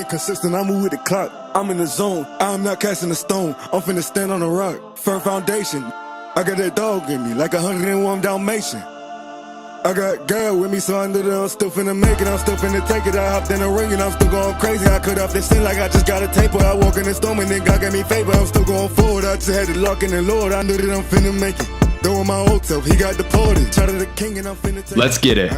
consistent, I move with the clock. I'm in the zone, I'm not casting a stone. I'm finna stand on a rock, firm foundation. I got that dog in me, like 101 Dalmatian. I got girl with me, so I know that I'm still finna make it. I'm still finna take it. I hopped in the ring and I'm still going crazy. I cut off this sin like I just got a taper. I walk in the storm and then God gave me favor. I'm still going forward. I just had to lock in the Lord. I knew that I'm finna make it. Throwing my old self, he got deported. Shout out to the king and I'm finna take Let's get it.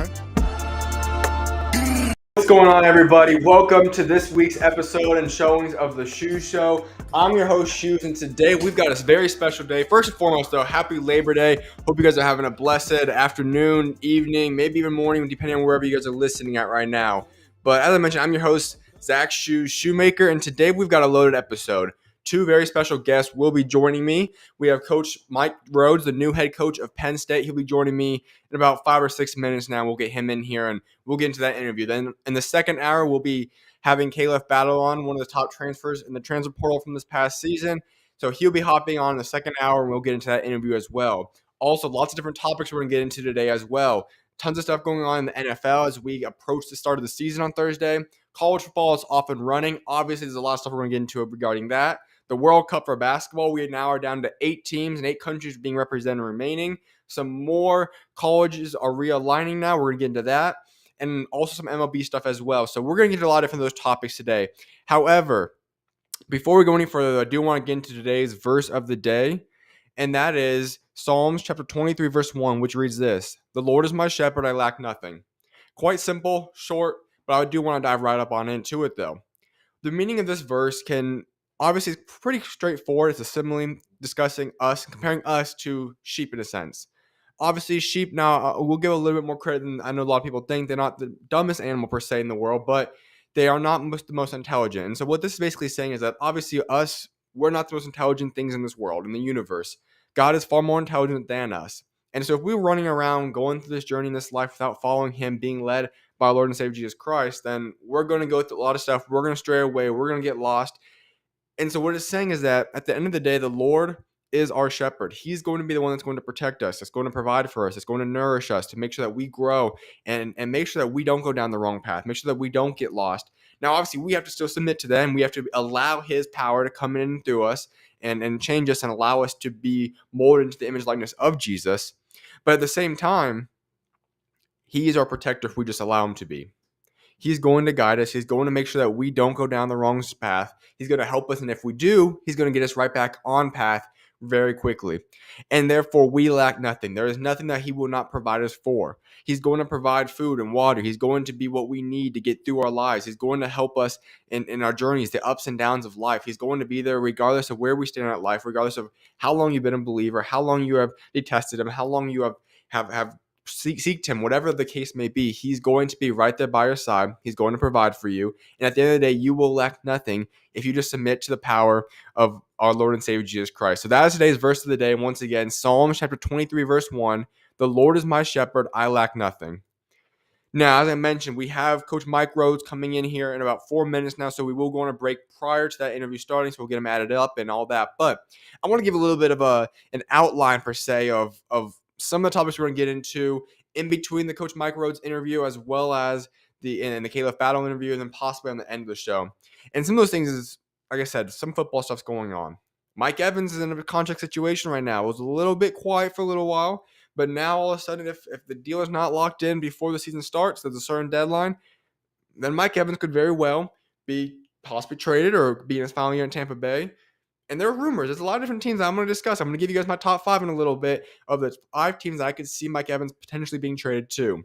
What's going on, everybody? Welcome to this week's episode and showings of the SchuZ Show. I'm your host, SchuZ, and today we've got a very special day. First and foremost, though, happy Labor Day. Hope you guys are having a blessed afternoon, evening, maybe even morning, depending on wherever you guys are listening at right now. But as I mentioned, I'm your host, SchuZ Shoemaker, and today we've got a loaded episode. Two very special guests will be joining me. We have Coach Mike Rhoades, the new head coach of Penn State. He'll be joining me in about 5 or 6 minutes now. We'll get him in here, and we'll get into that interview. Then in the second hour, we'll be having Khalif Battle on, one of the top transfers in the transfer portal from this past season. So he'll be hopping on in the second hour, and we'll get into that interview as well. Also, lots of different topics we're going to get into today as well. Tons of stuff going on in the NFL as we approach the start of the season on Thursday. College football is off and running. Obviously, there's a lot of stuff we're going to get into regarding that. The World Cup for basketball, we now are down to 8 teams and 8 countries being represented remaining. Some more colleges are realigning now. We're going to get into that. And also some MLB stuff as well. So we're going to get into a lot of different those topics today. However, before we go any further, I do want to get into today's verse of the day. And that is Psalms chapter 23, verse 1, which reads this: "The Lord is my shepherd, I lack nothing." Quite simple, short, but I do want to dive right up on into it though. The meaning of this verse can obviously it's pretty straightforward. It's a simile discussing us, comparing us to sheep in a sense. Obviously, sheep now, we'll give a little bit more credit than I know a lot of people think. They're not the dumbest animal per se in the world, but they are not the most intelligent. And so what this is basically saying is that obviously us, we're not the most intelligent things in this world, in the universe. God is far more intelligent than us. And so if we're running around going through this journey in this life without following him, being led by our Lord and Savior Jesus Christ, then we're going to go through a lot of stuff. We're going to stray away. We're going to get lost. And so what it's saying is that at the end of the day, the Lord is our shepherd. He's going to be the one that's going to protect us. That's going to provide for us. It's going to nourish us to make sure that we grow and make sure that we don't go down the wrong path. Make sure that we don't get lost. Now, obviously, we have to still submit to them. We have to allow his power to come in through us and change us and allow us to be molded into the image likeness of Jesus. But at the same time, he is our protector if we just allow him to be. He's going to guide us. He's going to make sure that we don't go down the wrong path. He's going to help us. And if we do, he's going to get us right back on path very quickly. And therefore, we lack nothing. There is nothing that he will not provide us for. He's going to provide food and water. He's going to be what we need to get through our lives. He's going to help us in our journeys, the ups and downs of life. He's going to be there regardless of where we stand in life, regardless of how long you've been a believer, how long you have detested him, how long you have seeked him, whatever the case may be. He's going to be right there by your side. He's going to provide for you. And at the end of the day, you will lack nothing if you just submit to the power of our Lord and Savior Jesus Christ. So that is today's verse of the day. Once again, Psalms chapter 23, verse 1, "The Lord is my shepherd, I lack nothing." Now, as I mentioned, we have Coach Mike Rhoades coming in here in about 4 minutes now, so we will go on a break prior to that interview starting, so we'll get him added up and all that. But I want to give a little bit of an outline, per se, of some of the topics we're going to get into in between the Coach Mike Rhoades interview as well as the Khalif Battle interview, and then possibly on the end of the show. And some of those things is, like I said, some football stuff's going on. Mike Evans is in a contract situation right now. It was a little bit quiet for a little while, but now all of a sudden, if the deal is not locked in before the season starts, there's a certain deadline, then Mike Evans could very well be possibly traded or be in his final year in Tampa Bay. And there are rumors. There's a lot of different teams that I'm going to discuss. I'm going to give you guys my top 5 in a little bit of the 5 teams that I could see Mike Evans potentially being traded to.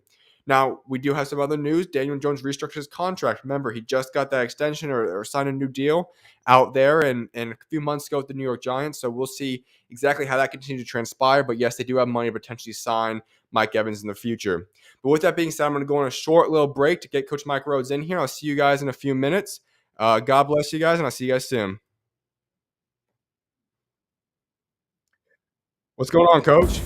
Now, we do have some other news. Daniel Jones restructured his contract. Remember, he just got that extension or signed a new deal out there and a few months ago with the New York Giants. So we'll see exactly how that continues to transpire. But yes, they do have money to potentially sign Mike Evans in the future. But with that being said, I'm going to go on a short little break to get Coach Mike Rhoades in here. I'll see you guys in a few minutes. God bless you guys, and I'll see you guys soon. What's going on, Coach?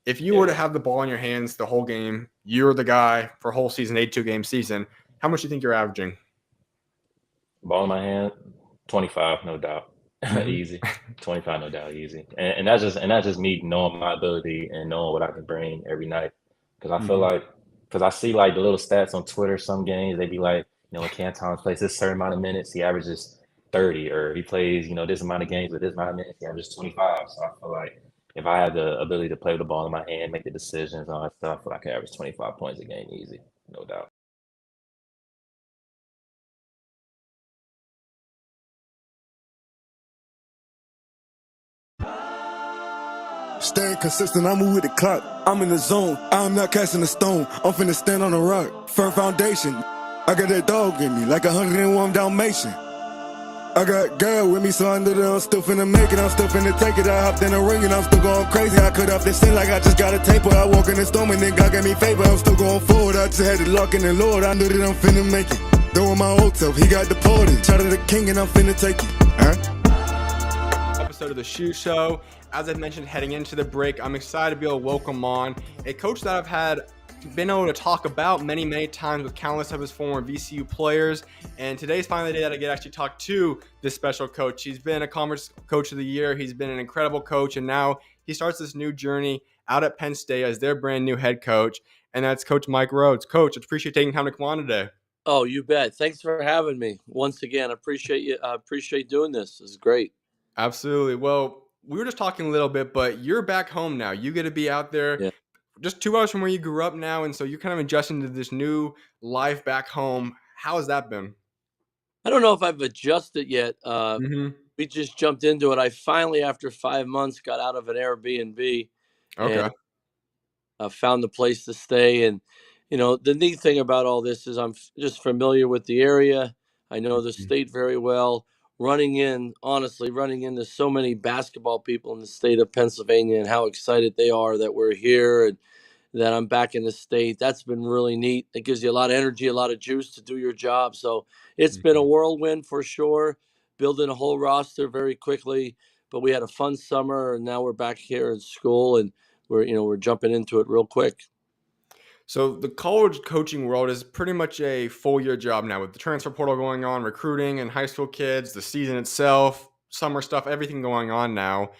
if you were to have the ball in your hands the whole game, you're the guy for a whole season, 82-game season, how much do you think you're averaging? Ball in my hand, 25, no doubt. Mm-hmm. Easy. 25, no doubt, easy. And that's just me knowing my ability and knowing what I can bring every night. Because I feel Mm-hmm. like, because I see like the little stats on Twitter, some games, they be like, when Cam Thomas plays this certain amount of minutes, he averages 30, or he plays, this amount of games with this amount of minutes, he averages 25. So I feel like if I have the ability to play with the ball in my hand, make the decisions, all that stuff, I feel like I can average 25 points a game easy, no doubt. Staying consistent, I move with the clock. I'm in the zone, I'm not casting a stone. I'm finna stand on a rock, firm foundation. I got that dog in me, like 101 Dalmatian. I got girl with me, so I know that I'm still finna make it. I'm still finna take it. I hopped in the ring and I'm still going crazy. I cut off this sin like I just got a taper. I walk in the storm and then God gave me favor. I'm still going forward. I just had to lock in the Lord. I knew that I'm finna make it. Throwing my old self, he got deported. Shout out to the king and I'm finna take it. Episode of the SchuZ Show. As I mentioned, heading into the break, I'm excited to be able to welcome on a coach that I've been able to talk about many times with countless of his former VCU players. And today's finally the day that I get to actually talk to this special coach. He's been a Conference Coach of the Year. He's been an incredible coach. And now he starts this new journey out at Penn State as their brand new head coach. And that's Coach Mike Rhoades. Coach, I appreciate taking time to come on today. Oh, you bet. Thanks for having me once again. I appreciate you. I appreciate doing this. It's great. Absolutely. Well, we were just talking a little bit, but you're back home now. You get to be out there. Yeah. Just 2 hours from where you grew up now, and so you're kind of adjusting to this new life back home. How has that been? I don't know if I've adjusted yet. Mm-hmm. We just jumped into it. I finally, after 5 months, got out of an Airbnb Okay. and found a place to stay. And, the neat thing about all this is I'm just familiar with the area. I know the state very well. Honestly, running into so many basketball people in the state of Pennsylvania and how excited they are that we're here and that I'm back in the state. That's been really neat. It gives you a lot of energy, a lot of juice to do your job. So it's been a whirlwind for sure, building a whole roster very quickly. But we had a fun summer, and now we're back here in school, and we're jumping into it real quick. So the college coaching world is pretty much a full year job now with the transfer portal going on, recruiting and high school kids, the season itself, summer stuff, everything going on now.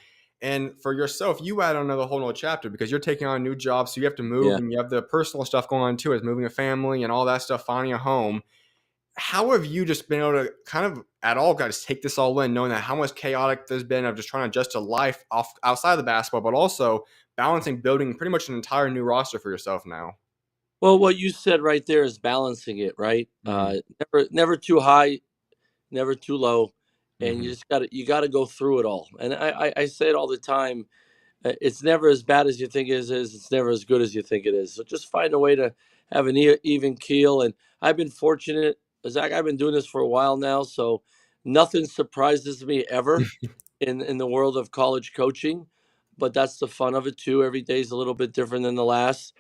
And for yourself, you add another whole nother chapter because you're taking on a new job. So you have to move and you have the personal stuff going on too, as moving a family and all that stuff, finding a home. How have you just been able to kind of at all guys take this all in, knowing that how much chaotic there's been of just trying to adjust to life outside of the basketball, but also balancing building pretty much an entire new roster for yourself now? Well, what you said right there is balancing it, right? Never too high, never too low, and Mm-hmm. you gotta go through it all. And I say it all the time. It's never as bad as you think it is. It's never as good as you think it is. So just find a way to have an even keel. And I've been fortunate, Zach. I've been doing this for a while now, so nothing surprises me ever in the world of college coaching. But that's the fun of it too. Every day is a little bit different than the last.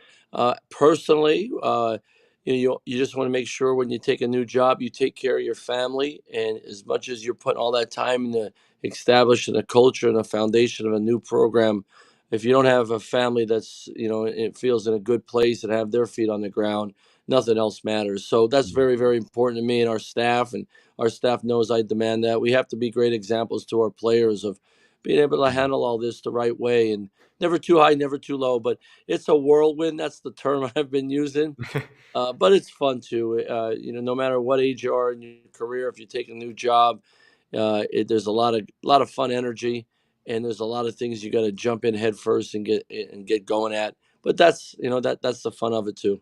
Personally, you just want to make sure when you take a new job, you take care of your family. And as much as you're putting all that time into establishing a culture and a foundation of a new program, if you don't have a family that's it feels in a good place and have their feet on the ground, nothing else matters. So that's very, very important to me and our staff. And our staff knows I demand that. We have to be great examples to our players of being able to handle all this the right way and never too high, never too low. But it's a whirlwind. That's the term I've been using. But it's fun too. No matter what age you are in your career, if you take a new job, there's a lot of fun energy, and there's a lot of things you got to jump in head first and get going at. But that's that's the fun of it too.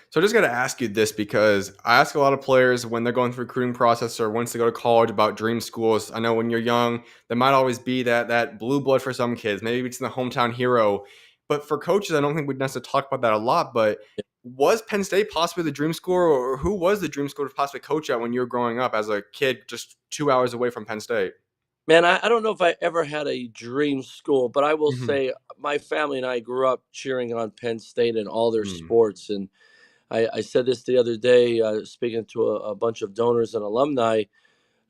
So I just got to ask you this because I ask a lot of players when they're going through the recruiting process or once they go to college about dream schools. I know when you're young, there might always be that blue blood for some kids. Maybe it's the hometown hero. But for coaches, I don't think we'd necessarily talk about that a lot. But was Penn State possibly the dream school, or who was the dream school to possibly coach at when you were growing up as a kid just 2 hours away from Penn State? Man, I don't know if I ever had a dream school, but I will Mm-hmm. say my family and I grew up cheering on Penn State in all their sports. And I said this the other day, speaking to a bunch of donors and alumni.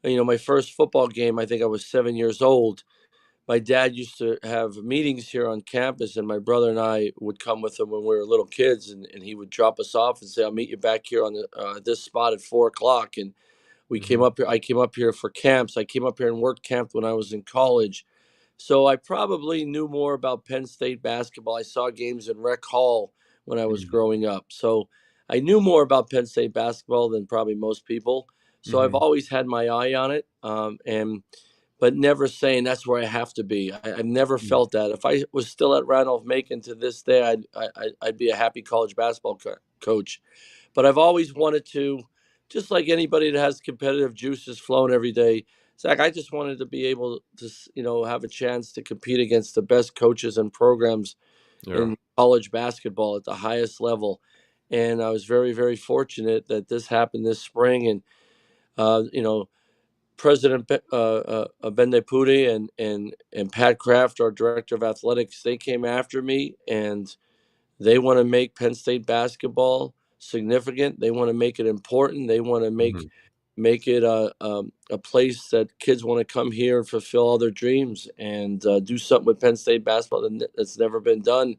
My first football game, I think I was 7 years old. my dad used to have meetings here on campus, and my brother and I would come with him when we were little kids, and he would drop us off and say, "I'll meet you back here on this spot at 4 o'clock." And we came Mhm. up here. I came up here for camps. I came up here and worked camp when I was in college. So I probably knew more about Penn State basketball. I saw games in Rec Hall when I was Mhm. growing up. So I knew more about Penn State basketball than probably most people. So I've Mhm. always had my eye on it, and but never saying that's where I have to be. I've never Mhm. felt that. If I was still at Randolph Macon to this day, I'd be a happy college basketball coach. But I've always wanted to, just like anybody that has competitive juices flowing every day, Zach, I just wanted to be able to, have a chance to compete against the best coaches and programs Yeah. in college basketball at the highest level. And I was very, very fortunate that this happened this spring. And, uh, you know, President Bende Pudi and Pat Kraft, our director of athletics, they came after me, and they want to make Penn State basketball significant. They want to make it important. They want to Mhm. make it a place that kids want to come here and fulfill all their dreams and do something with Penn State basketball that's never been done.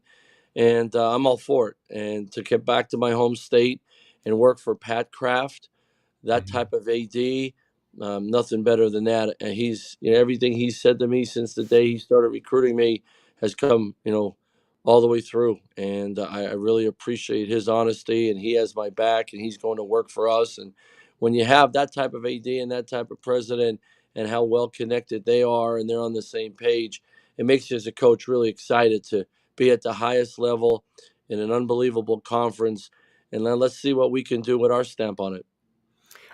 And I'm all for it. And to get back to my home state and work for Pat Kraft, that Mhm. type of AD, nothing better than that. And he's, everything he said to me since the day he started recruiting me has come, all the way through. And I really appreciate his honesty, and he has my back, and he's going to work for us. And when you have that type of AD and that type of president, and how well connected they are, and they're on the same page, it makes you as a coach really excited to be at the highest level in an unbelievable conference. And then let's see what we can do with our stamp on it.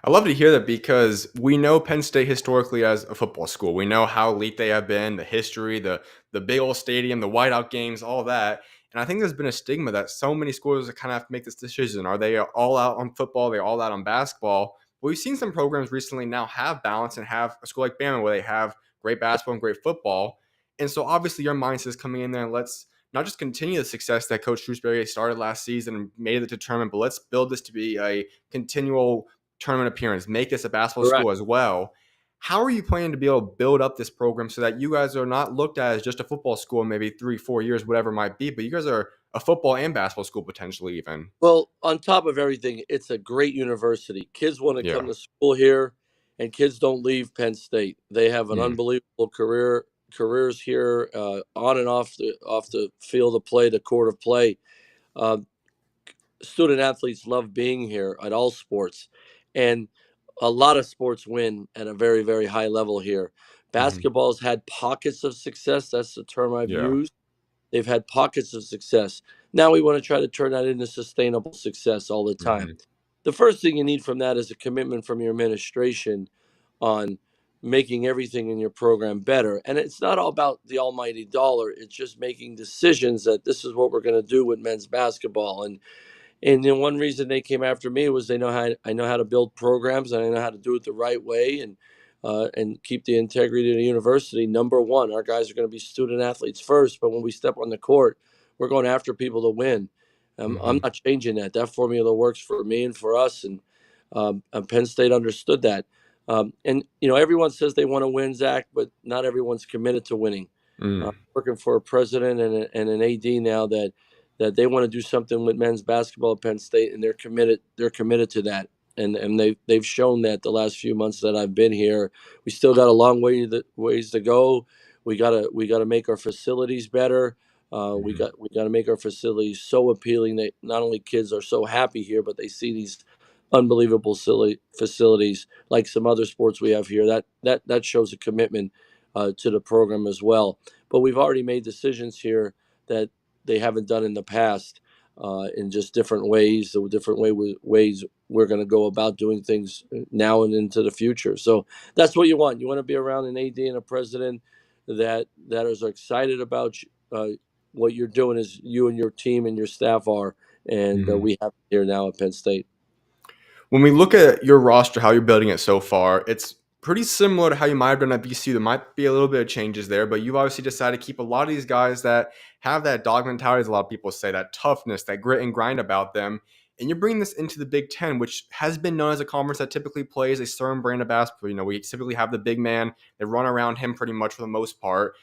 I love to hear that because we know Penn State historically as a football school. We know how elite they have been, the history, the big old stadium, the whiteout games, all that. And I think there's been a stigma that so many schools kind of have to make this decision. Are they all out on football? Are they all out on basketball? But we've seen some programs recently now have balance and have a school like Bama where they have great basketball and great football. And so obviously your mindset is coming in there and let's not just continue the success that Coach Shrewsbury started last season and made it to tournament, but let's build this to be a continual tournament appearance, make this a basketball Correct. school as well. How are you planning to be able to build up this program so that you guys are not looked at as just a football school in maybe 3-4 years, whatever it might be, but you guys are a football and basketball school potentially even? Well, on top of everything, it's a great university. Kids want to Yeah. come to school here, and kids don't leave Penn State. They have an Mm. unbelievable careers here, on and off the field of play, the court of play. Uh, Student athletes love being here at all sports, and a lot of sports win at a very, very high level here. Hmm. Basketball's had pockets of success. That's the term I've Yeah. used. They've had pockets of success. Now we want to try to turn that into sustainable success all the time. Hmm. The first thing you need from that is a commitment from your administration on making everything in your program better. And it's not all about the almighty dollar. It's just making decisions that this is what we're going to do with men's basketball. And one reason they came after me was they know how I know how to build programs, and I know how to do it the right way, and keep the integrity of the university number one. Our guys are going to be student athletes first, but when we step on the court, we're going after people to win. I'm Hmm. not changing that. That formula works for me and for us, and Penn State understood that. And everyone says they want to win, Zach, but not everyone's committed to winning. Mm. Working for a president and an AD now that they want to do something with men's basketball at Penn State, and they're committed. They're committed to that, and they've shown that the last few months that I've been here. We still got a long ways to go. We gotta make our facilities better. Hmm. We got to make our facilities so appealing that not only kids are so happy here, but they see these unbelievable silly facilities like some other sports we have here. That shows a commitment to the program as well. But we've already made decisions here that they haven't done in the past, in just different ways, or ways we're going to go about doing things now and into the future. So that's what you want. You want to be around an AD and a president that is excited about what you're doing, as you and your team and your staff are, and Hmm. we have it here now at Penn State. When we look at your roster, how you're building it so far, it's pretty similar to how you might have done at BC. There might be a little bit of changes there, but you've obviously decided to keep a lot of these guys that have that dog mentality, as a lot of people say, that toughness, that grit and grind about them. And you're bringing this into the Big Ten, which has been known as a conference that typically plays a certain brand of basketball. We typically have the big man. They run around him pretty much for the most part.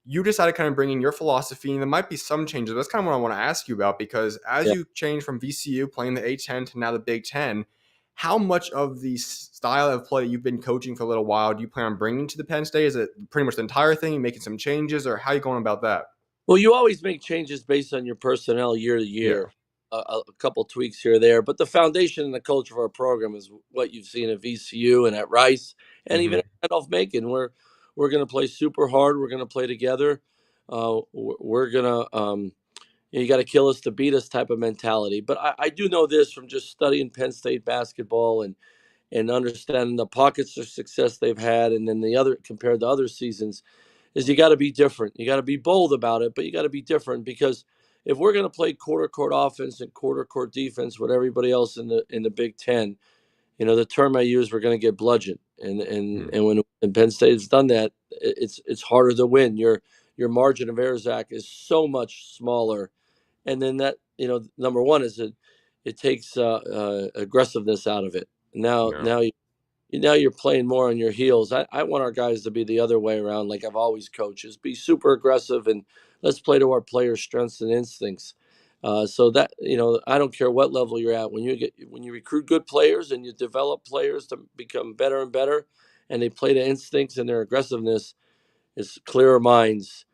you decided kind of bringing your philosophy, and there might be some changes. That's kind of what I want to ask you about, because as you change from VCU playing the A10 to now the Big Ten, how much of the style of play that you've been coaching for a little while do you plan on bringing to the Penn State? Is it pretty much the entire thing? You making some changes, or how are you going about that? Well, you always make changes based on your personnel year to Yeah. year, a couple tweaks here or there. But the foundation and the culture of our program is what you've seen at VCU and at Rice, and even at Randolph Macon. We're going to play super hard. We're going to play together. We're going to you got to kill us to beat us type of mentality. But I do know this from just studying Penn State basketball and understanding the pockets of success they've had, and then the other compared to other seasons, is you got to be different. You got to be bold about it, but you got to be different, because if we're going to play quarter court offense and quarter court defense with everybody else in the Big Ten, the term I use, we're going to get bludgeoned. And when Penn State has done that, it's harder to win. Your margin of error, Zach, is so much smaller. And then that, number one is it takes aggressiveness out of it. Now you're playing more on your heels. I want our guys to be the other way around, like I've always coached, is be super aggressive and let's play to our players' strengths and instincts. So that, I don't care what level you're at. When you recruit good players and you develop players to become better and better, and they play to instincts and their aggressiveness, it's clearer minds.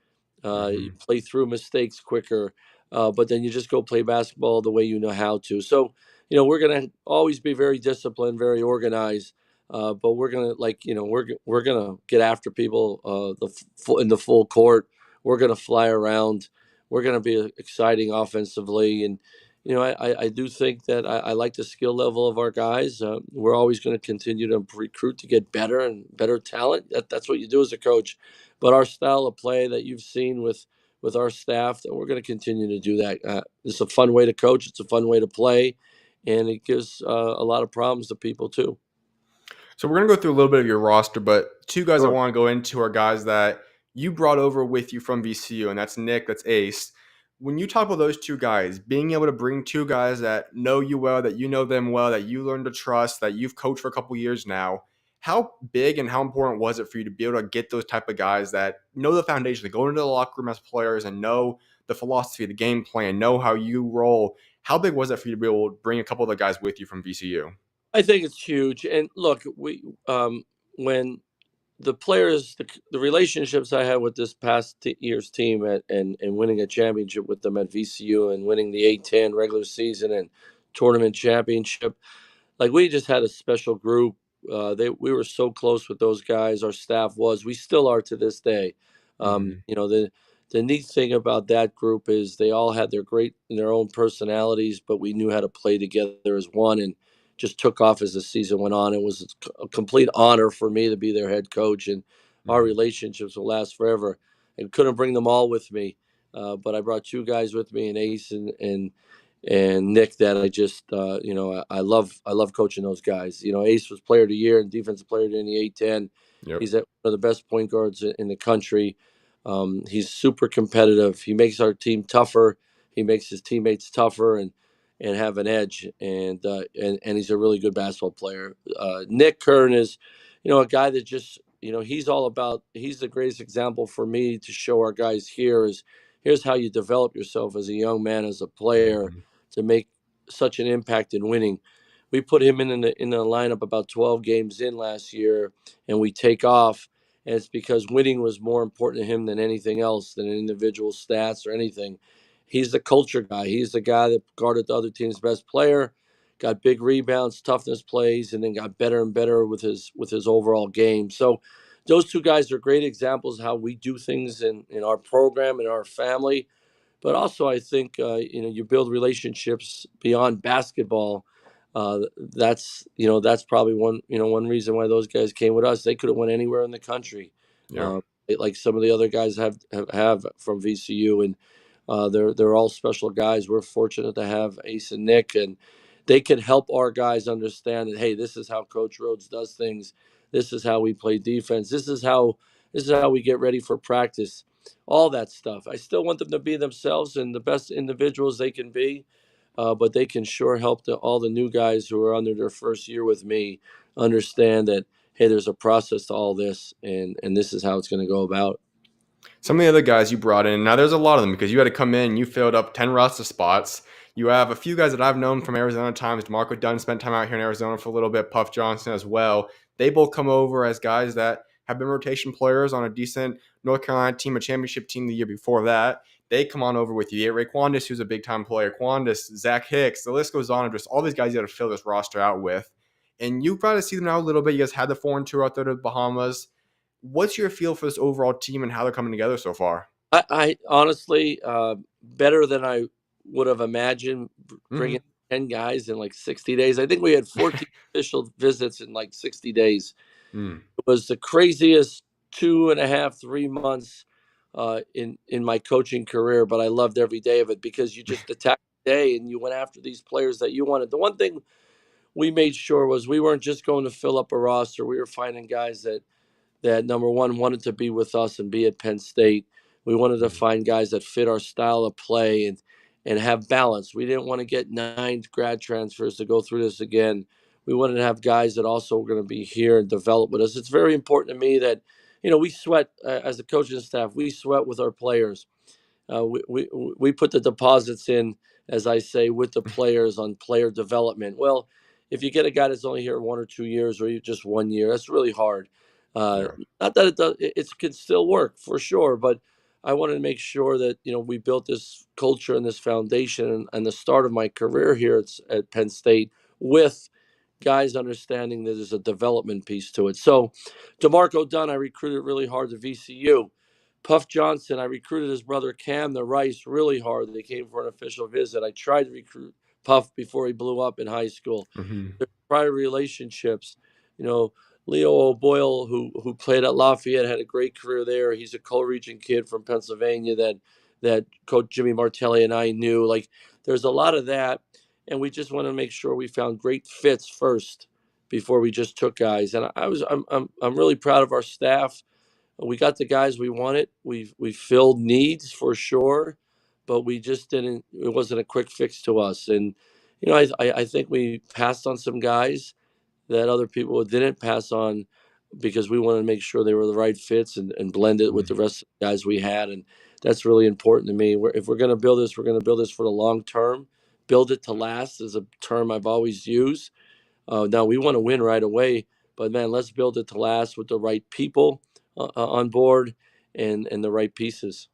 You play through mistakes quicker, but then you just go play basketball the way you know how to. So, we're going to always be very disciplined, very organized, but we're going to, we're going to get after people in the full court. We're going to fly around. We're going to be exciting offensively. And, I do think that I like the skill level of our guys. We're always going to continue to recruit to get better and better talent. That's what you do as a coach. But our style of play that you've seen with our staff, that we're going to continue to do that. It's a fun way to coach. It's a fun way to play, and it gives a lot of problems to people too. So we're going to go through a little bit of your roster, but two guys I Sure. want to go into are guys that you brought over with you from VCU, and that's Nick, that's Ace. When you talk about those two guys, being able to bring two guys that know you well, that you know them well, that you learn to trust, that you've coached for a couple years now, how big and how important was it for you to be able to get those type of guys that know the foundation, that go into the locker room as players and know the philosophy, the game plan, know how you roll? How big was it for you to be able to bring a couple of the guys with you from VCU? I think it's huge. And look, when the players, the relationships I had with this past year's team and winning a championship with them at VCU and winning the A10 regular season and tournament championship, like we just had a special group. We were so close with those guys. Our staff was. We still are to this day. The neat thing about that group is they all had their own personalities, but we knew how to play together as one, and just took off as the season went on. It was a complete honor for me to be their head coach, and our relationships will last forever. I couldn't bring them all with me, but I brought two guys with me, and Ace and Nick, that I just I love coaching those guys. Ace was player of the year and defensive player of the year in the A10. Yep. He's one of the best point guards in the country. He's super competitive. He makes our team tougher. He makes his teammates tougher and have an edge. And he's a really good basketball player. Nick Kern is, a guy that just, he's the greatest example for me to show our guys here's how you develop yourself as a young man, as a player, to make such an impact in winning. We put him in the lineup about 12 games in last year, and we take off. And it's because winning was more important to him than anything else, than individual stats or anything. He's the culture guy. He's the guy that guarded the other team's best player, got big rebounds, toughness plays, and then got better and better with his overall game. So those two guys are great examples of how we do things in our program, in our family. But also, I think you build relationships beyond basketball. That's probably one reason why those guys came with us. They could have went anywhere in the country, like some of the other guys have from VCU, and they're all special guys. We're fortunate to have Ace and Nick, and they can help our guys understand that, hey, this is how Coach Rhoades does things. This is how we play defense. This is how we get ready for practice. All that stuff. I still want them to be themselves and the best individuals they can be, but they can sure help all the new guys who are under their first year with me understand that, hey, there's a process to all this, and this is how it's going to go about. Some of the other guys you brought in, now there's a lot of them because you had to come in, you filled up 10 roster spots. You have a few guys that I've known from Arizona times. DeMarco Dunn spent time out here in Arizona for a little bit, Puff Johnson as well. They both come over as guys that have been rotation players on a decent North Carolina team, a championship team the year before that. They come on over with you. Ray Quandis, who's a big-time player, Quandis, Zach Hicks, the list goes on of just all these guys you got to fill this roster out with. And you probably see them now a little bit. You guys had the foreign tour out there to the Bahamas. What's your feel for this overall team and how they're coming together so far? I honestly, better than I would have imagined, bringing 10 guys in like 60 days. I think we had 14 official visits in like 60 days. It was the craziest 2.5, 3 months in my coaching career, but I loved every day of it because you just attacked the day and you went after these players that you wanted. The one thing we made sure was we weren't just going to fill up a roster. We were finding guys that number one wanted to be with us and be at Penn State. We wanted to find guys that fit our style of play and have balance. We didn't want to get 9 grad transfers to go through this again. We wanted to have guys that also were going to be here and develop with us. It's very important to me that, we sweat as a coaching staff. We sweat with our players. We put the deposits in, as I say, with the players on player development. Well, if you get a guy that's only here 1 or 2 years or just 1 year, that's really hard. Not that it does, it can still work for sure, but I wanted to make sure that we built this culture and this foundation and the start of my career here at Penn State with guys understanding that there's a development piece to it. So, DeMarco Dunn, I recruited really hard to VCU. Puff Johnson, I recruited his brother Cam the Rice really hard. They came for an official visit. I tried to recruit Puff before he blew up in high school. Their prior relationships, Leo O'Boyle, who played at Lafayette, had a great career there. He's a co-region kid from Pennsylvania that Coach Jimmy Martelli and I knew. Like, there's a lot of that, and we just want to make sure we found great fits first before we just took guys. And I'm really proud of our staff. We got the guys we wanted. We filled needs for sure, but we just didn't. It wasn't a quick fix to us. And I think we passed on some guys that other people didn't pass on because we wanted to make sure they were the right fits and blended with the rest of the guys we had. And that's really important to me. If we're going to build this, we're going to build this for the long term. Build it to last is a term I've always used. Now, we want to win right away, but, man, let's build it to last with the right people on board and the right pieces.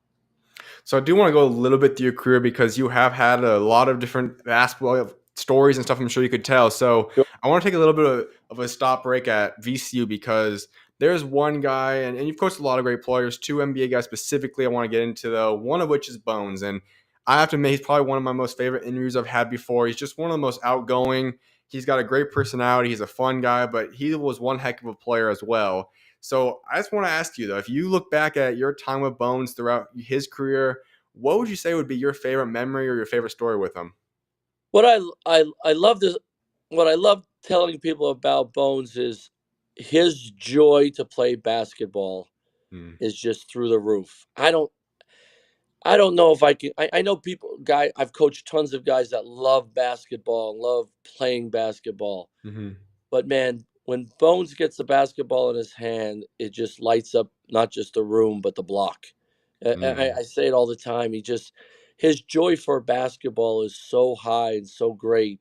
So I do want to go a little bit through your career because you have had a lot of different basketball stories and stuff I'm sure you could tell. So I want to take a little bit of a stop break at VCU because there's one guy, and you've coached a lot of great players, 2 NBA guys specifically I want to get into, though, one of which is Bones. And I have to admit, he's probably one of my most favorite interviews I've had before. He's just one of the most outgoing. He's got a great personality. He's a fun guy, but he was one heck of a player as well. So I just want to ask you, though, if you look back at your time with Bones throughout his career, what would you say would be your favorite memory or your favorite story with him? What I love telling people about Bones is his joy to play basketball is just through the roof. I don't know if I can. I know I've coached tons of guys that love basketball, love playing basketball. But, man, when Bones gets the basketball in his hand, it just lights up not just the room, but the block. I say it all the time. His joy for basketball is so high and so great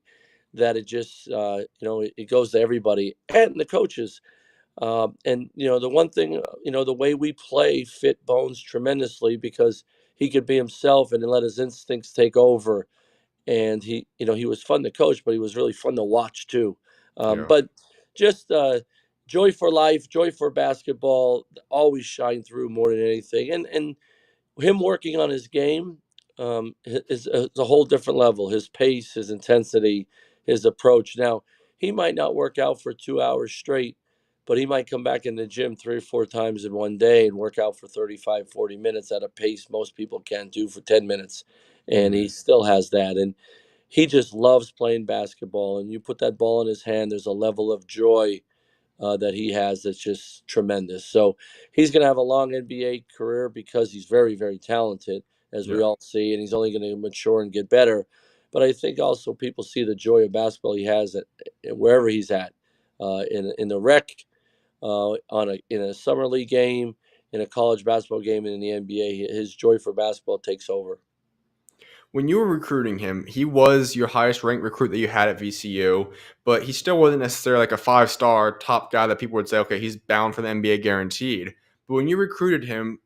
that it just, it goes to everybody and the coaches. And the one thing, the way we play fit Bones tremendously because he could be himself and let his instincts take over. And he was fun to coach, but he was really fun to watch too. But just joy for life, joy for basketball, always shine through more than anything. And him working on his game is a whole different level. His pace, his intensity, his approach. Now, he might not work out for 2 hours straight, but he might come back in the gym 3 or 4 times in one day and work out for 35, 40 minutes at a pace most people can't do for 10 minutes. And he still has that. And he just loves playing basketball. And you put that ball in his hand, there's a level of joy that he has that's just tremendous. So he's going to have a long NBA career because he's very, very talented, as we all see, and he's only going to mature and get better. But I think also people see the joy of basketball he has wherever he's at, in the rec, in a summer league game, in a college basketball game and in the NBA. His joy for basketball takes over. When you were recruiting him, he was your highest ranked recruit that you had at VCU, but he still wasn't necessarily like a 5-star top guy that people would say, okay, he's bound for the NBA guaranteed. But when you recruited him,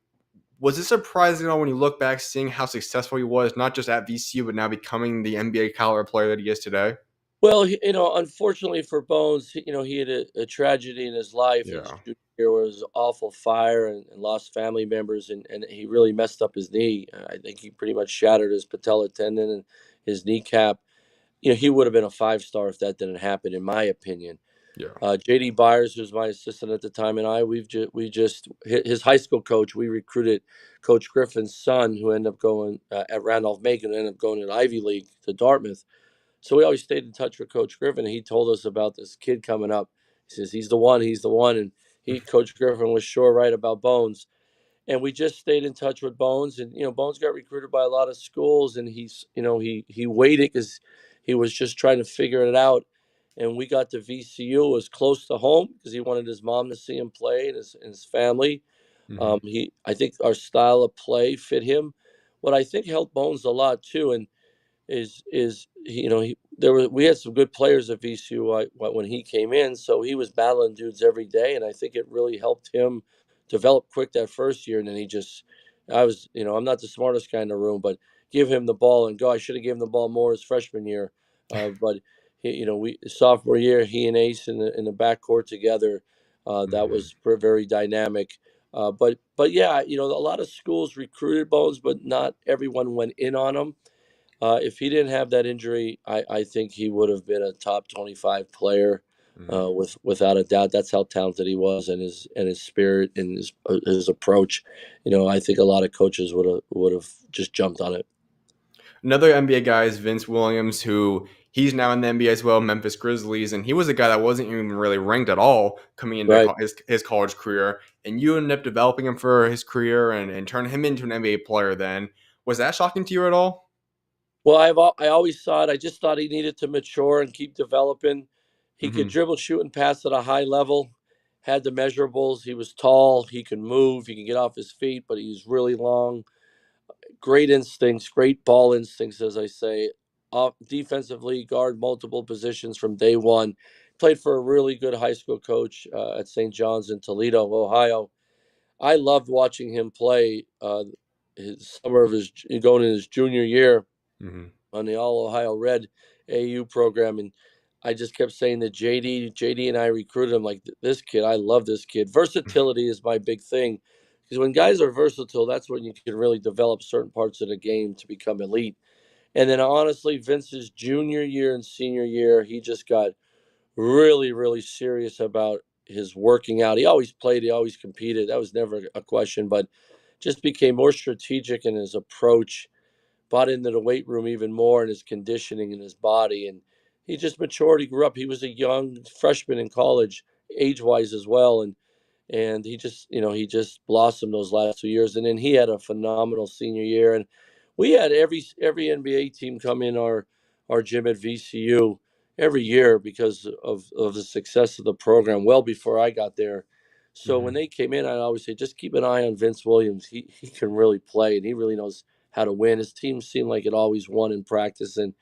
was it surprising at all when you look back, seeing how successful he was, not just at VCU, but now becoming the NBA caliber player that he is today? Well, unfortunately for Bones, he had a tragedy in his life. His Yeah. junior year was awful fire and lost family members, and he really messed up his knee. I think he pretty much shattered his patella tendon and his kneecap. He would have been a 5-star if that didn't happen, in my opinion. Yeah. JD Byers, who's my assistant at the time, and I, his high school coach. We recruited Coach Griffin's son, who ended up going at Randolph-Macon, ended up going to the Ivy League to Dartmouth. So we always stayed in touch with Coach Griffin, and he told us about this kid coming up. He says he's the one, and Coach Griffin was sure right about Bones. And we just stayed in touch with Bones, and Bones got recruited by a lot of schools, and he waited because he was just trying to figure it out. And we got to VCU, it was close to home because he wanted his mom to see him play and his family. Mm-hmm. I think our style of play fit him. What I think helped Bones a lot too, and we had some good players at VCU when he came in, so he was battling dudes every day, and I think it really helped him develop quick that first year. And then I'm not the smartest guy in the room, but give him the ball and go. I should have given him the ball more his freshman year, but sophomore year, he and Ace in the backcourt together, that Mm-hmm. was very dynamic. But yeah, a lot of schools recruited Bones, but not everyone went in on him. If he didn't have that injury, I think he would have been a top 25 player, Mm-hmm. without a doubt. That's how talented he was, and his spirit and his approach. I think a lot of coaches would have just jumped on it. Another NBA guy is Vince Williams, who he's now in the NBA as well, Memphis Grizzlies, and he was a guy that wasn't even really ranked at all coming into Right. his college career, and you ended up developing him for his career and turning him into an NBA player then. Was that shocking to you at all? Well, I always thought I just thought he needed to mature and keep developing. He could Mm-hmm. dribble, shoot, and pass at a high level. Had the measurables. He was tall. He could move. He could get off his feet, but he was really long. Great instincts, great ball instincts, as I say. Defensively, guard multiple positions from day one. Played for a really good high school coach at St. John's in Toledo, Ohio. I loved watching him play. His summer of his going in his junior year Mm-hmm. on the All Ohio Red AU program, and I just kept saying that JD and I recruited him like this kid. I love this kid. Versatility is my big thing, because when guys are versatile, that's when you can really develop certain parts of the game to become elite. And then honestly, Vince's junior year and senior year, he just got really, really serious about his working out. He always played, he always competed. That was never a question, but just became more strategic in his approach, bought into the weight room even more in his conditioning and his body. And he just matured. He grew up. He was a young freshman in college, age wise as well. And he just blossomed those last 2 years. And then he had a phenomenal senior year. And we had every NBA team come in our gym at VCU every year because of the success of the program well before I got there. So when Mm-hmm. they came in, I always say, just keep an eye on Vince Williams. He can really play, and he really knows how to win. His team seemed like it always won in practice, and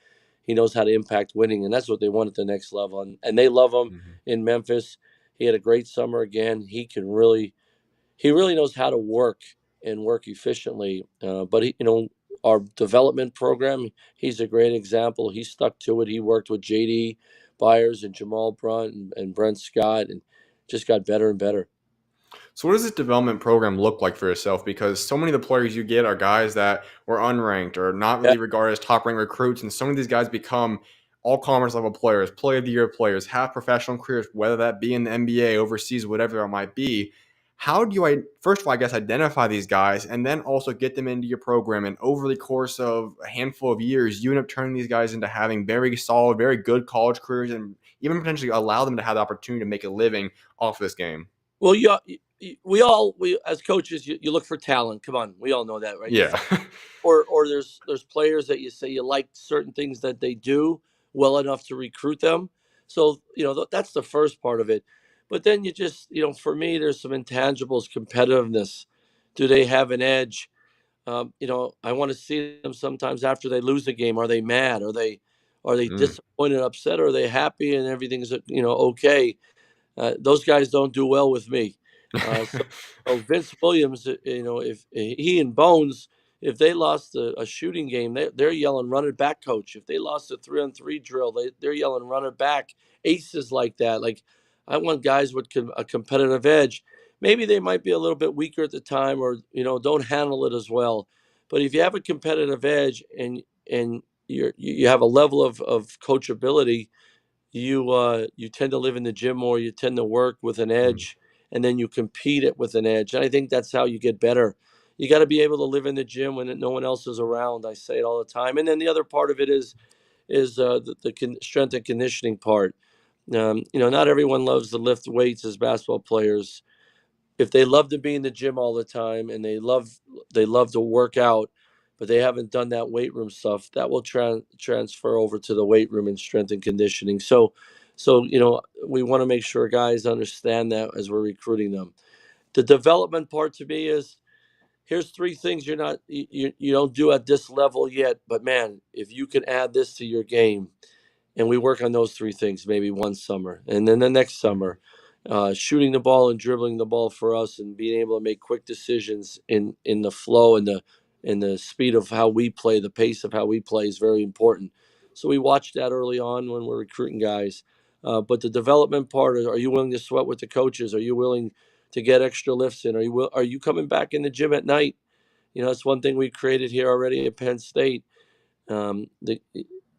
he knows how to impact winning, and that's what they want at the next level. And they love him Mm-hmm. in Memphis. He had a great summer again. He really knows how to work and work efficiently. But our development program, he's a great example. He stuck to it. He worked with JD Byers and Jamal Brunt and Brent Scott, and just got better and better. So what does this development program look like for yourself? Because so many of the players you get are guys that were unranked or not Yeah. really regarded as top ranked recruits. And some of these guys become all commerce level players, player of the year players, have professional careers, whether that be in the NBA, overseas, whatever it might be. How do you, first of all, I guess, identify these guys and then also get them into your program? And over the course of a handful of years, you end up turning these guys into having very solid, very good college careers and even potentially allow them to have the opportunity to make a living off this game. Well, we as coaches, you look for talent. Come on, we all know that, right? Yeah. Or there's players that you say you like certain things that they do well enough to recruit them. So that's the first part of it. But then you just for me, there's some intangibles, competitiveness. Do they have an edge? I want to see them sometimes after they lose a game. Are they mad? Are they disappointed, upset? Or are they happy and everything's okay? Those guys don't do well with me. So Vince Williams, if he and Bones, if they lost a shooting game, they're yelling, "Run it back, coach." If they lost a 3-on-3 drill, they're yelling, "Run it back." Aces like that. Like, I want guys with a competitive edge. Maybe they might be a little bit weaker at the time, or don't handle it as well. But if you have a competitive edge and you have a level of coachability, you tend to live in the gym more. You tend to work with an edge, and then you compete it with an edge. And I think that's how you get better. You got to be able to live in the gym when no one else is around. I say it all the time. And then the other part of it is the strength and conditioning part. Not everyone loves to lift weights as basketball players. If they love to be in the gym all the time and they love to work out, but they haven't done that weight room stuff, that will transfer over to the weight room and strength and conditioning. So we want to make sure guys understand that as we're recruiting them. The development part to me is, here's three things you don't do at this level yet, but man, if you can add this to your game, and we work on those three things maybe one summer, and then the next summer, shooting the ball and dribbling the ball for us, and being able to make quick decisions in the flow and the speed of how we play, the pace of how we play is very important. So we watch that early on when we're recruiting guys. But the development part is, are you willing to sweat with the coaches? Are you willing to get extra lifts in? Are you coming back in the gym at night? That's one thing we created here already at Penn State.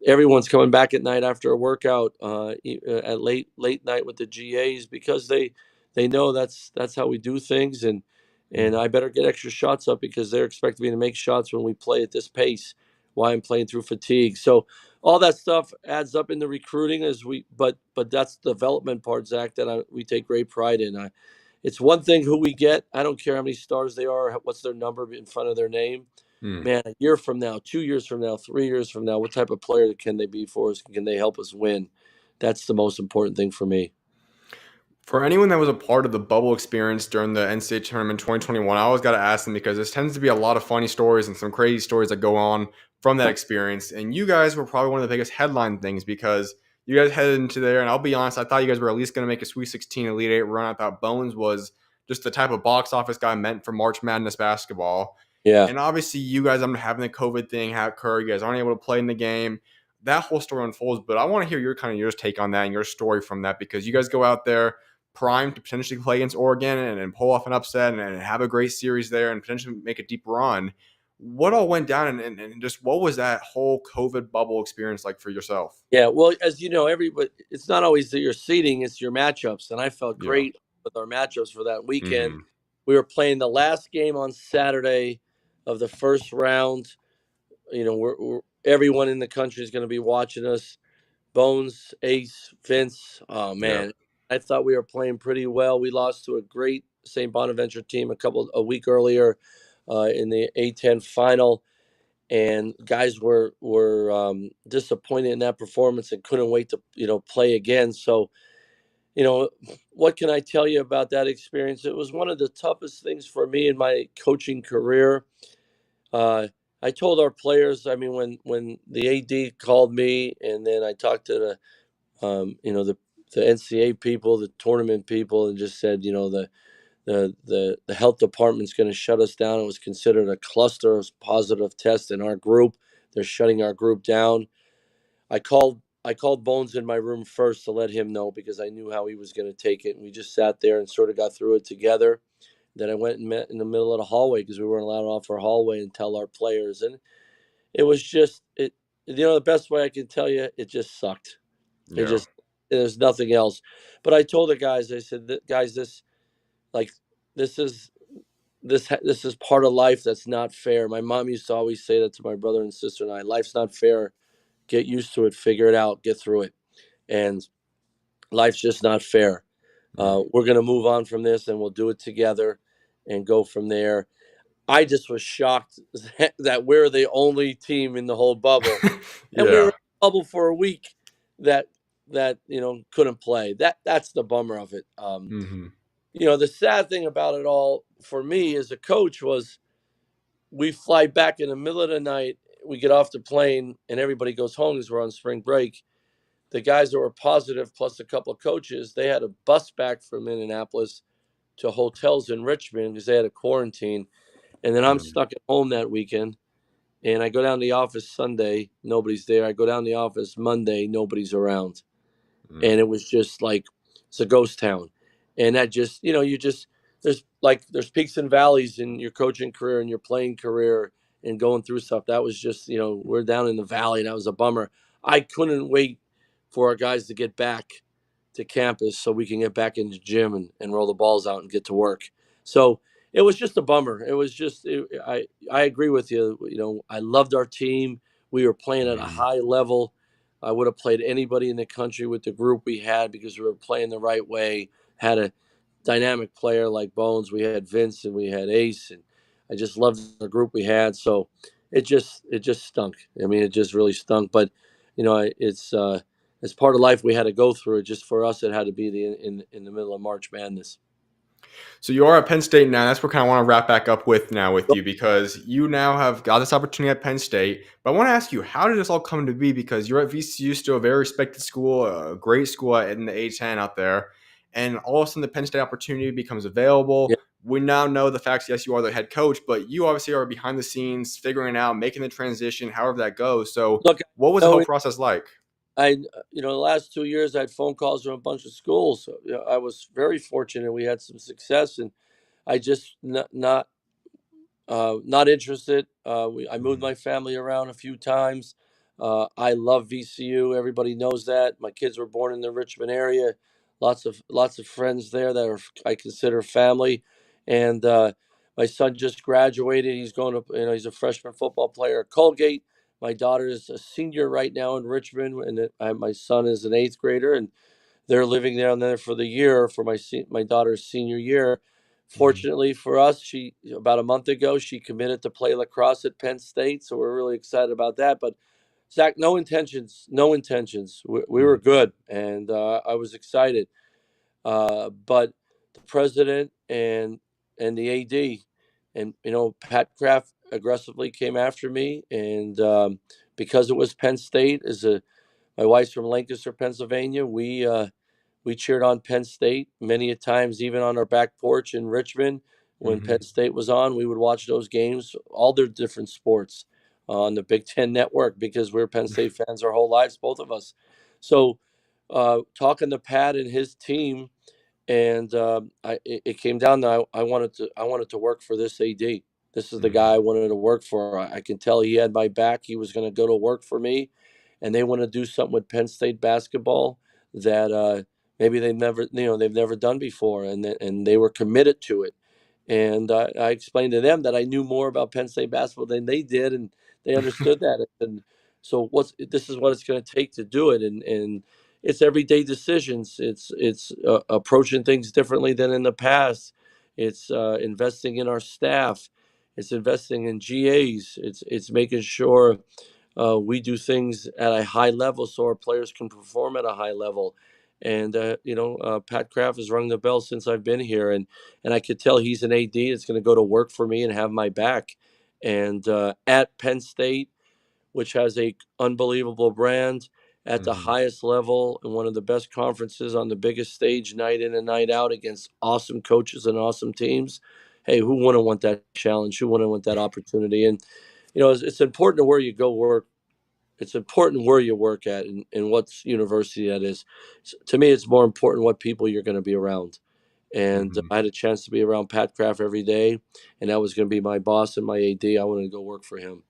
Everyone's coming back at night after a workout, at late night with the GAs, because they know that's how we do things, and I better get extra shots up because they're expecting me to make shots when we play at this pace. Why I'm playing through fatigue. So all that stuff adds up in the recruiting but that's the development part, Zach, that we take great pride in. It's one thing who we get. I don't care how many stars they are, what's their number in front of their name. Man, a year from now, 2 years from now, 3 years from now, what type of player can they be for us? Can they help us win? That's the most important thing for me. For anyone that was a part of the bubble experience during the NCAA tournament 2021, I always got to ask them, because there tends to be a lot of funny stories and some crazy stories that go on from that experience. And you guys were probably one of the biggest headline things, because you guys headed into there. And I'll be honest, I thought you guys were at least going to make a Sweet 16 Elite 8 run. I thought Bones was just the type of box office guy meant for March Madness basketball. Yeah. And obviously you guys, having the COVID thing occur. You guys aren't able to play in the game. That whole story unfolds. But I want to hear your take on that and your story from that, because you guys go out there primed to potentially play against Oregon and pull off an upset and have a great series there and potentially make a deep run. What all went down, and just what was that whole COVID bubble experience like for yourself? Yeah, well, as you know, it's not always that your seeding, it's your matchups. And I felt great with our matchups for that weekend. We were playing the last game on Saturday of the first round. Everyone in the country is going to be watching us. Bones, Ace, Vince. Oh, man. I thought we were playing pretty well. We lost to a great St. Bonaventure team a week earlier in the A10 final, and guys were disappointed in that performance and couldn't wait to play again. So, what can I tell you about that experience? It was one of the toughest things for me in my coaching career. I told our players, when the AD called me, and then I talked to the NCAA people, the tournament people, and just said, the health department's going to shut us down. It was considered a cluster of positive tests in our group. They're shutting our group down. I called Bones in my room first to let him know, because I knew how he was going to take it. And we just sat there and sort of got through it together. Then I went and met in the middle of the hallway, because we weren't allowed off our hallway, and tell our players. And it was just, the best way I can tell you, it just sucked. There's nothing else. But I told the guys, I said, guys, this is part of life that's not fair. My mom used to always say that to my brother and sister and I. Life's not fair. Get used to it. Figure it out. Get through it. And life's just not fair. We're going to move on from this, and we'll do it together and go from there. I just was shocked that we're the only team in the whole bubble. And we were in the bubble for a week that couldn't play. That's the bummer of it. The sad thing about it all for me as a coach was we fly back in the middle of the night. We get off the plane and everybody goes home because we're on spring break. The guys that were positive, plus a couple of coaches, they had a bus back from Indianapolis to hotels in Richmond because they had a quarantine. And then I'm stuck at home that weekend. And I go down to the office Sunday, nobody's there. I go down to the office Monday, nobody's around. And it was just like it's a ghost town. And that just, there's peaks and valleys in your coaching career and your playing career and going through stuff. That was just, we're down in the valley. That was a bummer. I couldn't wait for our guys to get back to campus so we can get back into the gym and roll the balls out and get to work. So it was just a bummer. It was just, I agree with you. I loved our team. We were playing at a high level. I would have played anybody in the country with the group we had because we were playing the right way. Had a dynamic player like Bones. We had Vince and we had Ace, and I just loved the group we had. So it just stunk. I mean, it just really stunk. But it's part of life we had to go through. It just for us, it had to be in the middle of March Madness. So you are at Penn State now. That's what I kind of want to wrap back up with now with you, because you now have got this opportunity at Penn State. But I want to ask you, how did this all come to be? Because you're at VCU, still a very respected school, a great school in the A10 out there. And all of a sudden the Penn State opportunity becomes available. Yeah. We now know the facts. Yes, you are the head coach, but you obviously are behind the scenes, figuring it out, making the transition, however that goes. So Look, what was the whole process like? The last 2 years I had phone calls from a bunch of schools. So, I was very fortunate. We had some success, and I just not interested. I moved my family around a few times. I love VCU. Everybody knows that. My kids were born in the Richmond area. Lots of friends there that I consider family. And my son just graduated. He's going to, he's a freshman football player at Colgate. My daughter is a senior right now in Richmond, and my son is an eighth grader, and they're living down there for the year for my daughter's senior year. Fortunately for us, she about a month ago she committed to play lacrosse at Penn State, so we're really excited about that. But Zach, no intentions, no intentions. We were good, and I was excited. But the president and the AD and Pat Kraft aggressively came after me, and because it was Penn State, my wife's from Lancaster, Pennsylvania. We cheered on Penn State many a times, even on our back porch in Richmond. When Penn State was on, we would watch those games, all their different sports on the Big Ten Network, because we're Penn State fans our whole lives, both of us. So talking to Pat and his team, and it came down to I wanted to work for this AD. This is the guy I wanted to work for. I can tell he had my back. He was going to go to work for me, and they want to do something with Penn State basketball that maybe they've never done before, and they were committed to it. And I explained to them that I knew more about Penn State basketball than they did, and they understood that. And so this is what it's going to take to do it, and it's everyday decisions. It's approaching things differently than in the past. It's investing in our staff. It's investing in GAs. It's making sure we do things at a high level so our players can perform at a high level. And Pat Kraft has rung the bell since I've been here, and I could tell he's an AD that's going to go to work for me and have my back. And at Penn State, which has a unbelievable brand at the highest level and one of the best conferences on the biggest stage night in and night out against awesome coaches and awesome teams. Hey, who wouldn't want that challenge? Who wouldn't want that opportunity? And it's important to where you go work. It's important where you work at and what university that is. To me, it's more important what people you're going to be around. And I had a chance to be around Pat Kraft every day, and that was going to be my boss and my AD. I wanted to go work for him.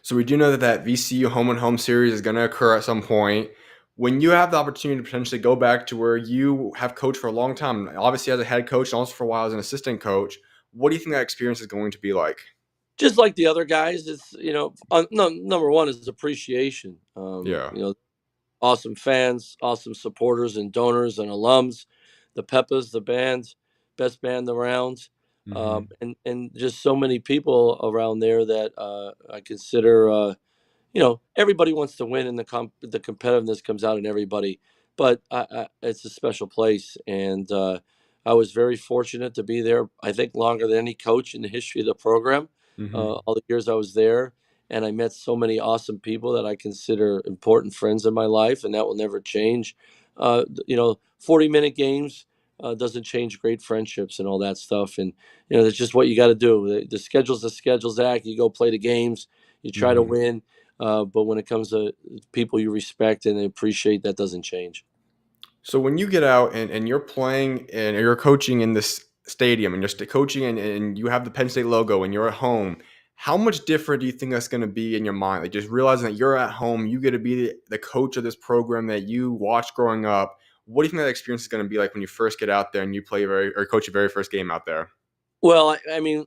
So we do know that VCU home and home series is going to occur at some point. When you have the opportunity to potentially go back to where you have coached for a long time, obviously as a head coach and also for a while as an assistant coach, what do you think that experience is going to be like? Just like the other guys, it's number one is appreciation. Awesome fans, awesome supporters and donors and alums, the Peppas, the band, best band around, and just so many people around there that I consider. Everybody wants to win, and the competitiveness comes out in everybody. But it's a special place, and I was very fortunate to be there, I think, longer than any coach in the history of the program, all the years I was there. And I met so many awesome people that I consider important friends in my life, and that will never change. 40-minute games doesn't change great friendships and all that stuff. And, that's just what you got to do. The schedule's the schedule, Zach. You go play the games, you try to win. But when it comes to people you respect and appreciate, that doesn't change. So when you get out and you're playing and you're coaching in this stadium and you're coaching and you have the Penn State logo and you're at home, how much different do you think that's going to be in your mind? Like just realizing that you're at home, you get to be the coach of this program that you watched growing up. What do you think that experience is going to be like when you first get out there and you play or coach your very first game out there? Well, I mean,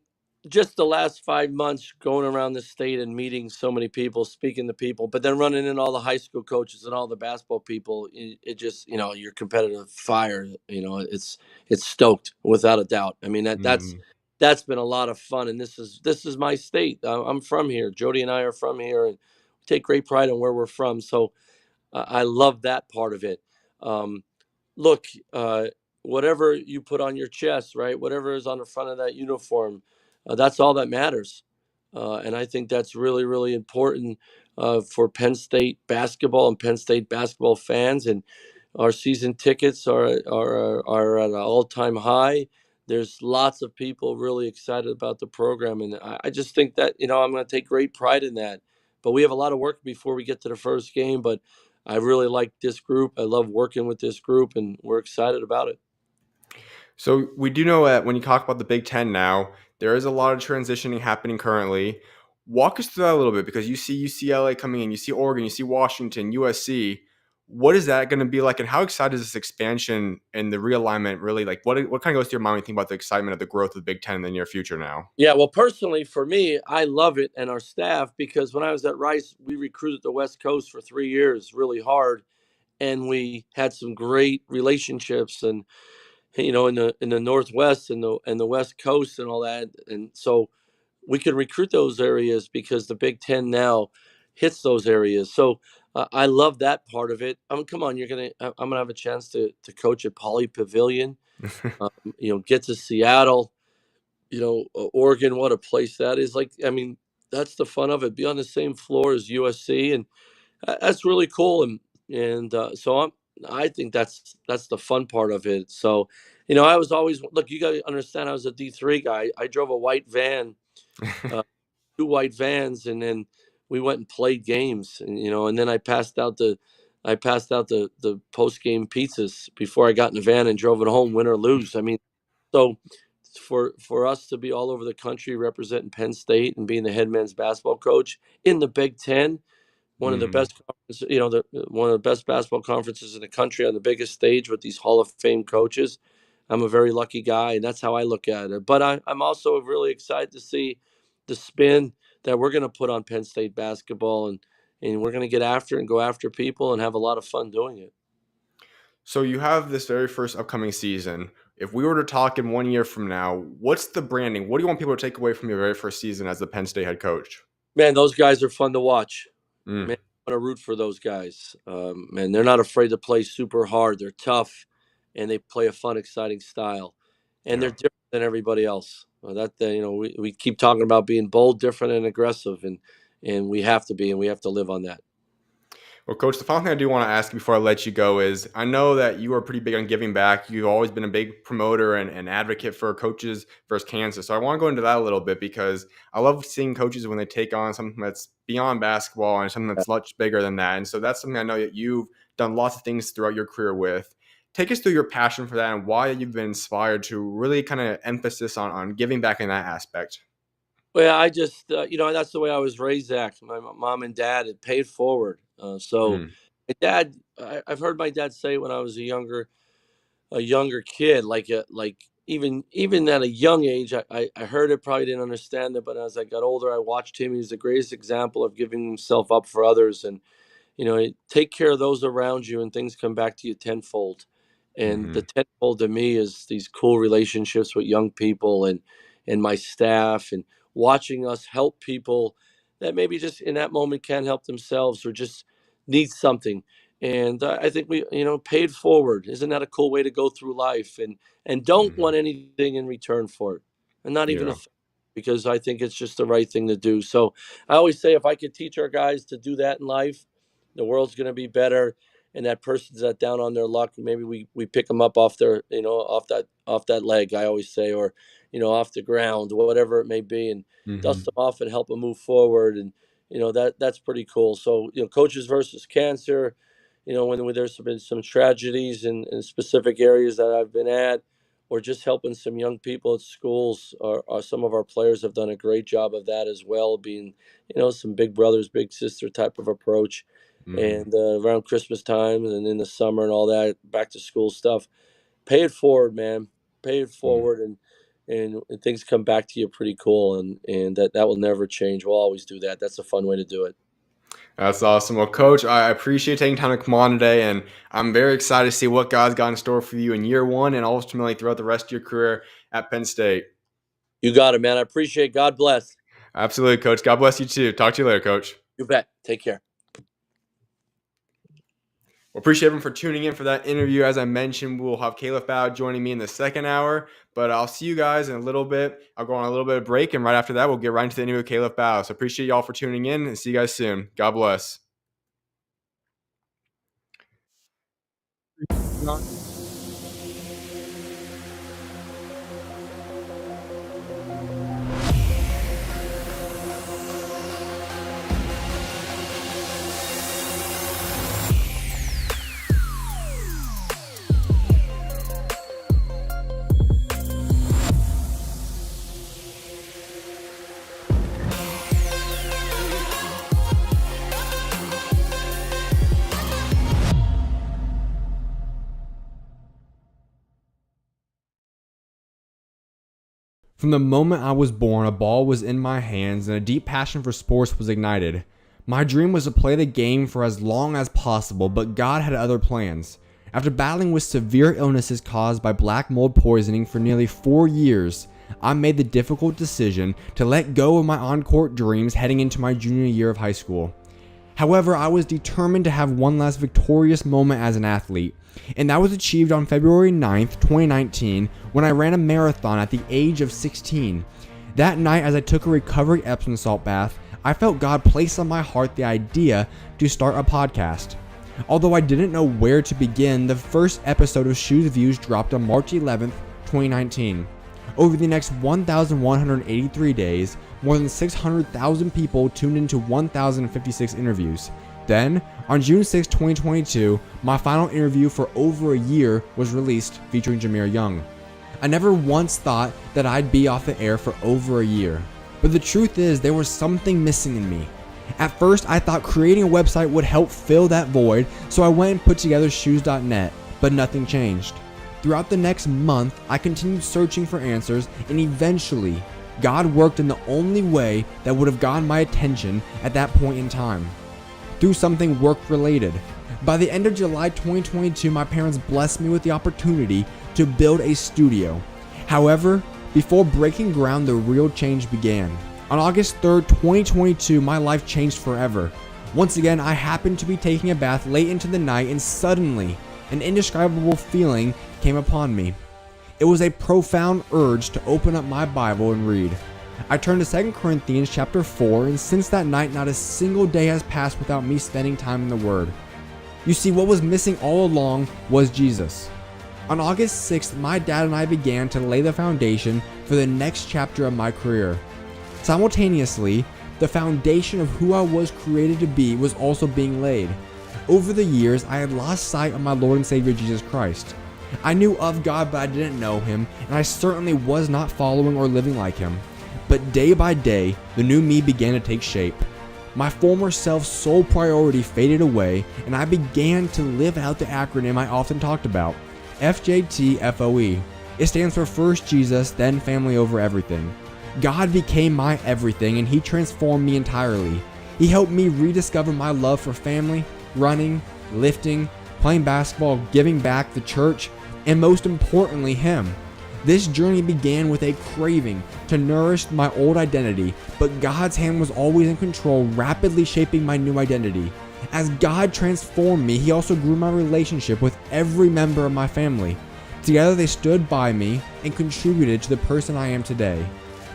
just the last 5 months going around the state and meeting so many people, speaking to people, but then running in all the high school coaches and all the basketball people, it just, your competitive fire, it's stoked without a doubt. I mean, that's been a lot of fun, and this is my state. I'm from here. Jody and I are from here, and we take great pride in where we're from. So I love that part of it. Look, whatever you put on your chest, right? Whatever is on the front of that uniform, that's all that matters. And I think that's really, really important for Penn State basketball and Penn State basketball fans. And our season tickets are at an all-time high. There's lots of people really excited about the program, and I just think that I'm going to take great pride in that. But we have a lot of work before we get to the first game. But I really like this group. I love working with this group, and we're excited about it. So we do know that when you talk about the Big Ten now, there is a lot of transitioning happening currently. Walk us through that a little bit because you see UCLA coming in, you see Oregon, you see Washington, USC. What is that going to be like, and how excited is this expansion and the realignment really like? What kind of goes through your mind when you think about the excitement of the growth of the Big Ten in the near future now? Yeah, well, personally, for me, I love it and our staff because when I was at Rice, we recruited the West Coast for 3 years really hard, and we had some great relationships and in the Northwest and the West Coast and all that, and so we could recruit those areas because the Big Ten now hits those areas. So I love that part of it. I mean, come on, I'm gonna have a chance to coach at Poly Pavilion. Get to Seattle. Oregon, what a place that is. Like, I mean, that's the fun of it. Be on the same floor as USC, and that's really cool. And I think that's the fun part of it. So, I was always look. You got to understand, I was a D3 guy. I drove a white van, uh, 2 white vans, and then we went and played games, and then I passed out the post game pizzas before I got in the van and drove it home, win or lose. I mean, so for us to be all over the country representing Penn State and being the head men's basketball coach in the Big Ten, one of the best conferences, one of the best basketball conferences in the country on the biggest stage with these Hall of Fame coaches. I'm a very lucky guy, and that's how I look at it. But I'm also really excited to see the spin that we're going to put on Penn State basketball, and we're going to get after it and go after people and have a lot of fun doing it. So you have this very first upcoming season. If we were to talk in 1 year from now, what's the branding? What do you want people to take away from your very first season as the Penn State head coach? Man, those guys are fun to watch. Mm. Man, I want to root for those guys. Man, they're not afraid to play super hard. They're tough, and they play a fun, exciting style. And Yeah. they're different than everybody else. We keep talking about being bold, different, and aggressive, and we have to be, and we have to live on that. Well, Coach, the final thing I do want to ask you before I let you go is I know that you are pretty big on giving back. You've always been a big promoter and advocate for coaches versus cancer. So I want to go into that a little bit because I love seeing coaches when they take on something that's beyond basketball and something that's much bigger than that. And so that's something I know that you've done lots of things throughout your career with. Take us through your passion for that and why you've been inspired to really kind of emphasis on giving back in that aspect. Well, I just, that's the way I was raised, Zach. My mom and dad had paid forward. So Mm. my dad, I've heard my dad say when I was a younger kid, like even at a young age, I heard it, probably didn't understand it, but as I got older, I watched him. He was the greatest example of giving himself up for others, and take care of those around you, and things come back to you tenfold. And the Hmm. tenfold to me is these cool relationships with young people and my staff, and watching us help people that maybe just in that moment can't help themselves or just need something. And I think we, pay it forward. Isn't that a cool way to go through life? And don't Mhm. want anything in return for it, and not even Yeah. because I think it's just the right thing to do. So I always say, if I could teach our guys to do that in life, the world's going to be better. And that person's that down on their luck, maybe we pick them up off their, off that leg. I always say, or off the ground, whatever it may be, and dust Mhm. them off and help them move forward. And that's pretty cool. So coaches versus cancer. When there's been some tragedies in specific areas that I've been at, or just helping some young people at schools, or some of our players have done a great job of that as well, being, some big brothers, big sister type of approach. Mhm. And around Christmas time and in the summer and all that, back to school stuff, pay it forward, man. Pay it Mm. forward, and things come back to you pretty cool, and that will never change. We'll always do that. That's a fun way to do it. That's awesome. Well, Coach, I appreciate taking time to come on today, and I'm very excited to see what God's got in store for you in year one and ultimately throughout the rest of your career at Penn State. You got it, man. I appreciate it. God bless. Absolutely, Coach. God bless you too. Talk to you later, Coach. You bet. Take care. Well, appreciate everyone for tuning in for that interview. As I mentioned, we'll have Khalif Battle joining me in the second hour, but I'll see you guys in a little bit. I'll go on a little bit of break, and right after that, we'll get right into the interview with Khalif Battle. So appreciate y'all for tuning in, and see you guys soon. God bless. From the moment I was born, a ball was in my hands and a deep passion for sports was ignited. My dream was to play the game for as long as possible, but God had other plans. After battling with severe illnesses caused by black mold poisoning for nearly 4 years, I made the difficult decision to let go of my on-court dreams heading into my junior year of high school. However, I was determined to have one last victorious moment as an athlete, and that was achieved on February 9th, 2019, when I ran a marathon at the age of 16. That night, as I took a recovery Epsom salt bath, I felt God place on my heart the idea to start a podcast. Although I didn't know where to begin, the first episode of SchuZ Views dropped on March 11th, 2019. Over the next 1,183 days, more than 600,000 people tuned into 1,056 interviews. Then, on June 6, 2022, my final interview for over a year was released featuring Jameer Young. I never once thought that I'd be off the air for over a year, but the truth is there was something missing in me. At first, I thought creating a website would help fill that void, so I went and put together SchuZ.net, but nothing changed. Throughout the next month, I continued searching for answers, and eventually, God worked in the only way that would have gotten my attention at that point in time. Through something work-related. By the end of July 2022, my parents blessed me with the opportunity to build a studio. However, before breaking ground, the real change began. On August 3rd, 2022, my life changed forever. Once again, I happened to be taking a bath late into the night, and suddenly, an indescribable feeling came upon me. It was a profound urge to open up my Bible and read. I turned to 2 Corinthians chapter 4, and since that night, not a single day has passed without me spending time in the Word. You see, what was missing all along was Jesus. On August 6th, my dad and I began to lay the foundation for the next chapter of my career. Simultaneously, the foundation of who I was created to be was also being laid. Over the years, I had lost sight of my Lord and Savior Jesus Christ. I knew of God, but I didn't know Him, and I certainly was not following or living like Him. But day by day, the new me began to take shape. My former self's sole priority faded away, and I began to live out the acronym I often talked about, FJTFOE. It stands for First Jesus, then Family Over Everything. God became my everything, and He transformed me entirely. He helped me rediscover my love for family, running, lifting, playing basketball, giving back, the church, and most importantly, Him. This journey began with a craving to nourish my old identity, but God's hand was always in control, rapidly shaping my new identity. As God transformed me, He also grew my relationship with every member of my family. Together they stood by me and contributed to the person I am today.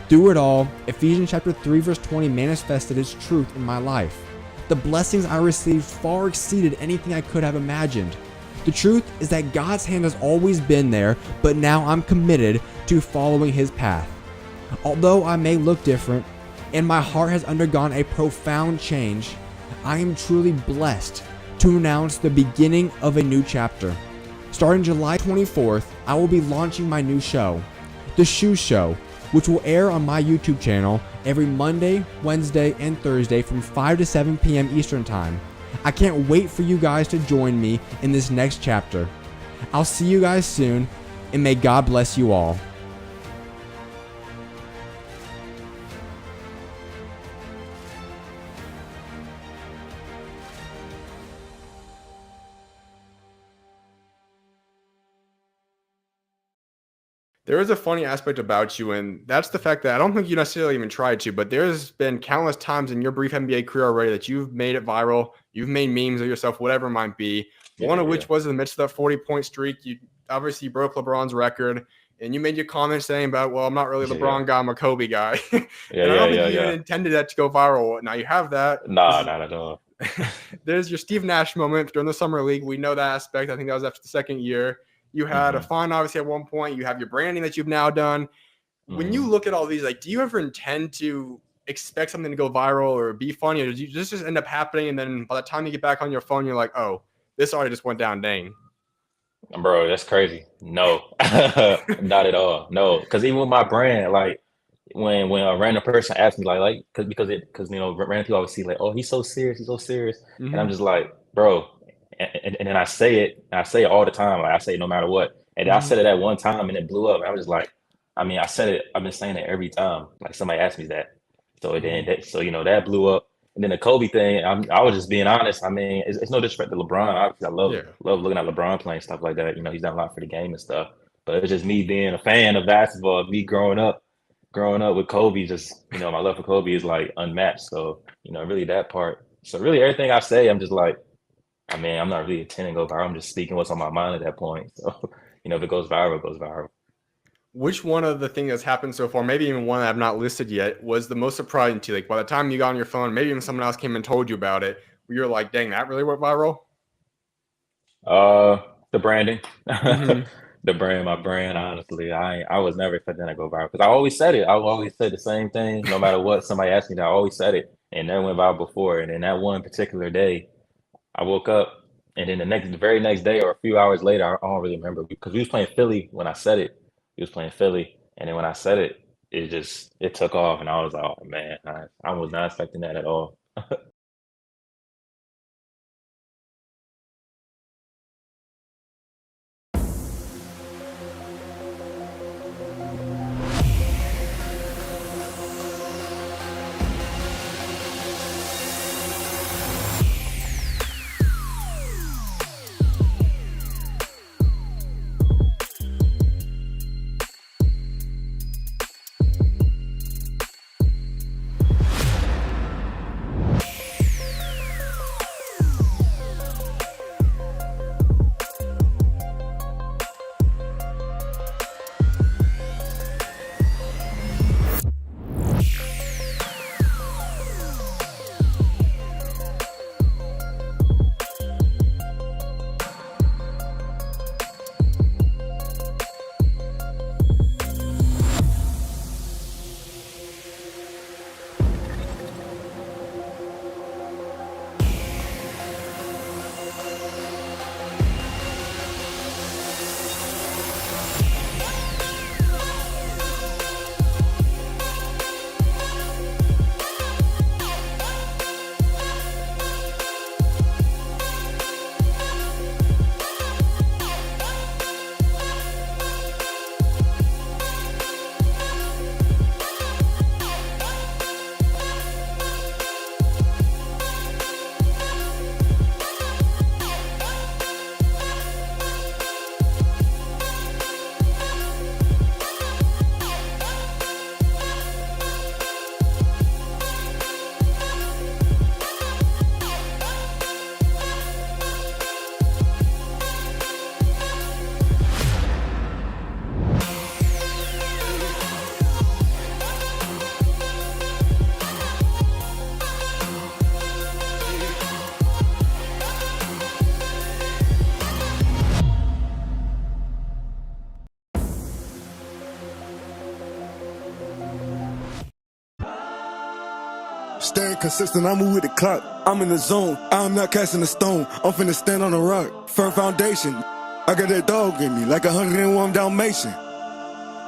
Through it all, Ephesians chapter 3 verse 20 manifested its truth in my life. The blessings I received far exceeded anything I could have imagined. The truth is that God's hand has always been there, but now I'm committed to following His path. Although I may look different, and my heart has undergone a profound change, I am truly blessed to announce the beginning of a new chapter. Starting July 24th, I will be launching my new show, the SchuZ Show, which will air on my YouTube channel every Monday, Wednesday, and Thursday from 5 to 7 p.m. Eastern Time. I can't wait for you guys to join me in this next chapter. I'll see you guys soon, and may God bless you all. There is a funny aspect about you, and that's the fact that I don't think you necessarily even tried to, but there's been countless times in your brief NBA career already that you've made it viral. You've made memes of yourself, whatever it might be. One of which was in the midst of that 40-point streak. You obviously broke LeBron's record, and you made your comment saying about, well, I'm not really a LeBron guy, I'm a Kobe guy. And I don't think you even intended that to go viral. Now you have that. Nah, not at all. There's your Steve Nash moment during the Summer League. We know that aspect. I think that was after the second year. You had a fine, obviously, at one point. You have your branding that you've now done. When you look at all these, like, do you ever intend to expect something to go viral or be funny, or does you just end up happening, and then by the time you get back on your phone, you're like, oh, this already just went down, dang. Bro, that's crazy. No, not at all. No, because even with my brand, like when a random person asks me, because you know, random people always see like, oh, he's so serious, and I'm just like, bro. And then I say it all the time. Like I say it no matter what. And I said it at one time and it blew up. And I was just like, I mean, I said it. I've been saying it every time. Like somebody asked me that. So then, you know, that blew up. And then the Kobe thing, I was just being honest. I mean, it's no disrespect to LeBron. Obviously, I love looking at LeBron playing stuff like that. You know, he's done a lot for the game and stuff. But it's just me being a fan of basketball. Me growing up with Kobe. Just, you know, my love for Kobe is like unmatched. So, you know, really that part. So really everything I say, I'm just like, I mean, I'm not really intending to go viral. I'm just speaking what's on my mind at that point. So, you know, if it goes viral, it goes viral. Which one of the things that's happened so far, maybe even one that I've not listed yet, was the most surprising to you? Like by the time you got on your phone, maybe even someone else came and told you about it, where you're like, dang, that really went viral? The branding. My brand, honestly. I was never expecting that to go viral. Because I always said it. I always said the same thing. No matter what somebody asked me, I always said it. And never went viral before. And then that one particular day, I woke up, and then the very next day or a few hours later, I don't really remember, because we was playing Philly when I said it. We was playing Philly, and then when I said it, it took off, and I was like, oh man, I was not expecting that at all. staying consistent, I move with the clock. I'm in the zone, I'm not casting a stone. I'm finna stand on a rock. Firm foundation, I got that dog in me, like 101 Dalmatian.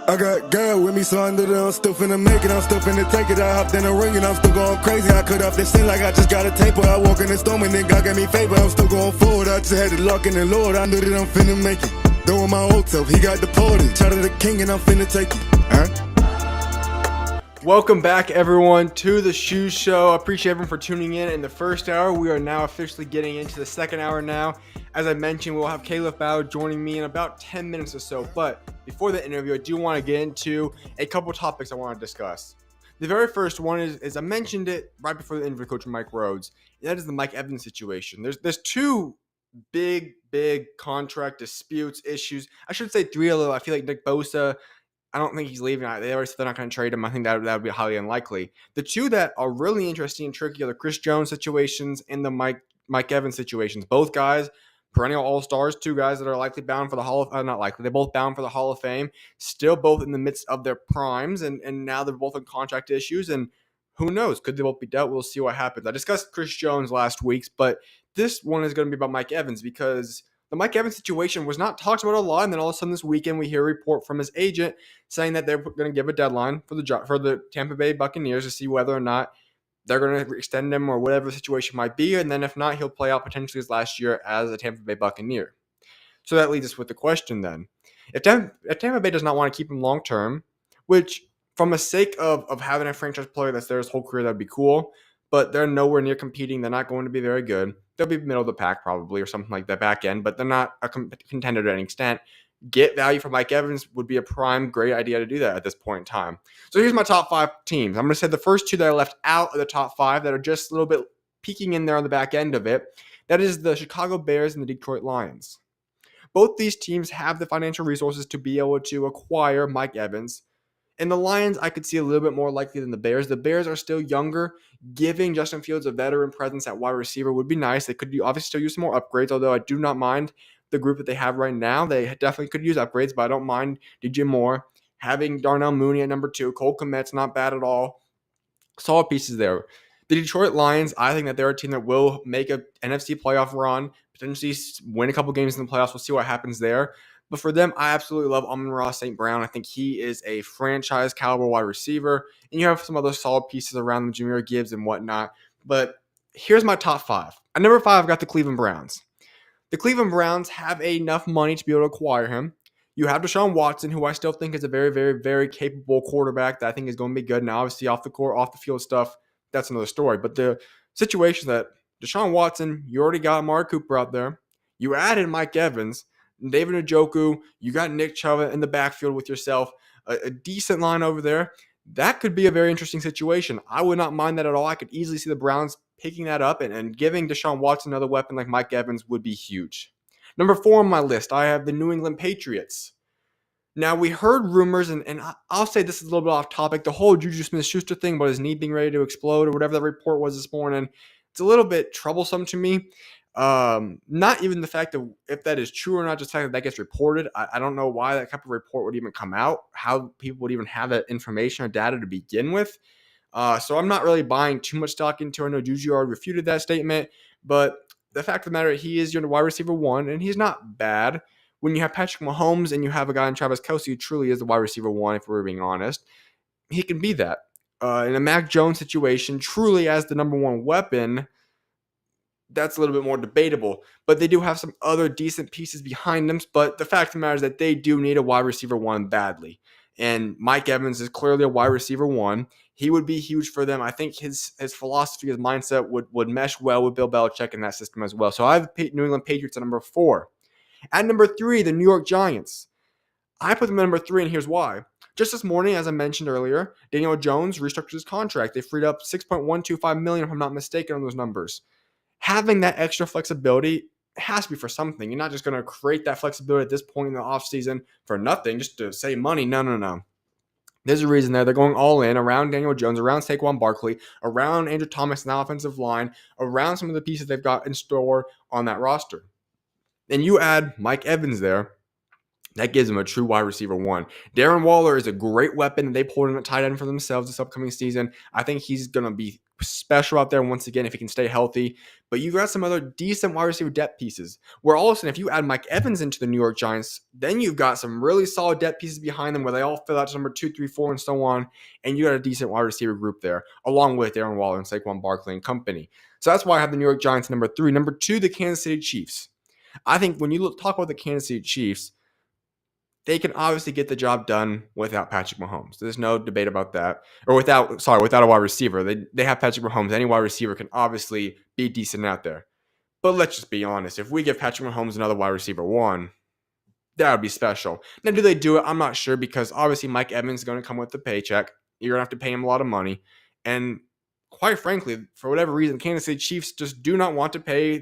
I got girl with me, so I knew that I'm still finna make it. I'm still finna take it. I hopped in the ring and I'm still going crazy. I cut off this thing like I just got a taper. I walk in the storm and then God gave me favor. I'm still going forward. I just had the luck in the Lord. I knew that I'm finna make it. Doing my old self, he got deported. Shout out to the king and I'm finna take it. Welcome back, everyone, to the SchuZ Show. I appreciate everyone for tuning in the first hour. We are now officially getting into the second hour now. As I mentioned, we'll have Khalif Battle joining me in about 10 minutes or so. But before the interview, I do want to get into a couple topics I want to discuss. The very first one is I mentioned it right before the interview with Coach Mike Rhoades, and that is the Mike Evans situation. There's two big contract disputes, issues. I should say three, although I feel like Nick Bosa, I don't think he's leaving. They already said they're not going to trade him. I think that would be highly unlikely. The two that are really interesting and tricky are the Chris Jones situations and the Mike Evans situations. Both guys, perennial all-stars, two guys that are likely bound for the they're both bound for the Hall of Fame, still both in the midst of their primes, and now they're both in contract issues, and who knows? Could they both be dealt? We'll see what happens. I discussed Chris Jones last week, but this one is going to be about Mike Evans because the Mike Evans situation was not talked about a lot, and then all of a sudden this weekend we hear a report from his agent saying that they're going to give a deadline for the Tampa Bay Buccaneers to see whether or not they're going to extend him or whatever the situation might be, and then if not, he'll play out potentially his last year as a Tampa Bay Buccaneer. So that leads us with the question then. If Tampa Bay does not want to keep him long-term, which from the sake of having a franchise player that's there his whole career, that'd be cool, but they're nowhere near competing. They're not going to be very good. They'll be middle of the pack probably or something like that back end, but they're not a contender to any extent. Get value for Mike Evans would be a prime great idea to do that at this point in time. So here's my top five teams. I'm going to say the first two that I left out of the top five that are just a little bit peeking in there on the back end of it. That is the Chicago Bears and the Detroit Lions. Both these teams have the financial resources to be able to acquire Mike Evans. And the Lions, I could see a little bit more likely than the Bears. The Bears are still younger. Giving Justin Fields a veteran presence at wide receiver would be nice. They could obviously still use some more upgrades, although I do not mind the group that they have right now. They definitely could use upgrades, but I don't mind DJ Moore. Having Darnell Mooney at number 2. Cole Kmet's not bad at all. Solid pieces there. The Detroit Lions, I think that they're a team that will make a NFC playoff run, potentially win a couple games in the playoffs. We'll see what happens there. But for them, I absolutely love Amon-Ra St. Brown. I think he is a franchise caliber wide receiver. And you have some other solid pieces around them, Jahmyr Gibbs and whatnot. But here's my top 5. At number 5, I've got the Cleveland Browns. The Cleveland Browns have enough money to be able to acquire him. You have Deshaun Watson, who I still think is a very, very, very capable quarterback that I think is going to be good. Now, obviously, off the court, off the field stuff, that's another story. But the situation that Deshaun Watson, you already got Amari Cooper out there. You added Mike Evans, David Njoku, you got Nick Chubb in the backfield with yourself, a decent line over there. That could be a very interesting situation. I would not mind that at all. I could easily see the Browns picking that up and giving Deshaun Watson another weapon like Mike Evans would be huge. Number 4 on my list, I have the New England Patriots. Now, we heard rumors, and I'll say this is a little bit off topic, the whole Juju Smith-Schuster thing about his knee being ready to explode or whatever that report was this morning. It's a little bit troublesome to me. Not even the fact that if that is true or not, just the fact that gets reported. I don't know why that type of report would even come out, how people would even have that information or data to begin with. So I'm not really buying too much stock into it. I know Juju already refuted that statement, but the fact of the matter, he is your wide receiver 1, and he's not bad. When you have Patrick Mahomes and you have a guy in Travis Kelce who truly is the wide receiver 1, if we're being honest, he can be that. In a Mac Jones situation, truly as the number 1 weapon, that's a little bit more debatable. But they do have some other decent pieces behind them. But the fact of the matter is that they do need a wide receiver 1 badly. And Mike Evans is clearly a wide receiver 1. He would be huge for them. I think his philosophy, his mindset would mesh well with Bill Belichick in that system as well. So I have New England Patriots at number 4. At number 3, the New York Giants. I put them at number 3, and here's why. Just this morning, as I mentioned earlier, Daniel Jones restructured his contract. They freed up $6.125 million, if I'm not mistaken, on those numbers. Having that extra flexibility has to be for something. You're not just going to create that flexibility at this point in the offseason for nothing, just to save money. No. There's a reason there. They're going all in around Daniel Jones, around Saquon Barkley, around Andrew Thomas and the offensive line, around some of the pieces they've got in store on that roster. And you add Mike Evans there, that gives him a true wide receiver 1. Darren Waller is a great weapon. They pulled in a tight end for themselves this upcoming season. I think he's going to be special out there once again if he can stay healthy. But you got some other decent wide receiver depth pieces. Where all of a sudden, if you add Mike Evans into the New York Giants, then you've got some really solid depth pieces behind them where they all fill out to number 2, 3, 4, and so on. And you got a decent wide receiver group there, along with Darren Waller and Saquon Barkley and company. So that's why I have the New York Giants number 3. Number 2, the Kansas City Chiefs. I think when you talk about the Kansas City Chiefs, they can obviously get the job done without Patrick Mahomes. There's no debate about that. Or without a wide receiver. They have Patrick Mahomes. Any wide receiver can obviously be decent out there. But let's just be honest. If we give Patrick Mahomes another wide receiver 1, that would be special. Now, do they do it? I'm not sure because obviously Mike Evans is going to come with the paycheck. You're going to have to pay him a lot of money. And quite frankly, for whatever reason, Kansas City Chiefs just do not want to pay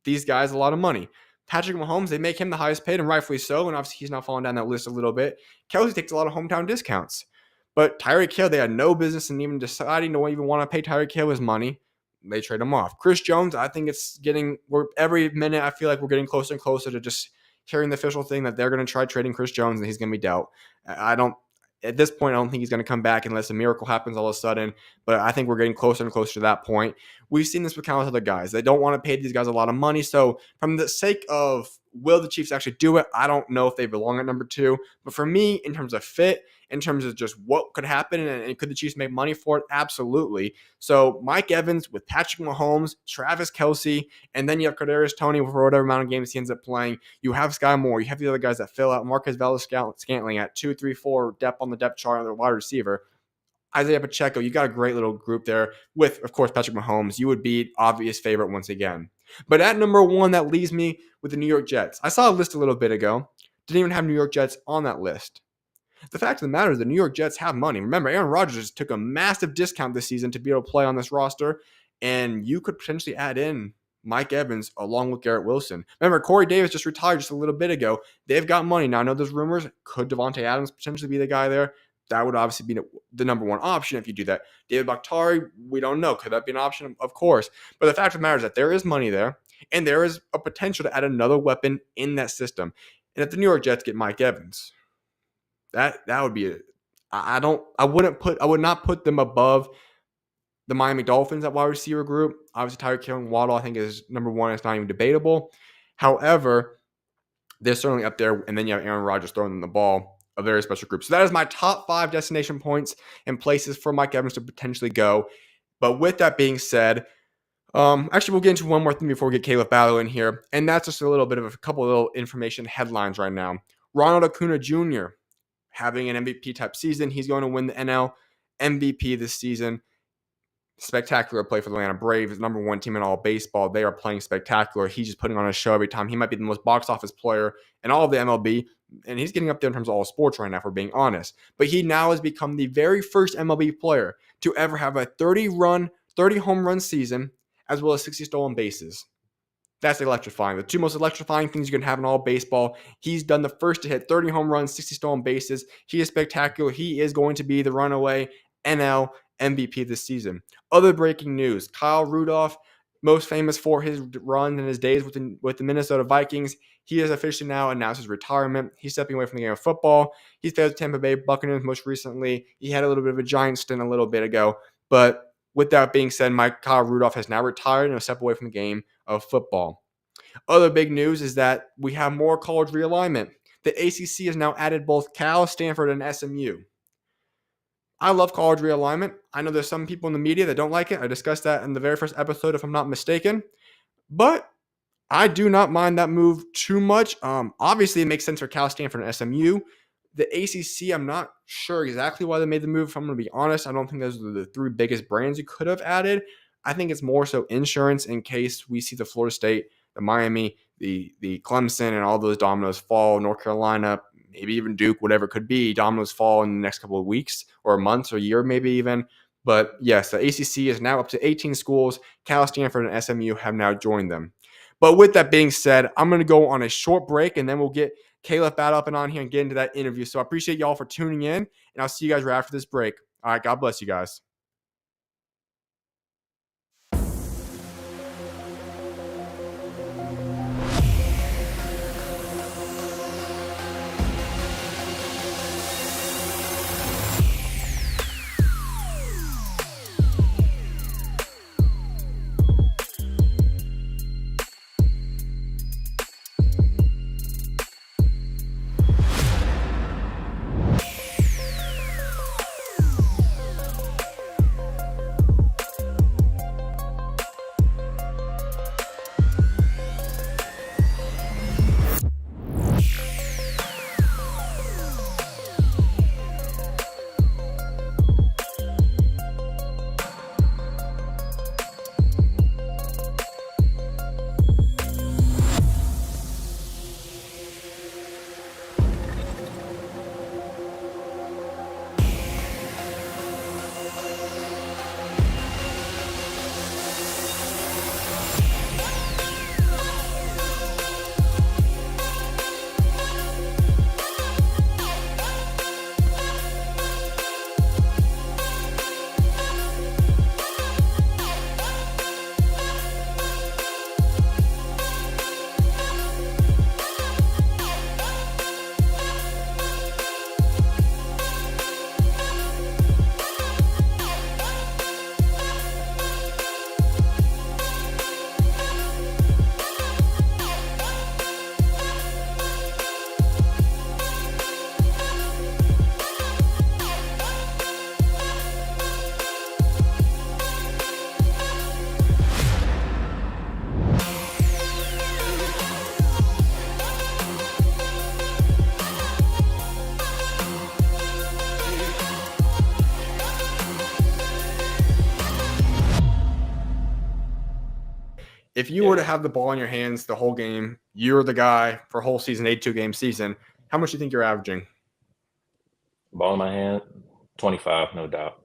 these guys a lot of money. Patrick Mahomes, they make him the highest paid, and rightfully so, and obviously he's now falling down that list a little bit. Kelsey takes a lot of hometown discounts. But Tyreek Hill, they had no business in even deciding to even want to pay Tyreek Hill his money. They trade him off. Chris Jones, I think every minute I feel like we're getting closer and closer to just hearing the official thing that they're going to try trading Chris Jones and he's going to be dealt. At this point, I don't think he's going to come back unless a miracle happens all of a sudden. But I think we're getting closer and closer to that point. We've seen this with countless other guys. They don't want to pay these guys a lot of money. So from the sake of will the Chiefs actually do it, I don't know if they belong at number 2. But for me, in terms of fit, in terms of just what could happen and could the Chiefs make money for it, absolutely. So Mike Evans with Patrick Mahomes, Travis Kelce, and then you have Kadarius Toney for whatever amount of games he ends up playing. You have Sky Moore. You have the other guys that fill out Marquez Valdes-Scantling at 2, 3, 4 depth on the depth chart on the wide receiver. Isaiah Pacheco, you got a great little group there with, of course, Patrick Mahomes. You would be obvious favorite once again. But at number 1, that leaves me with the New York Jets. I saw a list a little bit ago. Didn't even have New York Jets on that list. The fact of the matter is the New York Jets have money. Remember, Aaron Rodgers just took a massive discount this season to be able to play on this roster, and you could potentially add in Mike Evans along with Garrett Wilson. Remember, Corey Davis just retired just a little bit ago. They've got money. Now, I know there's rumors. Could Devontae Adams potentially be the guy there? That would obviously be the number 1 option if you do that. David Bakhtiari, we don't know. Could that be an option? Of course. But the fact of the matter is that there is money there, and there is a potential to add another weapon in that system. And if the New York Jets get Mike Evans, that would be I would not put them above the Miami Dolphins at wide receiver group. Obviously, Tyreek Hill and Waddle, I think, is number 1. It's not even debatable. However, they're certainly up there. And then you have Aaron Rodgers throwing them the ball, a very special group. So that is my top 5 destination points and places for Mike Evans to potentially go. But with that being said, actually, we'll get into one more thing before we get Khalif Battle in here. And that's just a little bit of a couple of little information headlines right now. Ronald Acuña Jr. having an MVP type season. He's going to win the NL MVP this season. Spectacular play for the Atlanta Braves. Number 1 team in all baseball. They are playing spectacular. He's just putting on a show every time. He might be the most box office player in all of the MLB. And he's getting up there in terms of all sports right now, if we're being honest. But he now has become the very first MLB player to ever have a 30 home run season, as well as 60 stolen bases. That's electrifying. The 2 most electrifying things you can have in all baseball. He's done the first to hit 30 home runs, 60 stolen bases. He is spectacular. He is going to be the runaway NL MVP this season. Other breaking news. Kyle Rudolph, most famous for his run and his days with the Minnesota Vikings. He has officially now announced his retirement. He's stepping away from the game of football. He's played with Tampa Bay Buccaneers most recently. He had a little bit of a Giants stint a little bit ago. But with that being said, Kyle Rudolph has now retired and will step away from the game of football. Other big news is that we have more college realignment. The ACC has now added both Cal, Stanford, and SMU. I love college realignment. I know there's some people in the media that don't like it. I discussed that in the very first episode, if I'm not mistaken. But I do not mind that move too much. Obviously, it makes sense for Cal, Stanford, and SMU. The ACC, I'm not sure exactly why they made the move. If I'm going to be honest, I don't think those are the 3 biggest brands you could have added. I think it's more so insurance in case we see the Florida State, the Miami, the Clemson, and all those dominoes fall. North Carolina, maybe even Duke, whatever it could be, dominoes fall in the next couple of weeks or months or year maybe even. But yes, the ACC is now up to 18 schools. Cal, Stanford, and SMU have now joined them. But with that being said, I'm going to go on a short break, and then we'll get Khalif Battle up and on here and get into that interview. So I appreciate y'all for tuning in, and I'll see you guys right after this break. All right, God bless you guys. If you were to have the ball in your hands the whole game, you're the guy for a whole season, 82-game season, how much do you think you're averaging? Ball in my hand, 25, no doubt.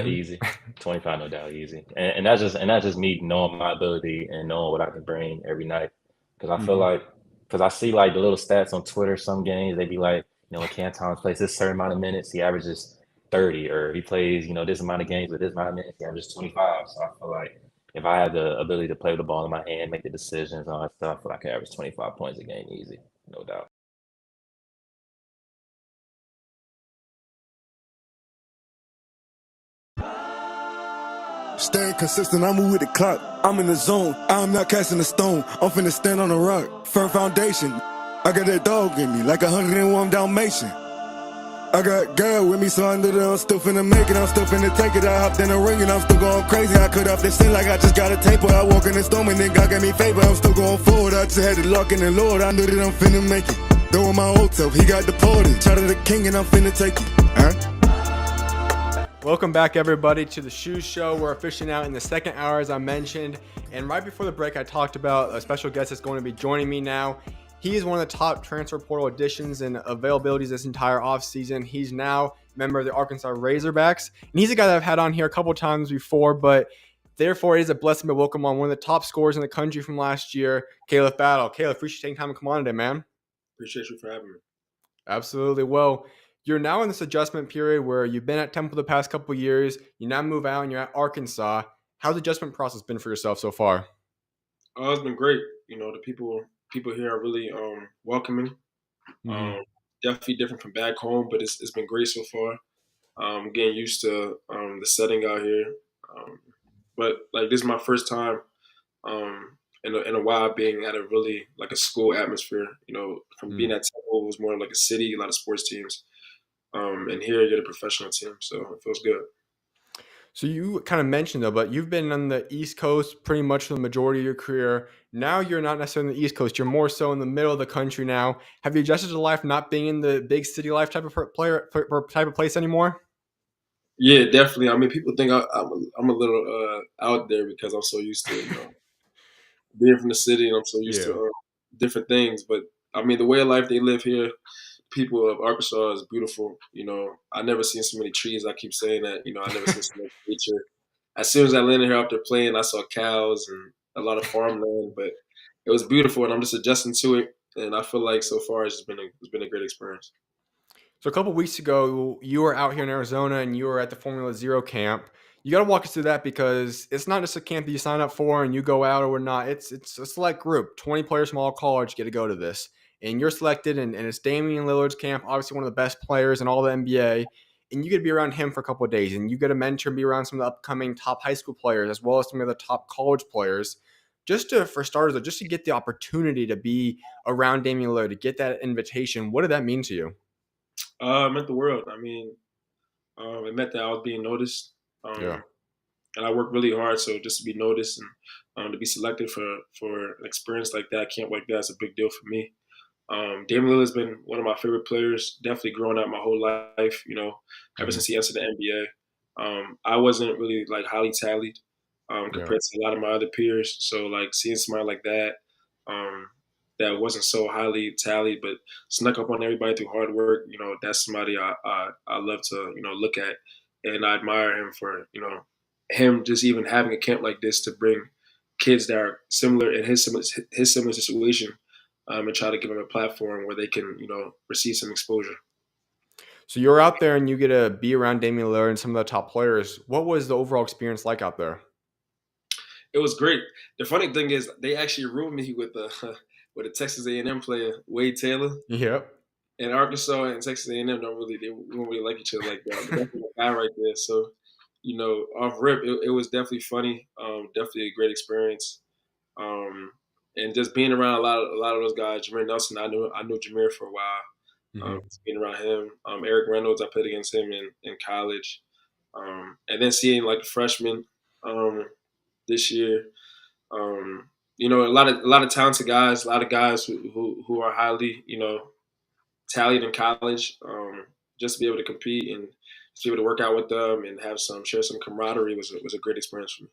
Easy. 25, no doubt, easy. And that's just me knowing my ability and knowing what I can bring every night. Because I feel like, because I see like the little stats on Twitter, some games, they be like, when Canton plays this certain amount of minutes, he averages 30, or he plays, this amount of games with this amount of minutes, he averages 25. So I feel like if I have the ability to play with the ball in my hand, make the decisions, all that stuff, I feel like I can average 25 points a game easy, no doubt. Staying consistent, I move with the clock. I'm in the zone, I'm not casting a stone. I'm finna stand on a rock, firm foundation. I got that dog in me, like 101 Dalmatian. I got girl with me, so I know that I'm still finna make it. I'm still finna take it. I hopped in the ring and I'm still going crazy. I cut off this shit like I just got a taper. I walk in the storm and then God gave me favor. I'm still going forward. I just had to lock in the Lord. I knew that I'm finna make it. Throwing my old self, he got deported. Shout to the king and I'm finna take it. Welcome back, everybody, to the SchuZ Show. We're officially now in the second hour, as I mentioned. And right before the break, I talked about a special guest that's going to be joining me now. He is one of the top transfer portal additions and availabilities this entire offseason. He's now a member of the Arkansas Razorbacks. And he's a guy that I've had on here a couple times before, but therefore it is a blessing to welcome on one of the top scorers in the country from last year, Khalif Battle. Khalif, appreciate you taking time to come on today, man. Appreciate you for having me. Absolutely. Well, you're now in this adjustment period where you've been at Temple the past couple of years. You now move out and you're at Arkansas. How's the adjustment process been for yourself so far? It's been great. The people here are really welcoming. Definitely different from back home, but it's been great so far. Getting used to the setting out here. But like this is my first time in a while being at a really like a school atmosphere. From being at Temple, it was more like a city, a lot of sports teams. And here you're the professional team, so it feels good. So you kind of mentioned though, but you've been on the East Coast pretty much for the majority of your career. Now you're not necessarily on the East Coast. You're more so in the middle of the country now. Have you adjusted to life not being in the big city life type of place anymore? Yeah, definitely. I mean, people think I'm a little out there because I'm so used to being from the city and I'm so used to different things. But I mean, the way of life they live here, people of Arkansas is beautiful. I never seen so many trees. I keep saying that. I never seen so much nature. As soon as I landed here after playing, I saw cows and a lot of farmland, but it was beautiful, and I'm just adjusting to it. And I feel like so far it's been a great experience. So a couple of weeks ago, you were out here in Arizona and you were at the Formula Zero camp. You got to walk us through that because it's not just a camp that you sign up for and you go out or not. It's a select group. 20 players from all college get to go to this. And you're selected, and it's Damian Lillard's camp, obviously one of the best players in all the NBA. And you get to be around him for a couple of days. And you get to mentor and be around some of the upcoming top high school players as well as some of the top college players. For starters, just to get the opportunity to be around Damian Lillard, to get that invitation, what did that mean to you? It meant the world. I mean, it meant that I was being noticed. And I worked really hard, so just to be noticed and to be selected for an experience like that, camp like that, is a big deal for me. Damian Lillard's been one of my favorite players, definitely growing up my whole life, ever since he entered the NBA. I wasn't really like highly tallied compared to a lot of my other peers. So like seeing somebody like that, that wasn't so highly tallied, but snuck up on everybody through hard work, that's somebody I love to, look at. And I admire him for, him just even having a camp like this to bring kids that are similar in his similar situation, and try to give them a platform where they can, receive some exposure. So you're out there and you get to be around Damian Lillard and some of the top players. What was the overall experience like out there? It was great. The funny thing is they actually roomed me with a Texas A&M player, Wade Taylor. Yep. And Arkansas and Texas A&M don't really like each other like that. But definitely a guy right there. So, off rip, it was definitely funny. Definitely a great experience. And just being around a lot of those guys, Jameer Nelson, I knew Jameer for a while. Being around him, Eric Reynolds, I played against him in college, and then seeing like freshmen this year, a lot of talented guys, a lot of guys who are highly tallied in college, just to be able to compete and to be able to work out with them and share some camaraderie was a great experience for me.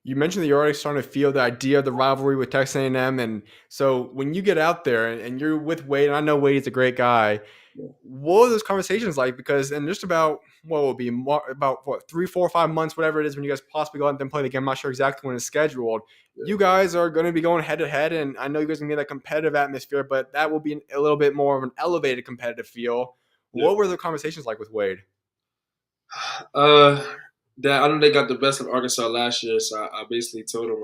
You mentioned that you're already starting to feel the idea of the rivalry with Texas A&M, and so when you get out there and you're with Wade, and I know Wade's a great guy, what are those conversations like? Because in just about what will be about 3, 4, 5 months, whatever it is, when you guys possibly go out and play the game, I'm not sure exactly when it's scheduled. You guys are going to be going head to head, and I know you guys are going to be in that competitive atmosphere, but that will be a little bit more of an elevated competitive feel. What were the conversations like with Wade? That I know they got the best of Arkansas last year, so I basically told him,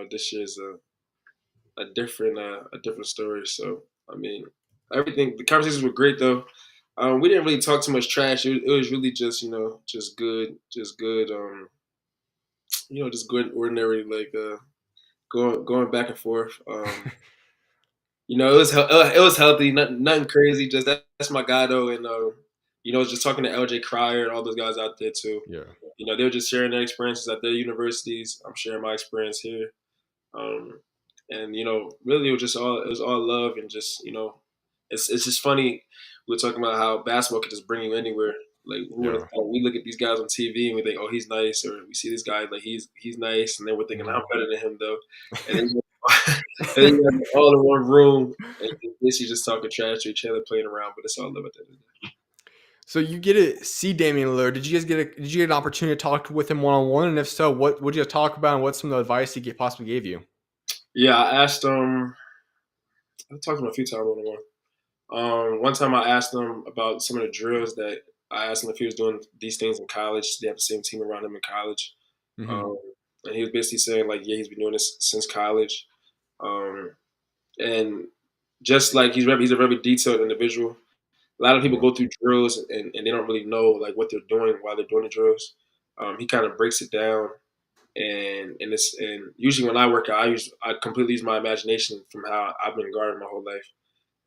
this year's a different story. So I mean, the conversations were great though. We didn't really talk too much trash. It was really just just good, just good, just good ordinary going back and forth. It was healthy, nothing crazy. Just that's my guy though, and just talking to LJ Cryer and all those guys out there too. Yeah. They were just sharing their experiences at their universities. I'm sharing my experience here. And really it was all love and just, it's just funny. We were talking about how basketball could just bring you anywhere. Like we look at these guys on TV and we think, oh, he's nice, or we see this guy like he's nice, and then we're thinking I'm better than him though. And then, and then you're all in one room and basically just talking trash to each other, playing around, but it's all love at the end of the day. So you get to see Damian Lillard. Did you get an opportunity to talk with him one-on-one? And if so, what would you talk about, and what's some of the advice he possibly gave you? Yeah, I asked him. I talked to him a few times one-on-one. One time I asked him about some of the drills that I asked him if he was doing these things in college. They have the same team around him in college. Mm-hmm. And he was basically saying like, yeah, he's been doing this since college. And just like he's a very detailed individual. A lot of people go through drills and they don't really know like what they're doing while they're doing the drills. He kind of breaks it down, and usually when I work out, I completely use my imagination from how I've been guarding my whole life,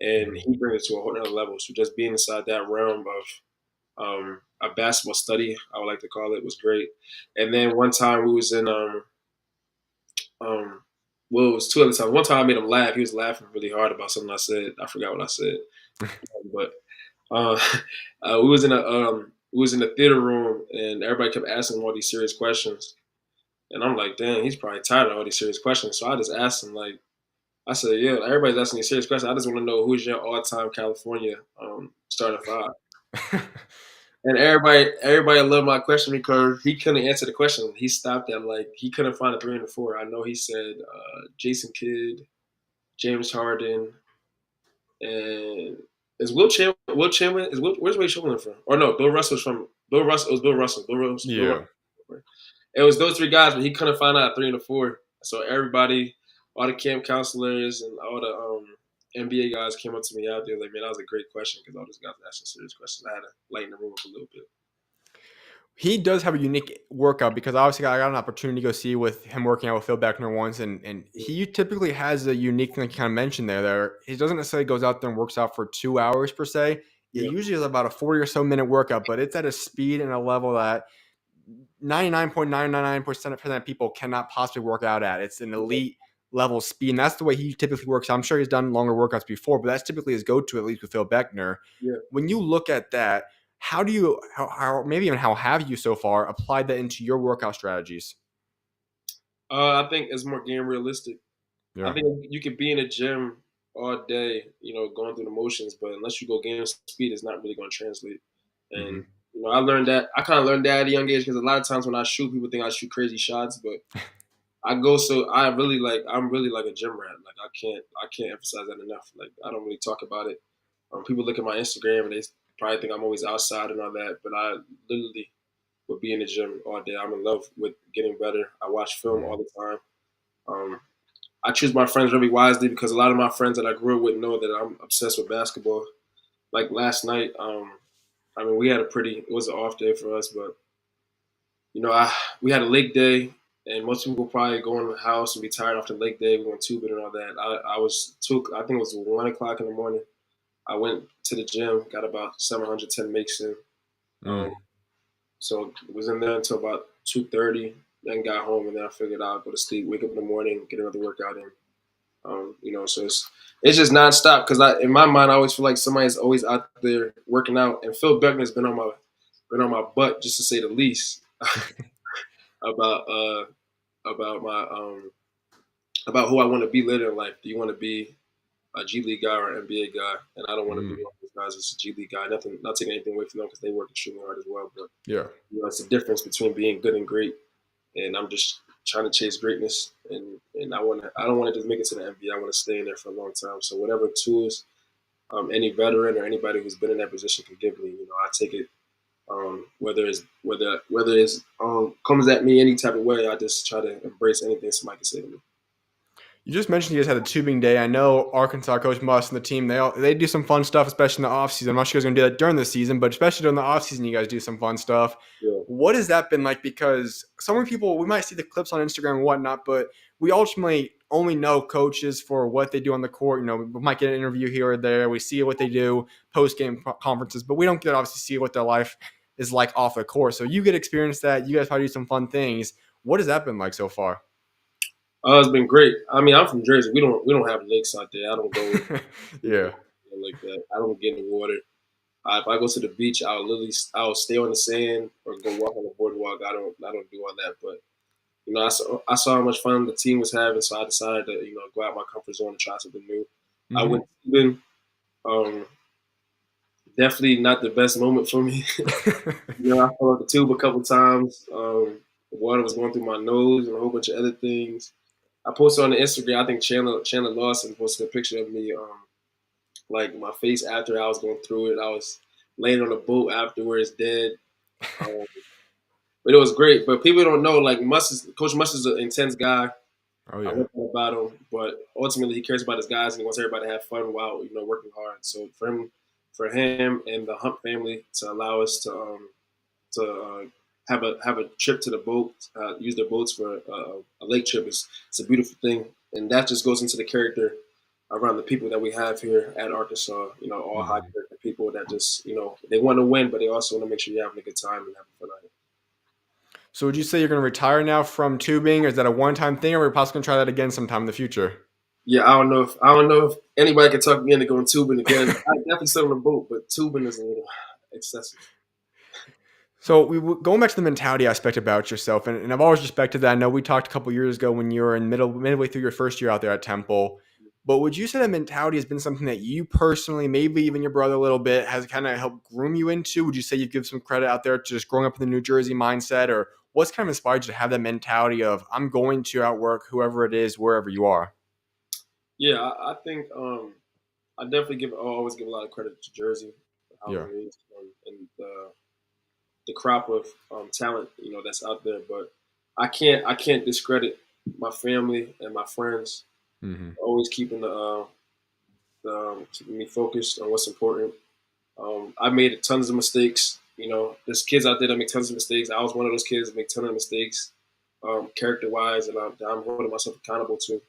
and he brings it to a whole other level. So just being inside that realm of a basketball study, I would like to call it, was great. And then one time we was in well, it was two other times. One time I made him laugh. He was laughing really hard about something I said. I forgot what I said, but. We was in the theater room and everybody kept asking him all these serious questions, and I'm like, damn, he's probably tired of all these serious questions. So I just asked him, like, I said, yeah, everybody's asking these serious questions. I just want to know who's your all-time California starting five. And everybody loved my question because he couldn't answer the question. He stopped at he couldn't find a 3 and a 4. I know he said Jason Kidd, James Harden, and. Is Will Chamberlain? Where's Wade Chamberlain from? Or no, Bill Russell's from. Bill Russell. It was Bill Russell. Yeah. It was those 3 guys, but he couldn't find out a 3 and a 4. So everybody, all the camp counselors and all the NBA guys came up to me out there like, man, that was a great question because all those guys were asking serious questions. I had to lighten the room up a little bit. He does have a unique workout because obviously I got an opportunity to go see with him working out with Phil Beckner once, and he typically has a unique thing, like you kind of mentioned there. He doesn't necessarily goes out there and works out for 2 hours per se. It usually is about a 40 or so minute workout, but it's at a speed and a level that 99.999% of people cannot possibly work out at. It's an elite level speed, and that's the way he typically works. I'm sure he's done longer workouts before, but that's typically his go-to, at least with Phil Beckner. Yeah. When you look at that, how do you, maybe even how have you so far applied that into your workout strategies? I think it's more game realistic. Yeah. I think you could be in a gym all day, going through the motions, but unless you go game speed, it's not really going to translate. And I learned that. I kind of learned that at a young age because a lot of times when I shoot, people think I shoot crazy shots, but I'm really like a gym rat. Like I can't emphasize that enough. Like I don't really talk about it. People look at my Instagram and they probably think I'm always outside and all that, but I literally would be in the gym all day. I'm in love with getting better. I watch film all the time. I choose my friends very wisely because a lot of my friends that I grew up with know that I'm obsessed with basketball. Like last night, we had it was an off day for us, but we had a lake day, and most people probably go in the house and be tired after lake day. We went tubing and all that. I think it was 1 o'clock in the morning. I went to the gym, got about 710 makes in. So was in there until about 2:30, then got home, and then I figured I'd go to sleep, wake up in the morning, get another workout in. So it's just nonstop because in my mind I always feel like somebody's always out there working out, and Phil Beckner's been on my butt, just to say the least, about about my about who I want to be later in life. Do you want to be a G League guy or an NBA guy? And I don't want to be one of those guys that's a G League guy. Not taking anything away from them because they work extremely hard as well. But Yeah. it's the difference between being good and great. And I'm just trying to chase greatness, and I don't want to just make it to the NBA. I want to stay in there for a long time. So whatever tools any veteran or anybody who's been in that position can give me, I take it. Whether it's comes at me any type of way, I just try to embrace anything somebody can say to me. You just mentioned you guys had a tubing day. I know Arkansas Coach Muss and the team, they do some fun stuff, especially in the offseason. I'm not sure you guys are going to do that during the season, but especially during the offseason, you guys do some fun stuff. Yeah. What has that been like? Because so many people, we might see the clips on Instagram and whatnot, but we ultimately only know coaches for what they do on the court. We might get an interview here or there. We see what they do post-game conferences, but we don't get to obviously see what their life is like off the court. So you get to experience that. You guys probably do some fun things. What has that been like so far? It's been great. I mean, I'm from Jersey. We don't have lakes out there. I don't go yeah like that. I don't get in the water. If I go to the beach, I'll stay on the sand or go walk on the boardwalk. I don't do all that. But I saw how much fun the team was having, so I decided to go out my comfort zone and try something new. Mm-hmm. I went tubing. Definitely not the best moment for me. I fell off the tube a couple times. The water was going through my nose and a whole bunch of other things. I posted on the Instagram. I think Chandler Lawson posted a picture of me, like my face after I was going through it. I was laying on a boat afterwards, dead. But it was great. But people don't know, like Coach Muss is an intense guy. Oh yeah. I love that about him, but ultimately he cares about his guys and he wants everybody to have fun while working hard. So for him and the Hunt family to allow us to have a trip to the boat, use their boats for a lake trip it's a beautiful thing, and that just goes into the character around the people that we have here at Arkansas. All high character people that just they want to win, but they also want to make sure you're having a good time and having fun out here. So would you say you're going to retire now from tubing, or is that a one-time thing, or are we possibly going to try that again sometime in the future? Yeah, I don't know if anybody can talk me into going tubing again. I definitely still on a boat, but tubing is a little excessive. So going back to the mentality aspect about yourself, and I've always respected that. I know we talked a couple years ago when you were in midway through your first year out there at Temple. But would you say that mentality has been something that you personally, maybe even your brother a little bit, has kind of helped groom you into? Would you say you give some credit out there to just growing up in the New Jersey mindset, or what's kind of inspired you to have that mentality of I'm going to outwork whoever it is, wherever you are? Yeah, I think I definitely always give a lot of credit to Jersey, how it is, and the crop of talent that's out there. But I can't discredit my family and my friends. Mm-hmm. Always keeping keeping me focused on what's important. I made tons of mistakes. There's kids out there that make tons of mistakes. I was one of those kids that make tons of mistakes, character-wise, and I'm holding myself accountable to.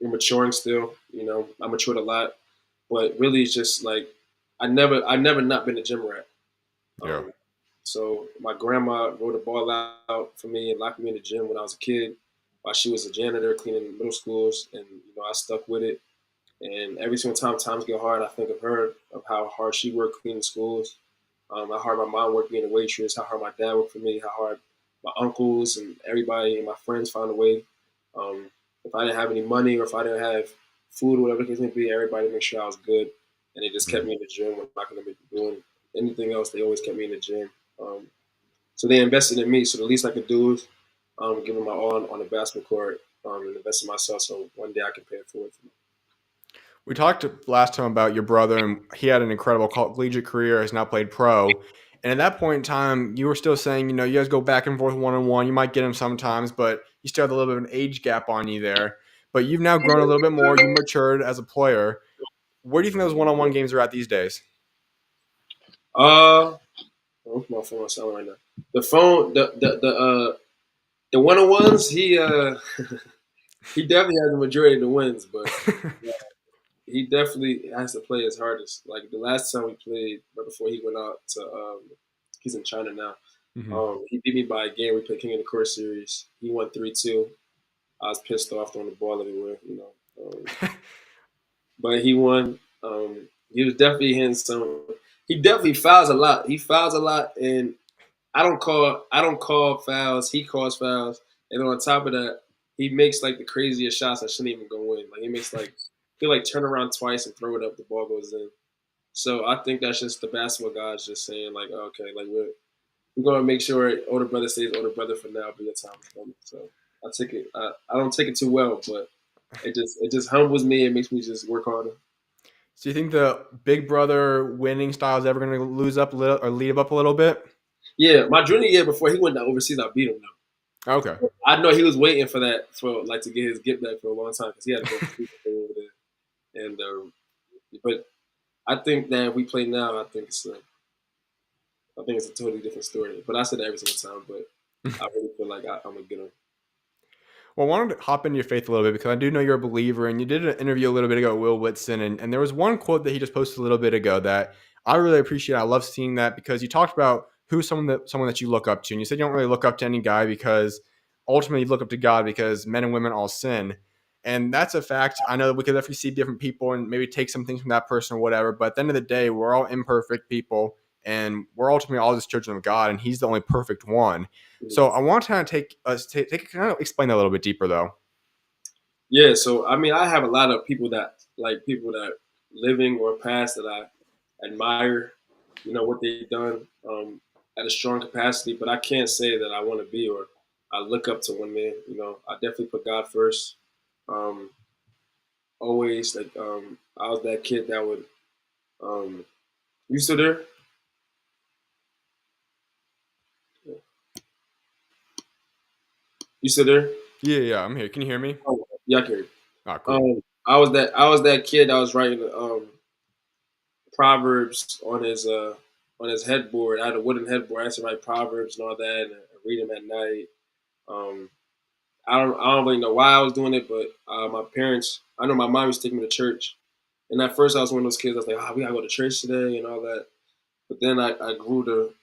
You're maturing still. I matured a lot, but really, it's just like I never not been a gym rat. So my grandma wrote a ball out for me and locked me in the gym when I was a kid, while she was a janitor cleaning middle schools, and I stuck with it. And every single time times get hard, I think of her, of how hard she worked cleaning schools, how hard my mom worked being a waitress, how hard my dad worked for me, how hard my uncles and everybody and my friends found a way. If I didn't have any money or if I didn't have food or whatever the case may be, everybody made sure I was good, and they just kept me in the gym. When I'm not going to be doing anything else, they always kept me in the gym. So they invested in me. So the least I could do is give them my all on the basketball court and invest in myself so one day I can pay it forward for me. We talked last time about your brother, and he had an incredible collegiate career, has now played pro. And at that point in time, you were still saying, you guys go back and forth one-on-one. You might get him sometimes, but you still have a little bit of an age gap on you there. But you've now grown a little bit more. You matured as a player. Where do you think those one-on-one games are at these days? What's my phone sound right now? The phone, the one-on-ones, he definitely has the majority of the wins, but he definitely has to play his hardest. Like the last time we played, right before he went out to, he's in China now. Mm-hmm. He beat me by a game. We played King of the Court series. He won 3-2. I was pissed off throwing the ball everywhere, but he won. He was definitely hitting some. He definitely fouls a lot. He fouls a lot, and I don't call fouls. He calls fouls, And then on top of that, he makes like the craziest shots that shouldn't even go in. Like he makes like he'll like turn around twice and throw it up, the ball goes in. So I think that's just the basketball guys just saying like, okay, like we're gonna make sure older brother stays older brother for now, but your time is coming. So I take it. I don't take it too well, but it just humbles me. It makes me just work harder. So you think the big brother winning style is ever going to lose up a little or lead up a little bit? Yeah, my junior year before he went to overseas, I beat him though. Okay. I know he was waiting for that for like to get his get back for a long time because he had to go over there. And but I think that if we play now, I think it's a totally different story. But I say that every single time. But I really feel like I'm gonna get him. Well, I wanted to hop into your faith a little bit because I do know you're a believer, and you did an interview a little bit ago with Will Whitson, and there was one quote that he just posted a little bit ago that I really appreciate. I love seeing that because you talked about who's someone that you look up to, and you said you don't really look up to any guy because ultimately you look up to God because men and women all sin, and that's a fact. I know that we could definitely see different people and maybe take some things from that person or whatever, but at the end of the day, we're all imperfect people, and we're ultimately all just children of God, and He's the only perfect one. So I want to kind of kind of explain that a little bit deeper, though. Yeah, so I mean, I have a lot of people that living or past that I admire, what they've done at a strong capacity. But I can't say that I want to be or I look up to one man. I definitely put God first. Um, Always I was that kid that would. You still there? You still there? Yeah, I'm here. Can you hear me? Oh, yeah, I can hear you. Oh, cool. I was that kid that was writing proverbs on his headboard. I had a wooden headboard. I used to write proverbs and all that, and read them at night. Um, I don't really know why I was doing it, but my parents. I know my mom used to take me to church, and at first I was one of those kids. I was like, we gotta go to church today and all that. But then I grew to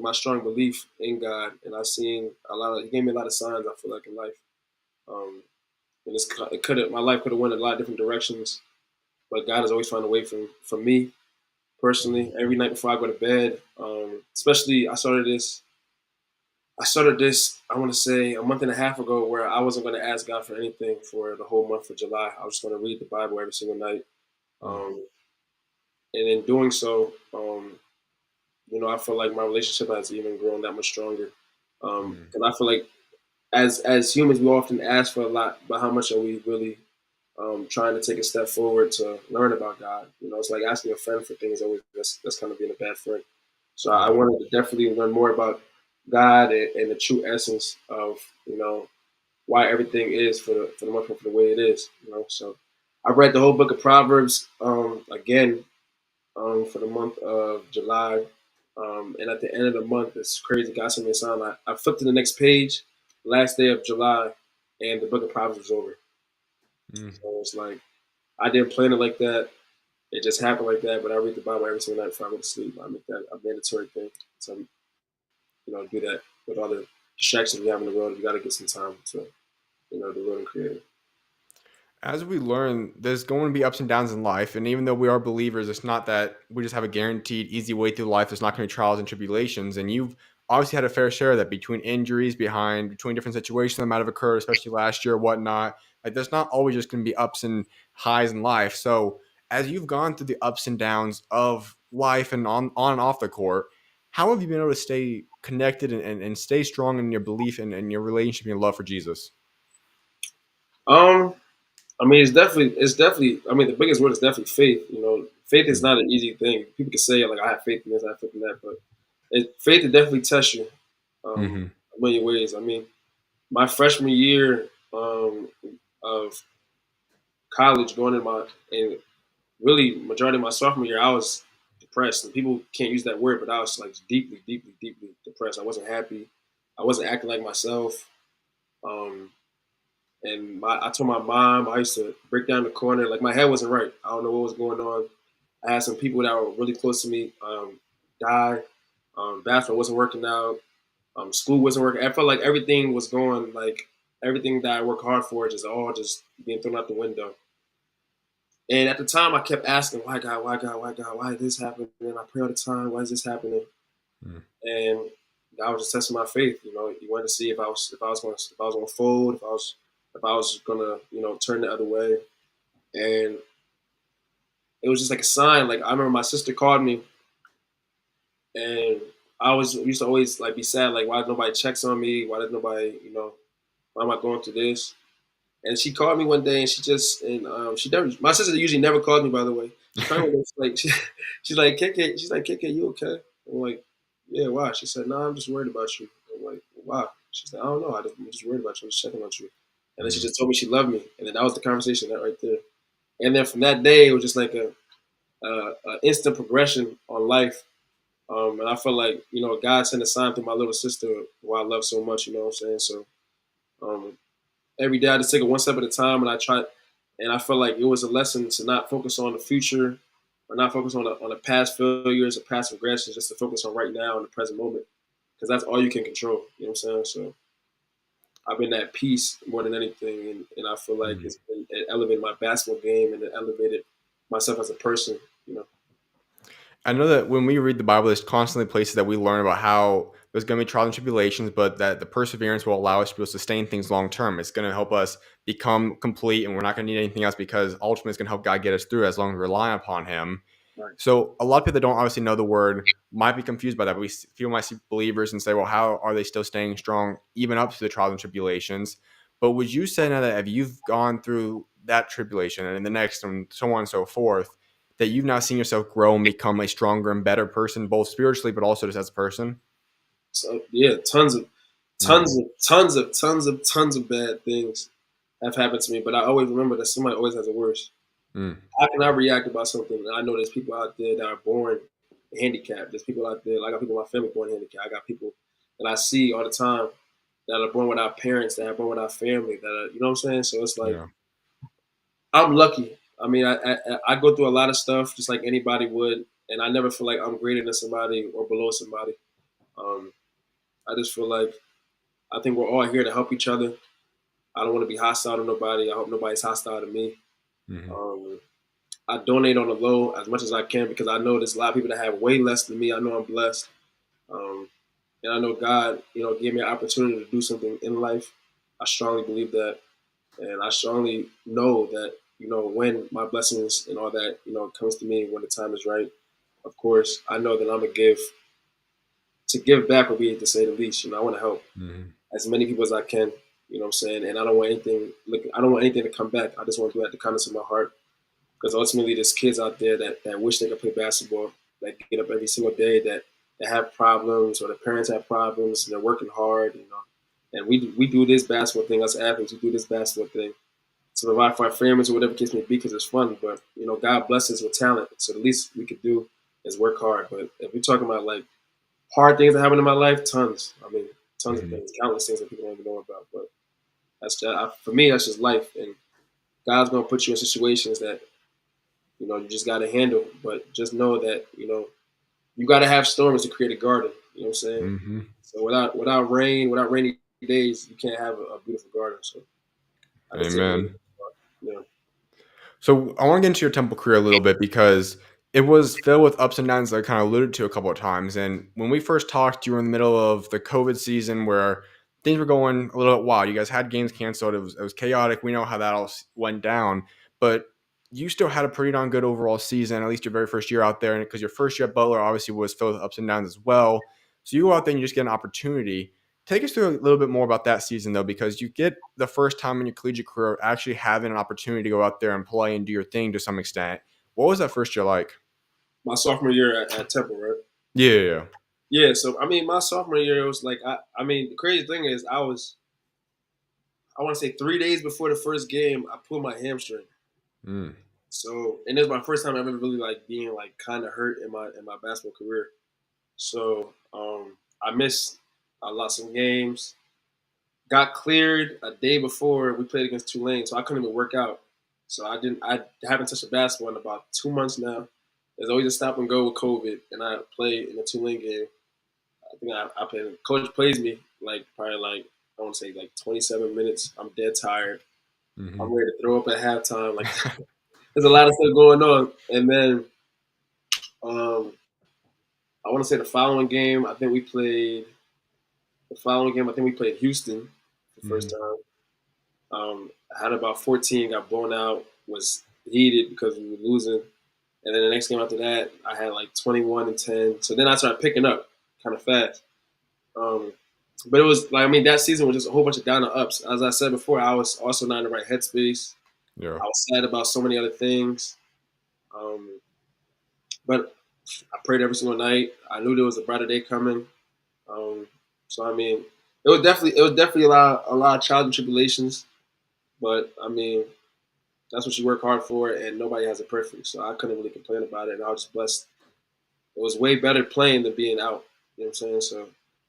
my strong belief in God, and I seen a lot of. He gave me a lot of signs. I feel like in life, um, and my life could have went a lot of different directions, but God has always found a way for me personally. Every night before I go to bed, especially I started this. I want to say a month and a half ago, where I wasn't going to ask God for anything for the whole month of July. I was just going to read the Bible every single night, and in doing so, I feel like my relationship has even grown that much stronger. And I feel like as humans, we often ask for a lot, but how much are we really trying to take a step forward to learn about God? It's like asking a friend for things. Always that's kind of being a bad friend. So I wanted to definitely learn more about God and the true essence of why everything is for the most part for the way it is. So I read the whole book of Proverbs again for the month of July. And at the end of the month, it's crazy. God sent me a sign. I flipped to the next page, last day of July, and the book of Proverbs was over. So it's like I didn't plan it like that. It just happened like that. But I read the Bible every single night before I go to sleep. I make that a mandatory thing. So do that with all the distractions we have in the world. You got to get some time to the Lord and Creator. As we learn, there's going to be ups and downs in life. And even though we are believers, it's not that we just have a guaranteed easy way through life. There's not going to be trials and tribulations. And you've obviously had a fair share of that between injuries, between different situations that might have occurred, especially last year or whatnot. Like there's not always just going to be ups and highs in life. So as you've gone through the ups and downs of life and on and off the court, how have you been able to stay connected and stay strong in your belief and your relationship and your love for Jesus? I mean, it's definitely. I mean, the biggest word is definitely faith. Faith is not an easy thing. People can say like, I have faith in this, I have faith in that, but faith will definitely test you a million ways. I mean, my freshman year of college, and really majority of my sophomore year, I was depressed. And people can't use that word, but I was like deeply, deeply, deeply depressed. I wasn't happy. I wasn't acting like myself. Um, And I told my mom I used to break down the corner. Like my head wasn't right. I don't know what was going on. I had some people that were really close to me die. Basketball wasn't working out. School wasn't working. I felt like everything was going like everything that I worked hard for just being thrown out the window. And at the time, I kept asking, "Why God? Why God? Why God? Why is this happening?" And I pray all the time, "Why is this happening?" And God was just testing my faith. You know, He wanted to see if I was going to fold, if I was gonna turn the other way, and it was just like a sign. Like I remember my sister called me, and I used to always like be sad, like why did nobody checks on me? Why did nobody, why am I going through this? And she called me one day, and she never. My sister usually never calls me, by the way. She called me one day, she's like, KK, you okay? I'm like, yeah, why? She said, no, I'm just worried about you. I'm like, why? She said, I don't know. I'm just worried about you. I'm just checking on you. And then she just told me she loved me, and then that was the conversation that right there. And then from that day, it was just like a instant progression on life. And I felt like God sent a sign through my little sister, who I love so much. You know what I'm saying? So um, every day I just take it one step at a time, and I try. And I felt like it was a lesson to not focus on the future, or not focus on the past failures or past regressions, just to focus on right now in the present moment, because that's all you can control. You know what I'm saying? So I've been at peace more than anything, and I feel like it elevated my basketball game, and it elevated myself as a person. You know. I know that when we read the Bible, there's constantly places that we learn about how there's going to be trials and tribulations, but that the perseverance will allow us to be able to sustain things long term. It's going to help us become complete, and we're not going to need anything else, because ultimately it's going to help God get us through as long as we rely upon Him. Right. So a lot of people that don't obviously know the word might be confused by that. But people might see believers and say, well, how are they still staying strong even up to the trials and tribulations? But would you say now that if you've gone through that tribulation and the next and so on and so forth, that you've now seen yourself grow and become a stronger and better person, both spiritually, but also just as a person? So yeah, tons of bad things have happened to me, but I always remember that somebody always has it worse. How can I react about something? And I know there's people out there that are born handicapped. There's people out there, like I got people in my family born handicapped. I got people that I see all the time that are born without parents, that are born without family, that are, you know what I'm saying? So it's like, I'm lucky. I mean, I go through a lot of stuff just like anybody would, and I never feel like I'm greater than somebody or below somebody. I just feel like I think we're all here to help each other. I don't want to be hostile to nobody. I hope nobody's hostile to me. I donate on the low as much as I can, because I know there's a lot of people that have way less than me. I know I'm blessed. And I know God, gave me an opportunity to do something in life. I strongly believe that. And I strongly know that, when my blessings and all that, comes to me when the time is right, of course, I know that I'm going to give back would be to say the least. I want to help as many people as I can, you know what I'm saying? And I don't want anything to come back. I just want to do that the kindness of my heart. Because ultimately there's kids out there that wish they could play basketball, that get up every single day, that have problems, or the parents have problems, and they're working hard, And we do this basketball thing, us athletes, we do this basketball thing to provide for our families or whatever case may be, because it's fun. But, God blesses us with talent. So the least we could do is work hard. But if we're talking about like hard things that happen in my life, tons. I mean, tons of things, countless things that people don't even know about. But that's just, for me, that's just life. And God's going to put you in situations that, you just got to handle. But just know that, you got to have storms to create a garden. You know what I'm saying? So without rain, without rainy days, you can't have a beautiful garden. So Amen. Yeah. So I want to get into your Temple career a little bit, because it was filled with ups and downs that I kind of alluded to a couple of times. And when we first talked, you were in the middle of the COVID season where things were going a little bit wild. You guys had games canceled. It was chaotic. We know how that all went down. But you still had a pretty darn good overall season, at least your very first year out there. And because your first year at Butler obviously was filled with ups and downs as well. So you go out there and you just get an opportunity. Take us through a little bit more about that season, though, because you get the first time in your collegiate career actually having an opportunity to go out there and play and do your thing to some extent. What was that first year like? My sophomore year at Temple, right? Yeah. Yeah. So I mean, my sophomore year, it was like I mean, the crazy thing is, I want to say 3 days before the first game, I pulled my hamstring. So, and it was my first time ever really like being like kind of hurt in my basketball career. So I missed some games. Got cleared a day before we played against Tulane, so I couldn't even work out. So I haven't touched a basketball in about 2 months now. There's always a stop and go with COVID, and I played in the Tulane game. I think I played. Coach plays me like probably like I want to say like 27 minutes. I'm dead tired. I'm ready to throw up at halftime. Like there's a lot of stuff going on, and then I want to say the following game, I think we played The following game, I think we played Houston the first time. I had about 14, got blown out, was heated because we were losing. And then the next game after that, I had like 21 and 10. So then I started picking up kind of fast. But it was like, I mean, that season was just a whole bunch of down and ups. As I said before, I was also not in the right headspace. Yeah. I was sad about so many other things. But I prayed every single night. I knew there was a brighter day coming. So I mean, it was definitely a lot of trials and tribulations. But I mean, that's what you work hard for, and nobody has it perfect. So I couldn't really complain about it, and I was just blessed. It was way better playing than being out. You know what I'm saying? So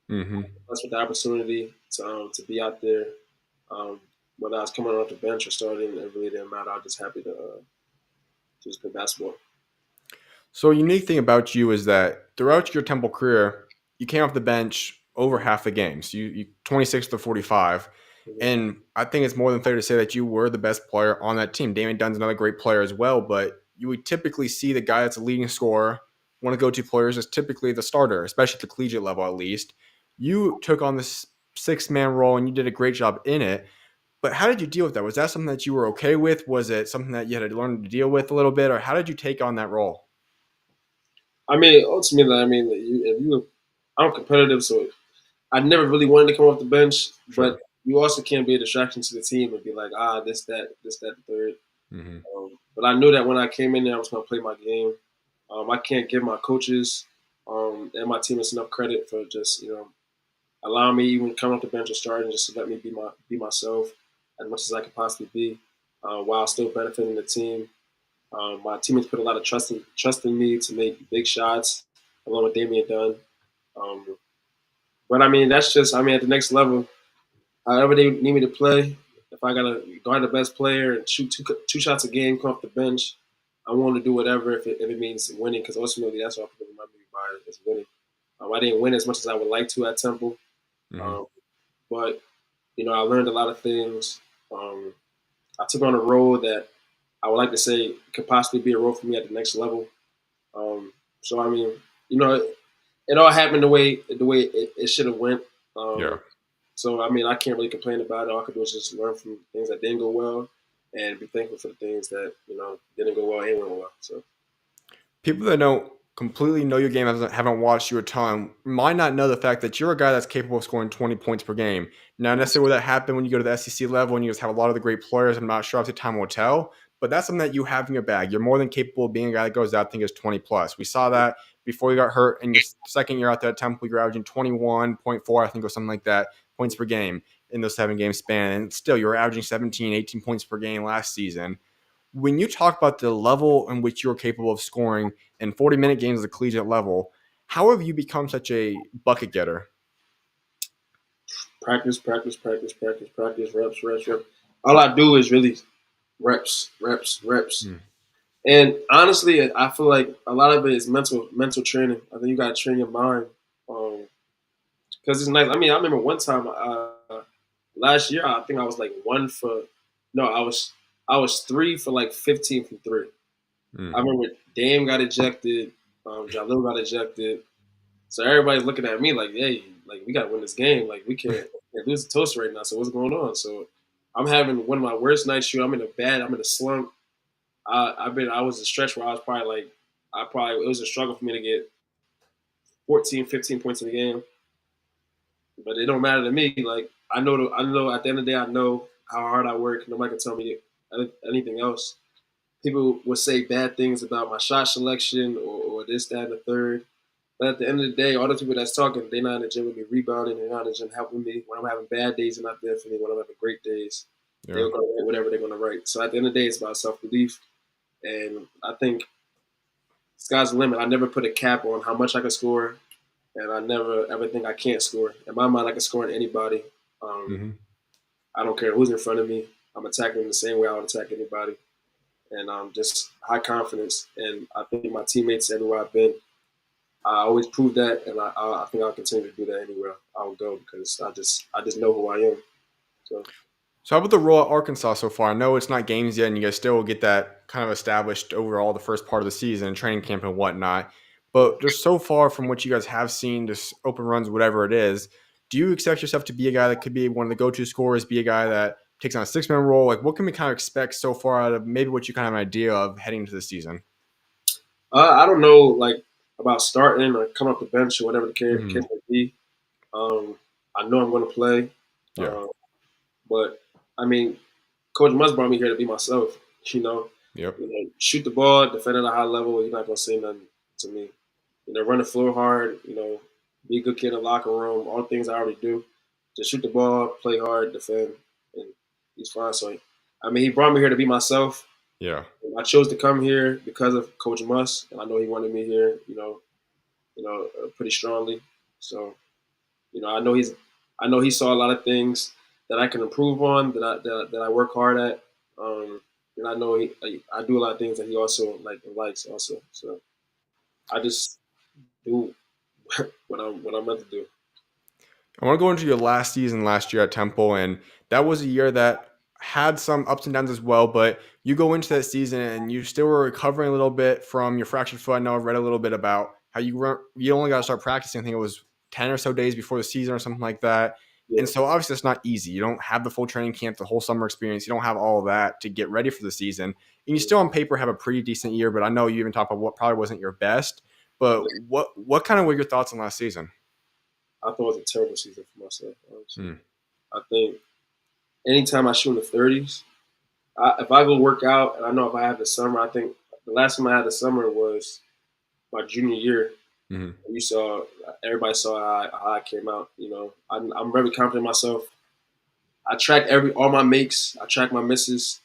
that's with the opportunity to be out there. Whether I was coming off the bench or starting, it really didn't matter. I was just happy to just play basketball. So a unique thing about you is that throughout your Temple career, you came off the bench over half the games. You 26 to 45. And I think it's more than fair to say that you were the best player on that team. Damian Dunn's another great player as well, but you would typically see the guy that's a leading scorer, one of the go-to players is typically the starter, especially at the collegiate level at least. You took on this six-man role and you did a great job in it. But how did you deal with that? Was that something that you were okay with? Was it something that you had to learn to deal with a little bit? Or how did you take on that role? I mean, ultimately, I'm competitive, so I never really wanted to come off the bench, Sure. but you also can't be a distraction to the team and be like, this, that, the third. But I knew that when I came in there, I was going to play my game. I can't give my coaches and my teammates enough credit for just, allowing me even come off the bench or starting just to let me be myself as much as I could possibly be while still benefiting the team. My teammates put a lot of trust in me to make big shots along with Damian Dunn. But I mean, that's just, at the next level, however they need me to play, if I got to guard the best player and shoot two shots a game, come off the bench, I want to do whatever if it means winning, because ultimately that's what people remember me by is winning. I didn't win as much as I would like to at Temple, but, I learned a lot of things. I took on a role that I would like to say could possibly be a role for me at the next level. So, I mean, it all happened the way it should have went. So, I mean, I can't really complain about it. All I could do is just learn from things that didn't go well and be thankful for the things that, didn't go well and went well. So, people that don't completely know your game, haven't watched you a ton, might not know the fact that you're a guy that's capable of scoring 20 points per game. Now, necessarily will that happen when you go to the SEC level and you just have a lot of the great players? I'm not sure if the time will tell, but that's something that you have in your bag. You're more than capable of being a guy that goes out and think is 20 plus. We saw that before you got hurt in your second year out there at Temple. You're averaging 21.4, I think, or something like that, points per game in those 7-game span. And still, you're averaging 17, 18 points per game last season. When you talk about the level in which you're capable of scoring in 40-minute games at the collegiate level, how have you become such a bucket getter? Practice, reps. All I do is really reps. And honestly, I feel like a lot of it is mental training. I think you got to train your mind because it's nice. I mean, I remember one time last year, I think I was like I was 3 for like 15 from 3. I remember Dame got ejected, Jalil got ejected. So everybody's looking at me like, hey, like we got to win this game. Like we can't lose the toast right now. So what's going on? So I'm having one of my worst nights shoot. I'm in a slump. I was a stretch where I was probably like, it was a struggle for me to get 14, 15 points in the game. But it don't matter to me. Like I know at the end of the day, I know how hard I work. Nobody can tell me anything else. People would say bad things about my shot selection or this, that, and the third. But at the end of the day, all the people that's talking, they're not in the gym with me rebounding. They're not in the gym helping me. When I'm having bad days, they're not there for me. When I'm having great days, they're going to write whatever they're going to write. So at the end of the day, it's about self-belief. And I think sky's the limit. I never put a cap on how much I can score, and I never ever think I can't score. In my mind, I can score on anybody. I don't care who's in front of me. I'm attacking them the same way I would attack anybody. And just high confidence. And I think my teammates everywhere I've been, I always prove that, and I think I'll continue to do that anywhere I will go because I just know who I am. So how about the role at Arkansas so far? I know it's not games yet, and you guys still get that kind of established overall the first part of the season, training camp and whatnot. But just so far from what you guys have seen, just open runs, whatever it is, do you expect yourself to be a guy that could be one of the go-to scorers, be a guy that takes on a six-man role? Like, what can we kind of expect so far out of maybe what you kind of have an idea of heading into the season? I don't know, like, about starting or coming off the bench or whatever the case may be. I know I'm going to play. Yeah. But, I mean, Coach Muss brought me here to be myself, you know. Yep. You know, shoot the ball, defend at a high level. He's not going to say nothing to me. You know, run the floor hard, you know, be a good kid in the locker room, all the things I already do. Just shoot the ball, play hard, defend, and he's fine. So, I mean, he brought me here to be myself. Yeah. I chose to come here because of Coach Muss, and I know he wanted me here, pretty strongly. So, you know, I know he saw a lot of things that I can improve on, that I work hard at, and I know I do a lot of things that he also likes also. So I just do what I'm meant to do. I want to go into your last season last year at Temple, and that was a year that had some ups and downs as well, but you go into that season and you still were recovering a little bit from your fractured foot. I know I've read a little bit about how you only got to start practicing, I think it was 10 or so days before the season or something like that. Yeah. And so obviously it's not easy. You don't have the full training camp, the whole summer experience. You don't have all of that to get ready for the season. And you still on paper have a pretty decent year, but I know you even talked about what probably wasn't your best. But what kind of were your thoughts on last season? I thought it was a terrible season for myself, honestly. I think anytime I shoot in the 30s, if I go work out, and I know if I have the summer, I think the last time I had the summer was my junior year. Everybody saw how I came out. You know, I'm very confident in myself. I track all my makes. I track my misses.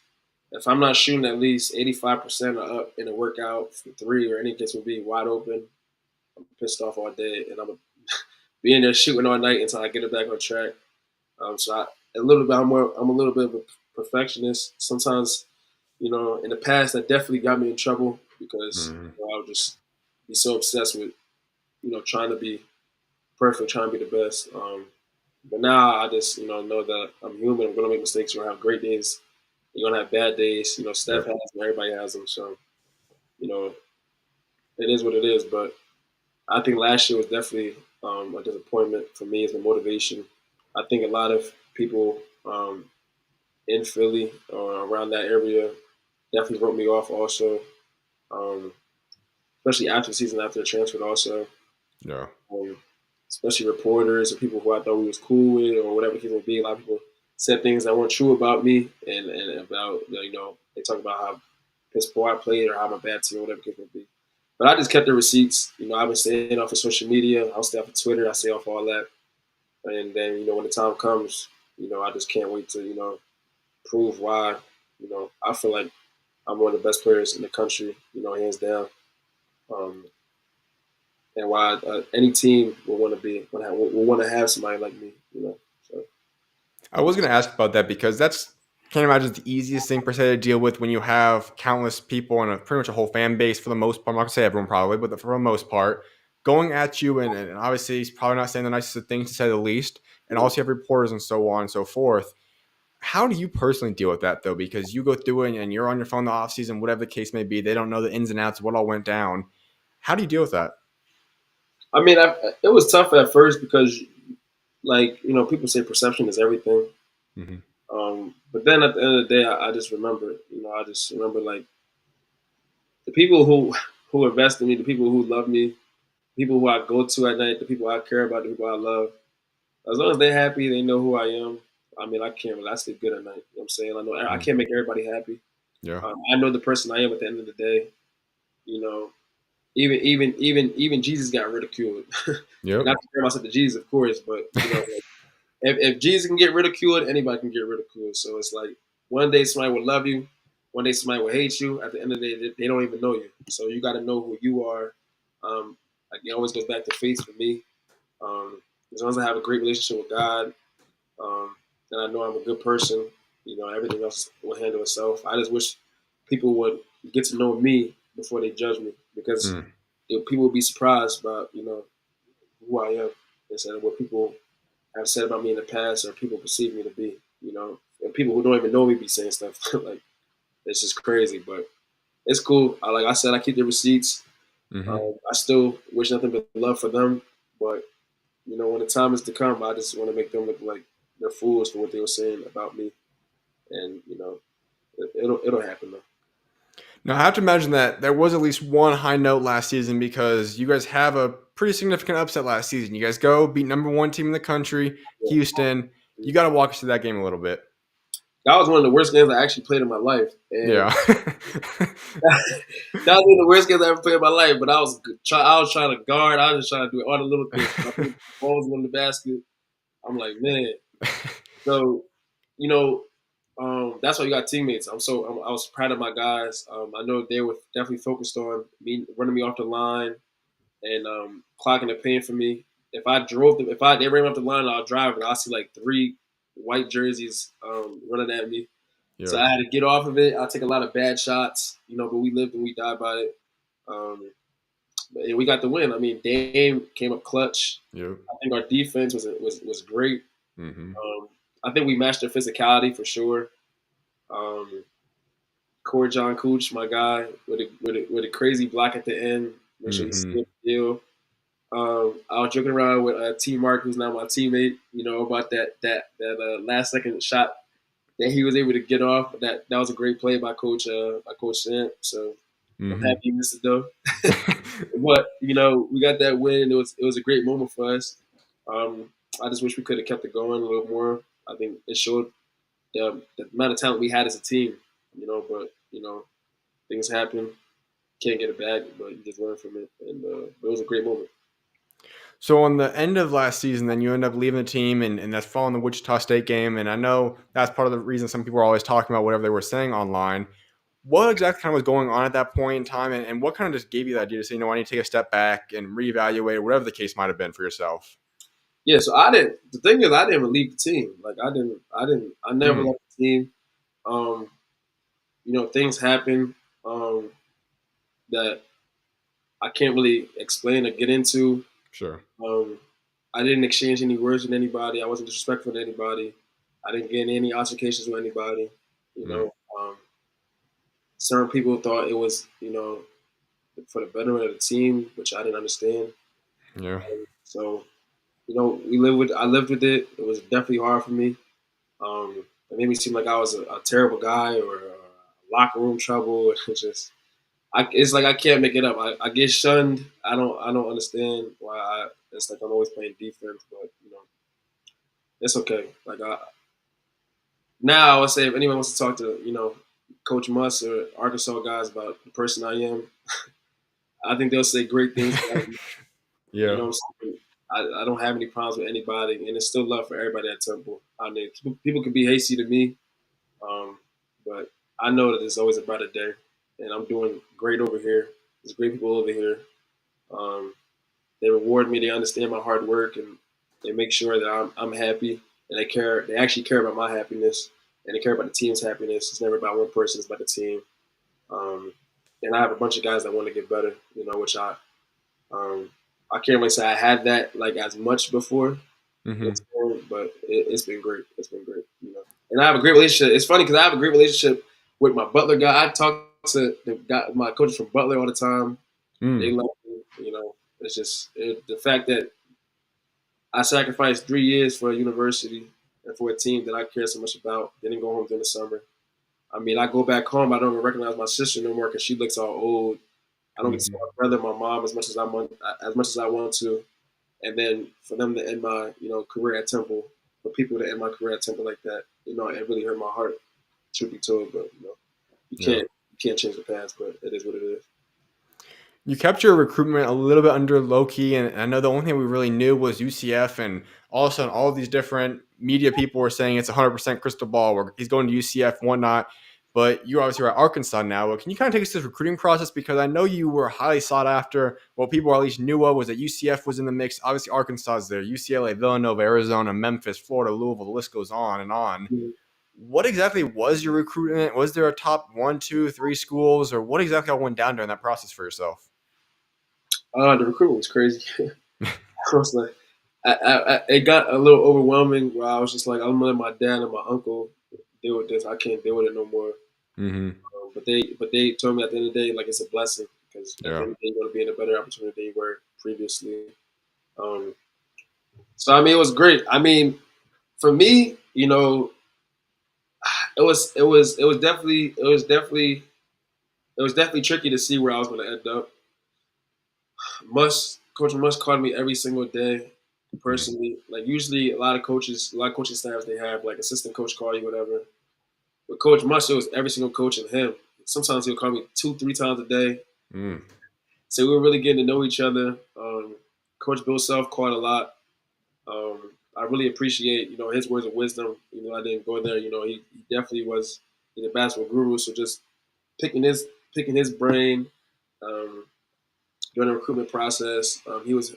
If I'm not shooting at least 85% or up in a workout from three or any case would be wide open, I'm pissed off all day, and I'm be in there shooting all night until I get it back on track. I'm a little bit of a perfectionist. Sometimes, you know, in the past that definitely got me in trouble because I would just be so obsessed with, you know, trying to be perfect, trying to be the best. But now I just, you know that I'm human. I'm gonna make mistakes. You're gonna have great days. You're gonna have bad days. You know, Steph has them. Everybody has them. So, you know, it is what it is. But I think last year was definitely a disappointment for me as a motivation. I think a lot of people in Philly or around that area definitely wrote me off also, especially after the season, after the transfer also. Yeah. Especially reporters or people who I thought we was cool with or whatever the case may be. A lot of people said things that weren't true about me and about, you know, they talk about how piss poor I played or how I'm a bad team or whatever the case may be. But I just kept the receipts. You know, I've been staying off of social media. I'll stay off of Twitter. I stay off all that. And then, you know, when the time comes, you know, I just can't wait to, you know, prove why, you know, I feel like I'm one of the best players in the country, you know, hands down. And why any team will want to have somebody like me, you know. So. I was going to ask about that because can't imagine it's the easiest thing per se to deal with when you have countless people and pretty much a whole fan base for the most part. I'm not going to say everyone probably, but for the most part, going at you and obviously he's probably not saying the nicest of things to say the least. And also you have reporters and so on and so forth. How do you personally deal with that though? Because you go through it and you're on your phone the off season, whatever the case may be. They don't know the ins and outs of what all went down. How do you deal with that? I mean, it was tough at first because, like, you know, people say perception is everything. But then at the end of the day, I just remember, you know, like the people who invest in me, the people who love me, people who I go to at night, the people I care about, the people I love. As long as they're happy, they know who I am. I mean, I sleep good at night. You know what I'm saying? I know I can't make everybody happy. Yeah. I know the person I am at the end of the day. You know, even Jesus got ridiculed. Yep. Not to compare myself to Jesus, of course, but you know, like, if Jesus can get ridiculed, anybody can get ridiculed. So it's like one day somebody will love you, one day somebody will hate you. At the end of the day, they don't even know you. So you got to know who you are. Like it always goes back to faith for me. As long as I have a great relationship with God, and I know I'm a good person, you know, everything else will handle itself. I just wish people would get to know me before they judge me, because people will be surprised about, you know, who I am instead of what people have said about me in the past or people perceive me to be, you know. And people who don't even know me be saying stuff like, it's just crazy, but it's cool. Like I said, I keep the receipts. I still wish nothing but love for them, but when the time is to come, I just want to make them look like they're fools for what they were saying about me, and it'll happen though. Now, I have to imagine that there was at least one high note last season because you guys have a pretty significant upset last season. You guys go beat number 1 team in the country, Houston. You got to walk us through that game a little bit. That was one of the worst games I actually played in my life. And yeah. that was one of the worst games I ever played in my life. But I was trying to guard. I was just trying to do all the little things. I think the balls in the basket. I'm like, man. So, that's why you got teammates. I was proud of my guys. I know they were definitely focused on me running me off the line and clocking the paint for me. If they ran me off the line, I'll drive and I'll see like 3 white jerseys running at me. Yeah. So I had to get off of it. I take a lot of bad shots, but we lived and we died by it. And we got the win. I mean, Dame came up clutch. Yeah. I think our defense was great. Mm-hmm. I think we matched their physicality for sure. Corey John Cooch, my guy, with a crazy block at the end. Make sure you see the deal. I was joking around with T Mark, who's now my teammate, about that last second shot that he was able to get off. That was a great play by Coach Samp. So I'm happy he missed it though. But we got that win. It was a great moment for us. I just wish we could have kept it going a little more. I think it showed the amount of talent we had as a team. But things happen. Can't get it back, but you just learn from it. And it was a great moment. So on the end of last season, then you end up leaving the team, and that's following the Wichita State game. And I know that's part of the reason some people are always talking about whatever they were saying online. What exactly kind of was going on at that point in time, and what kind of just gave you the idea to say, I need to take a step back and reevaluate, whatever the case might have been for yourself? Yeah, so the thing is, I didn't even leave the team. Like I never left the team. Things happen that I can't really explain or get into. Sure. I didn't exchange any words with anybody. I wasn't disrespectful to anybody. I didn't get in any altercations with anybody. Certain people thought it was, for the betterment of the team, which I didn't understand. Yeah. So, I lived with it. It was definitely hard for me. It made me seem like I was a terrible guy or locker room trouble. It's like I can't make it up. I get shunned. I don't understand why. It's like I'm always playing defense, but it's okay. Like now, I would say if anyone wants to talk to Coach Muss or Arkansas guys about the person I am, I think they'll say great things about me. Yeah. I don't have any problems with anybody, and there's still love for everybody at Temple. I mean, people can be hasty to me, but I know that there's always a better day, and I'm doing great over here. There's great people over here. They reward me. They understand my hard work, and they make sure that I'm happy, and they care. They actually care about my happiness, and they care about the team's happiness. It's never about one person; it's about the team. And I have a bunch of guys that want to get better, which I can't really say I had that like as much before, but it's been great. It's been great, And I have a great relationship. It's funny because I have a great relationship with my Butler guy. I talk to my coaches from Butler all the time. They love me, It's just the fact that I sacrificed 3 years for a university and for a team that I care so much about. Didn't go home during the summer. I mean, I go back home. I don't even recognize my sister no more because she looks all old. I don't get to see my brother, my mom as much as I want to. And then for them to end my career at Temple, for people to end my career at Temple like that, it really hurt my heart. Truth be told, but you can't change the past, but it is what it is. You kept your recruitment a little bit under low key, and I know the only thing we really knew was UCF, and all of a sudden, all of these different media people were saying it's 100% crystal ball, where he's going to UCF, whatnot. But you obviously are at Arkansas now. Can you kind of take us to this recruiting process? Because I know you were highly sought after. What people at least knew of was that UCF was in the mix. Obviously, Arkansas is there. UCLA, Villanova, Arizona, Memphis, Florida, Louisville. The list goes on and on. Mm-hmm. What exactly was your recruitment? Was there a top 1, 2, 3 schools, or what exactly all went down during that process for yourself? The recruitment was crazy. I was like, it got a little overwhelming. Where I was just like, I'm gonna let my dad and my uncle deal with this. I can't deal with it no more. Mm-hmm. But they told me at the end of the day, like, it's a blessing because at the end of the day, you're gonna be in a better opportunity than you were previously. So I mean, it was great. I mean, for me, it was definitely tricky to see where I was going to end up. Coach Musk called me every single day personally. Like usually, a lot of coaching staffs, they have like assistant coach call you, whatever. But Coach Musk, it was every single coach and him. Sometimes he'll call me 2-3 times a day. So we were really getting to know each other. Coach Bill Self called a lot. I really appreciate, his words of wisdom. I didn't go there. He definitely was a basketball guru. So just picking his brain during the recruitment process. He was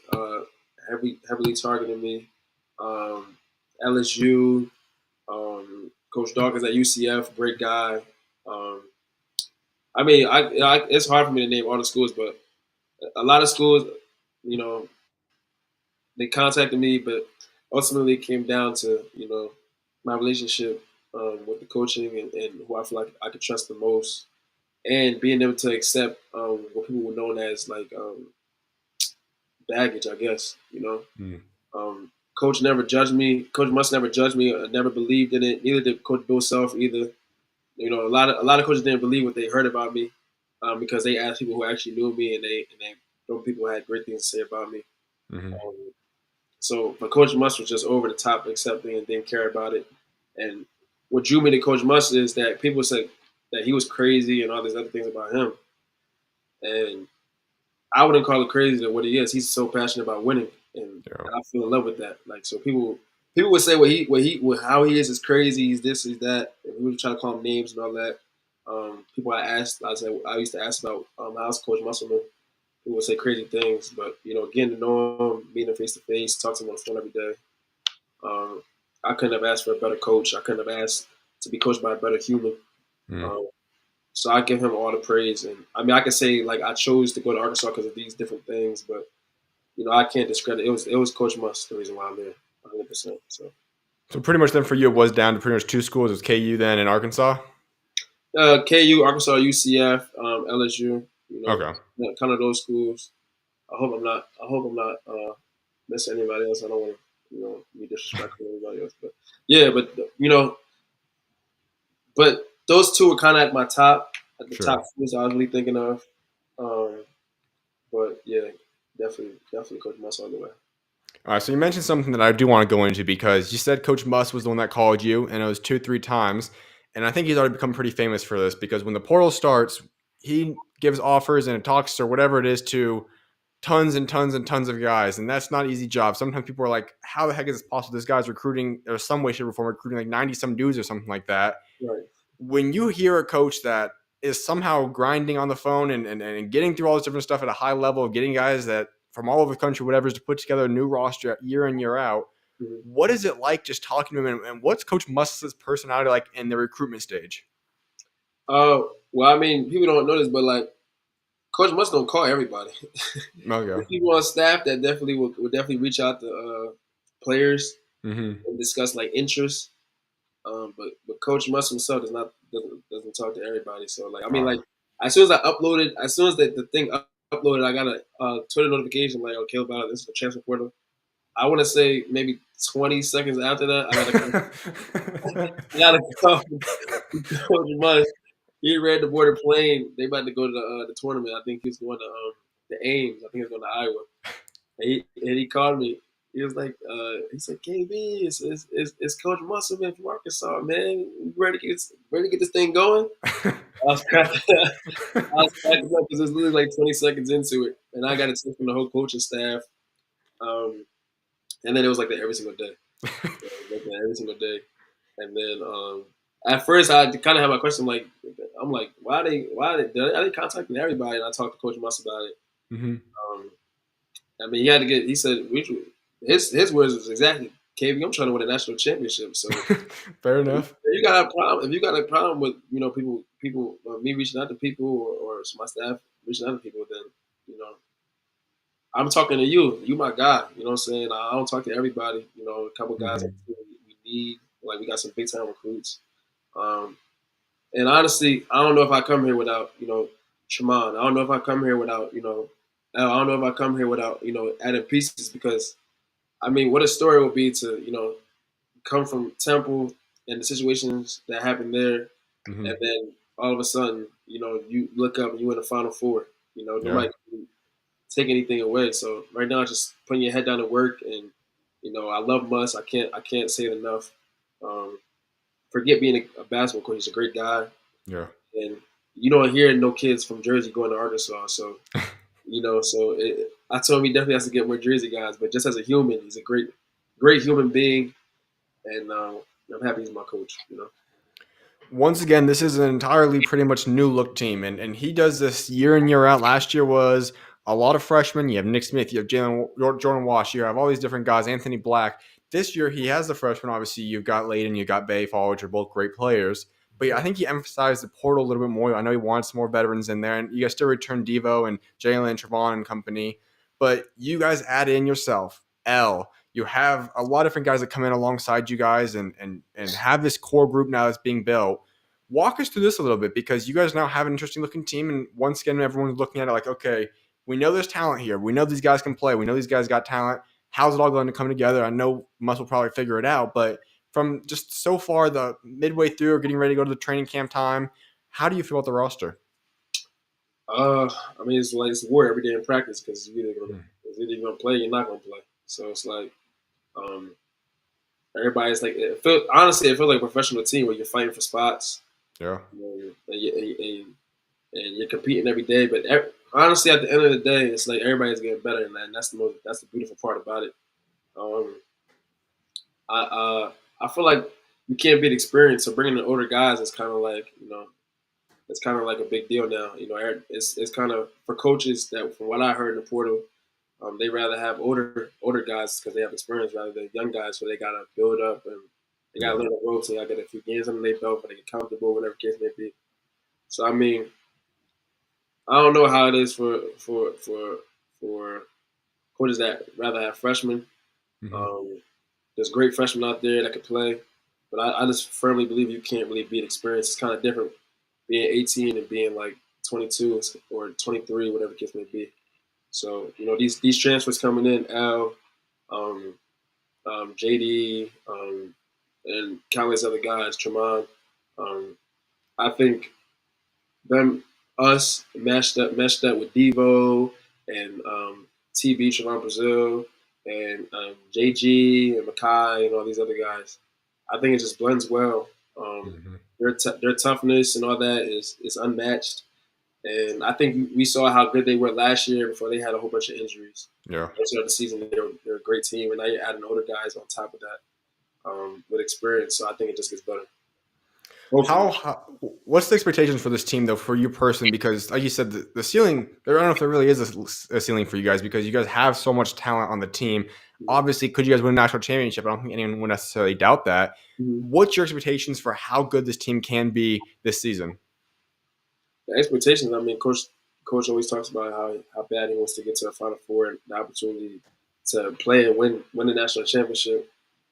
heavily targeting me. LSU, Coach Dawkins at UCF, great guy. I mean, it's hard for me to name all the schools, but a lot of schools, they contacted me, but ultimately it came down to my relationship with the coaching and who I feel like I could trust the most, and being able to accept what people were known as like baggage, I guess. Coach never judged me. Coach Must never judged me. Never believed in it. Neither did Coach Bill Self either. A lot of coaches didn't believe what they heard about me because they asked people who actually knew me, and they people had great things to say about me. But Coach Must was just over the top, accepting, and didn't care about it. And what drew me to Coach Must is that people said that he was crazy and all these other things about him, and I wouldn't call it crazy than what he is. He's so passionate about winning, and I feel in love with that. Like, so people would say how he is crazy. He's this, he's that. And we would try to call him names and all that. People I used to ask about how's Coach Musselman. People would say crazy things, but getting to know him, meeting him face to face, talk to him on the phone every day. I couldn't have asked for a better coach. I couldn't have asked to be coached by a better human. So I give him all the praise. And I mean, I could say like I chose to go to Arkansas because of these different things, but I can't discredit. It was Coach Must the reason why I'm there, 100%. So pretty much then for you, it was down to pretty much two schools. It was KU then and Arkansas. KU, Arkansas, UCF, LSU. Okay. Kind of those schools. I hope I'm not missing anybody else. I don't want to be disrespectful to anybody else, but yeah, but those two were kind of at my top, top schools I was really thinking of. But yeah, definitely Coach Muss all the way. All right, so you mentioned something that I do want to go into because you said Coach Muss was the one that called you, and it was 2-3 times. And I think he's already become pretty famous for this because when the portal starts, he gives offers and talks or whatever it is to tons and tons and tons of guys. And that's not an easy job. Sometimes people are like, how the heck is this possible? This guy's recruiting, or some way, shape, or form, recruiting like 90-some dudes or something like that. Right. When you hear a coach that is somehow grinding on the phone and getting through all this different stuff at a high level, getting guys that from all over the country, whatever, is to put together a new roster year in, year out, what is it like just talking to him? And what's Coach Musk's personality like in the recruitment stage? Well, I mean, people don't know this, but like Coach Musk don't call everybody. Okay. People on staff that definitely will definitely reach out to players and discuss like interests. But Coach Musk himself doesn't talk to everybody. So like, I mean, like as soon as the thing uploaded, I got a Twitter notification like, okay, about this is the transfer portal. I want to say maybe 20 seconds after that, I gotta call Coach Musk. He read the board plane. They about to go to the tournament. I think he's going to the Ames. I think he's going to Iowa. And he called me. He was like, he said, KB, it's Coach Musselman from Arkansas, man. You ready to get this thing going? I was cracking up because it was literally like 20 seconds into it, and I got a text from the whole coaching staff. And then it was like that every single day. And then at first I kind of had my question like, I'm like, why are they contacting everybody? And I talked to Coach Muss about it. I mean, he said his words was exactly, KB, I'm trying to win a national championship. So fair enough. If you got a problem with people me reaching out to people or my staff reaching out to people, then I'm talking to you. You my guy. You know what I'm saying? I don't talk to everybody. A couple guys we need. Like, we got some big time recruits. And honestly, I don't know if I come here without, Tremont. I don't know if I come here without, adding pieces, because I mean, what a story would be to, come from Temple and the situations that happened there, Mm-hmm. and then all of a sudden, you look up and you in the Final Four. Nobody can take anything away. So right now, just putting your head down to work, and I love Muss. I can't say it enough. Forget being a basketball coach. He's a great guy. Yeah. And you don't hear no kids from Jersey going to Arkansas. So, I told him he definitely has to get more Jersey guys. But just as a human, he's a great, great human being. And I'm happy he's my coach, Once again, this is an entirely pretty much new look team. And he does this year in, year out. Last year was a lot of freshmen. You have Nick Smith, you have Jordan Wash, you have all these different guys, Anthony Black. This year, he has the freshmen. Obviously, you've got Layden, you've got Bayfall, which are both great players. But I think he emphasized the portal a little bit more. I know he wants more veterans in there. And you guys still return Devo and Jalen, Trevon and company. But you guys add in yourself, L. You have a lot of different guys that come in alongside you guys and have this core group now that's being built. Walk us through this a little bit, because you guys now have an interesting looking team. And once again, everyone's looking at it like, okay, we know there's talent here. We know these guys can play. We know these guys got talent. How's it all going to come together? I know Muss will probably figure it out, but from just so far, the midway through or getting ready to go to the training camp time, how do you feel about the roster? I mean, it's like it's war every day in practice, because you're either going to play or you're not going to play. So it's like everybody's like, honestly, it feels like a professional team where you're fighting for spots. Yeah. And you're competing every day. But honestly, at the end of the day, it's like everybody's getting better, and that's the beautiful part about it. I feel like you can't beat experience, so bringing in older guys is kind of like it's kind of like a big deal now. It's kind of for coaches that, from what I heard in the portal, they rather have older guys because they have experience rather than young guys, so they gotta build up and they gotta learn the ropes and gotta get a few games under their belt, but they get comfortable, whatever case may be. So I mean, I don't know how it is for coaches that rather have freshmen. Mm-hmm. There's great freshmen out there that can play, but I just firmly believe you can't really beat experience. It's kind of different being 18 and being like 22 or 23, whatever the case may be. So these transfers coming in, Al, JD, and countless other guys, Tremont. I think us meshed up with Devo and TB, Tremont Brazil, and JG and Makai and all these other guys. I think it just blends well. Their toughness and all that is unmatched. And I think we saw how good they were last year before they had a whole bunch of injuries. Yeah. Most of the season, they're a great team, and now you're adding older guys on top of that with experience. So I think it just gets better. What's the expectations for this team, though, for you personally? Because, like you said, the ceiling, I don't know if there really is a ceiling for you guys, because you guys have so much talent on the team. Obviously, could you guys win a national championship? I don't think anyone would necessarily doubt that. Mm-hmm. What's your expectations for how good this team can be this season? The expectations, I mean, Coach always talks about how bad he wants to get to the Final Four and the opportunity to play and win the national championship.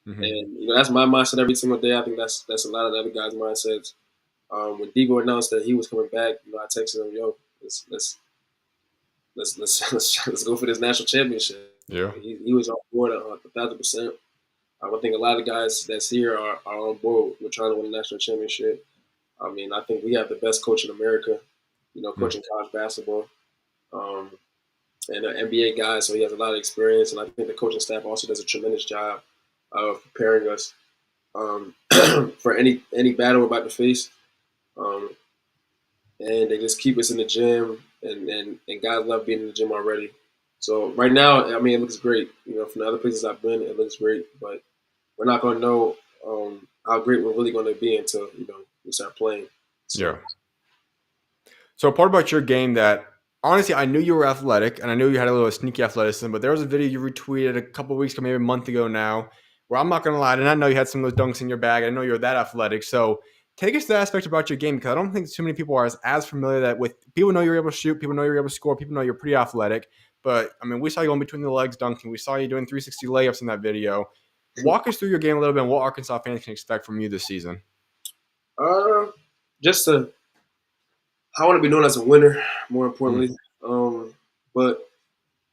Mm-hmm. And that's my mindset every single day. I think that's a lot of the other guys' mindsets. When Devo announced that he was coming back, I texted him, "Yo, let's go for this national championship." Yeah, he was on board 1,000%. I think a lot of guys that's here are on board. We're trying to win a national championship. I mean, I think we have the best coach in America, coaching college basketball, and an NBA guy, so he has a lot of experience. And I think the coaching staff also does a tremendous job of preparing us for any battle we're about to face. And they just keep us in the gym, and guys love being in the gym already. So right now, I mean, it looks great. From the other places I've been, it looks great. But we're not going to know how great we're really going to be until we start playing. Yeah. So a part about your game that, honestly, I knew you were athletic, and I knew you had a little sneaky athleticism, but there was a video you retweeted a couple of weeks ago, maybe a month ago now, where I'm not going to lie, I did not know you had some of those dunks in your bag. I didn't know you were that athletic. So take us to the aspect about your game, because I don't think too many people are as familiar that with people know you're able to shoot, people know you're able to score, people know you're pretty athletic. But, I mean, we saw you going between the legs dunking. We saw you doing 360 layups in that video. Walk us through your game a little bit and what Arkansas fans can expect from you this season. I want to be known as a winner, more importantly. But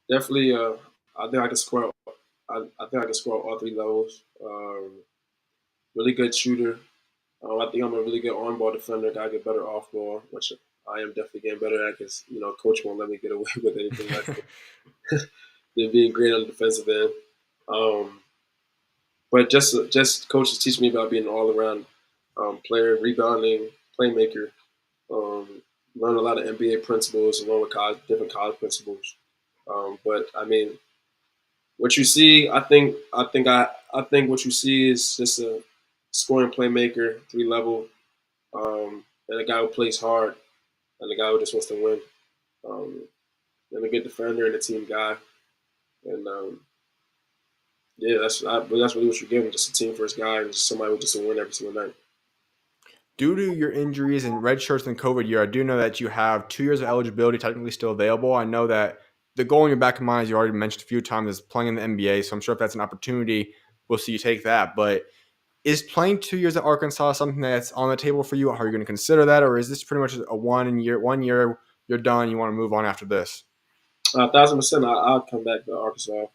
definitely, I think I can score I think I can score all 3 levels. Really good shooter. I think I'm a really good on-ball defender. Got to get better off-ball, which I am definitely getting better at because, coach won't let me get away with anything like that. They're being great on the defensive end. But just coaches teach me about being an all-around player, rebounding, playmaker. Learn a lot of NBA principles along with different college principles. But I mean, what you see, I think what you see is just a scoring playmaker, 3 level, and a guy who plays hard, and a guy who just wants to win, and a good defender and a team guy, and yeah, that's really what you're getting, just a team first guy and just somebody who just will win every single night. Due to your injuries and red shirts in the COVID year, I do know that you have 2 years of eligibility technically still available. I know that the goal in your back of mind, as you already mentioned a few times, is playing in the NBA. So I'm sure if that's an opportunity, we'll see you take that. But is playing 2 years at Arkansas something that's on the table for you? Are you going to consider that? Or is this pretty much a 1 year, you're done, you want to move on after this? 1,000%. I'll come back to Arkansas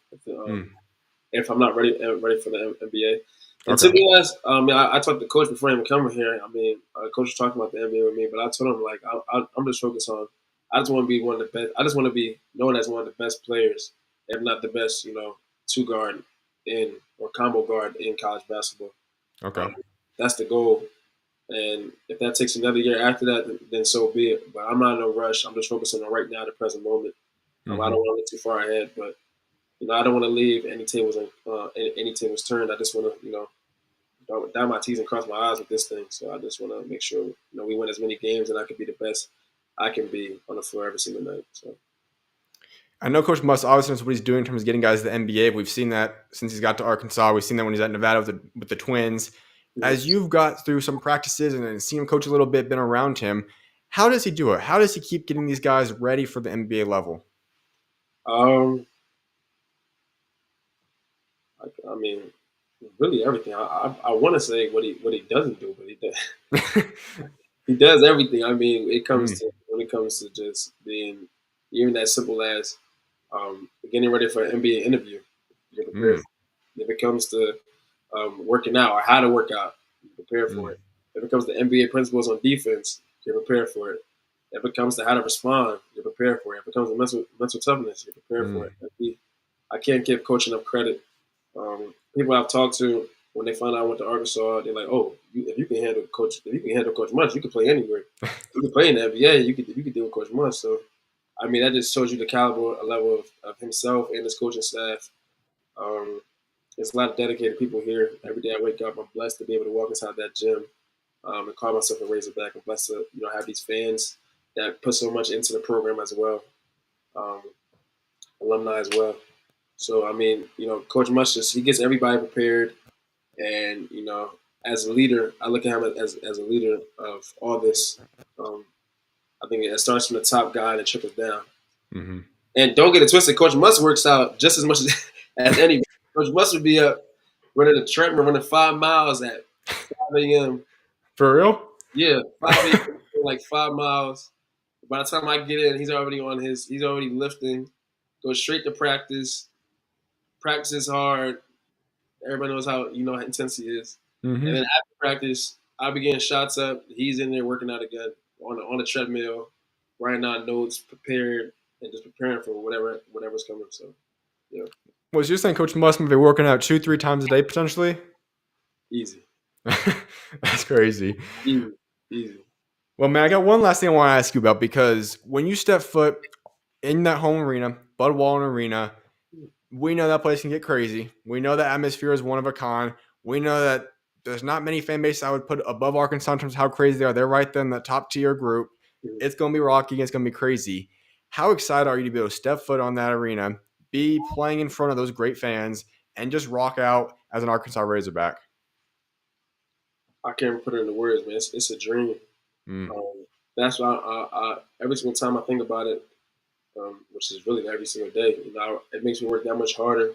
if I'm not ready for the NBA. And to be honest, I talked to coach before I even come here. I mean, coach was talking about the NBA with me, but I told him, like, I'm just focused on, I just want to be one of the best. I just want to be known as one of the best players, if not the best, 2-guard or combo guard in college basketball. Okay. That's the goal. And if that takes another year after that, then so be it. But I'm not in no rush. I'm just focusing on right now, the present moment. I don't want to look too far ahead, but I don't want to leave any tables turned. I just want to, dot my T's and cross my I's with this thing. So I just want to make sure, we win as many games and I can be the best I can be on the floor every single night. So I know Coach Muss obviously knows what he's doing in terms of getting guys to the NBA. We've seen that since he's got to Arkansas. We've seen that when he's at Nevada with the Twins. As you've got through some practices and seen him coach a little bit, been around him, how does he do it? How does he keep getting these guys ready for the NBA level? I mean, really everything. I want to say what he doesn't do, but he does. He does everything. I mean, when it comes to just being even that simple as getting ready for an NBA interview, you're prepared. If it comes to working out or how to work out, you're prepared for it. If it comes to NBA principles on defense, you're prepared for it. If it comes to how to respond, you're prepared for it. If it comes to mental toughness, you're prepared for it. I can't give coach enough credit. People I've talked to, when they find out I went to Arkansas, they're like, "Oh, if you can handle Coach Munch, you can play anywhere. You can play in the NBA. You could deal with Coach Munch." So, I mean, that just shows you the caliber, a level of himself and his coaching staff. There's a lot of dedicated people here. Every day I wake up, I'm blessed to be able to walk inside that gym and call myself a Razorback. I'm blessed to have these fans that put so much into the program as well, alumni as well. So, I mean, Coach Mush he gets everybody prepared. And, as a leader, I look at him as a leader of all this. I think it starts from the top guy and it trickles down. And don't get it twisted, Coach Mush works out just as much as anybody. Coach Mush would be up running a treadmill, running 5 miles at 5 a.m. For real? Yeah, 5 a.m. like 5 miles. By the time I get in, he's already lifting, goes straight to practice, practices hard. Everybody knows how intense he is. And then after practice, I'll be getting shots up. He's in there working out again on the treadmill, writing out notes, prepared, and just preparing for whatever's coming. So, yeah. Was you saying Coach Muss be working out 2-3 times a day potentially? Easy. That's crazy. Easy. Well, man, I got one last thing I want to ask you about, because when you step foot in that home arena, Bud Walton Arena, we know that place can get crazy. We know the atmosphere is one of a kind. We know that there's not many fan bases I would put above Arkansas in terms of how crazy they are. They're right there in the top tier group. It's going to be rocky. It's going to be crazy. How excited are you to be able to step foot on that arena, be playing in front of those great fans, and just rock out as an Arkansas Razorback? I can't put it into words, man. It's a dream. That's why I every single time I think about it, which is really every single day, it makes me work that much harder.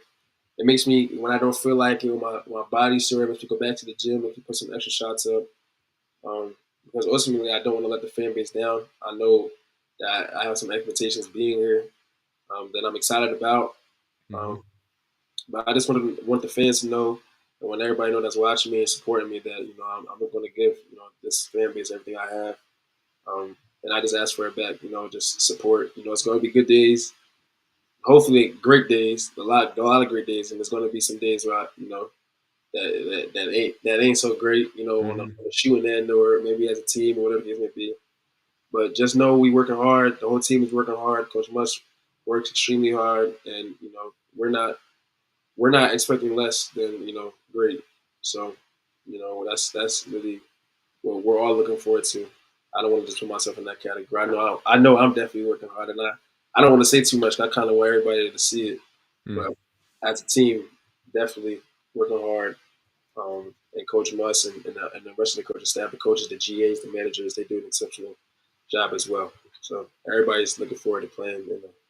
It makes me, when I don't feel like it, when my body's sore, it makes me go back to the gym and put some extra shots up. Because ultimately, I don't want to let the fan base down. I know that I have some expectations being here that I'm excited about. But I just want the fans to know, and want everybody to know that's watching me and supporting me, that I'm going to give this fan base everything I have, and I just ask for it back. Just support. It's going to be good days, hopefully great days, a lot of great days, and there's going to be some days where that ain't so great. When I'm shooting end or maybe as a team or whatever the case may be. But just know we working hard. The whole team is working hard. Coach Musk works extremely hard, and we're not expecting less than great. So that's really what we're all looking forward to. I don't want to just put myself in that category. I know I'm definitely working hard, and I don't want to say too much. I kind of want everybody to see it. But as a team, definitely working hard. And Coach Musk and the rest of the coaching staff, the coaches, the GAs, the managers, they do an exceptional job as well. So everybody's looking forward to playing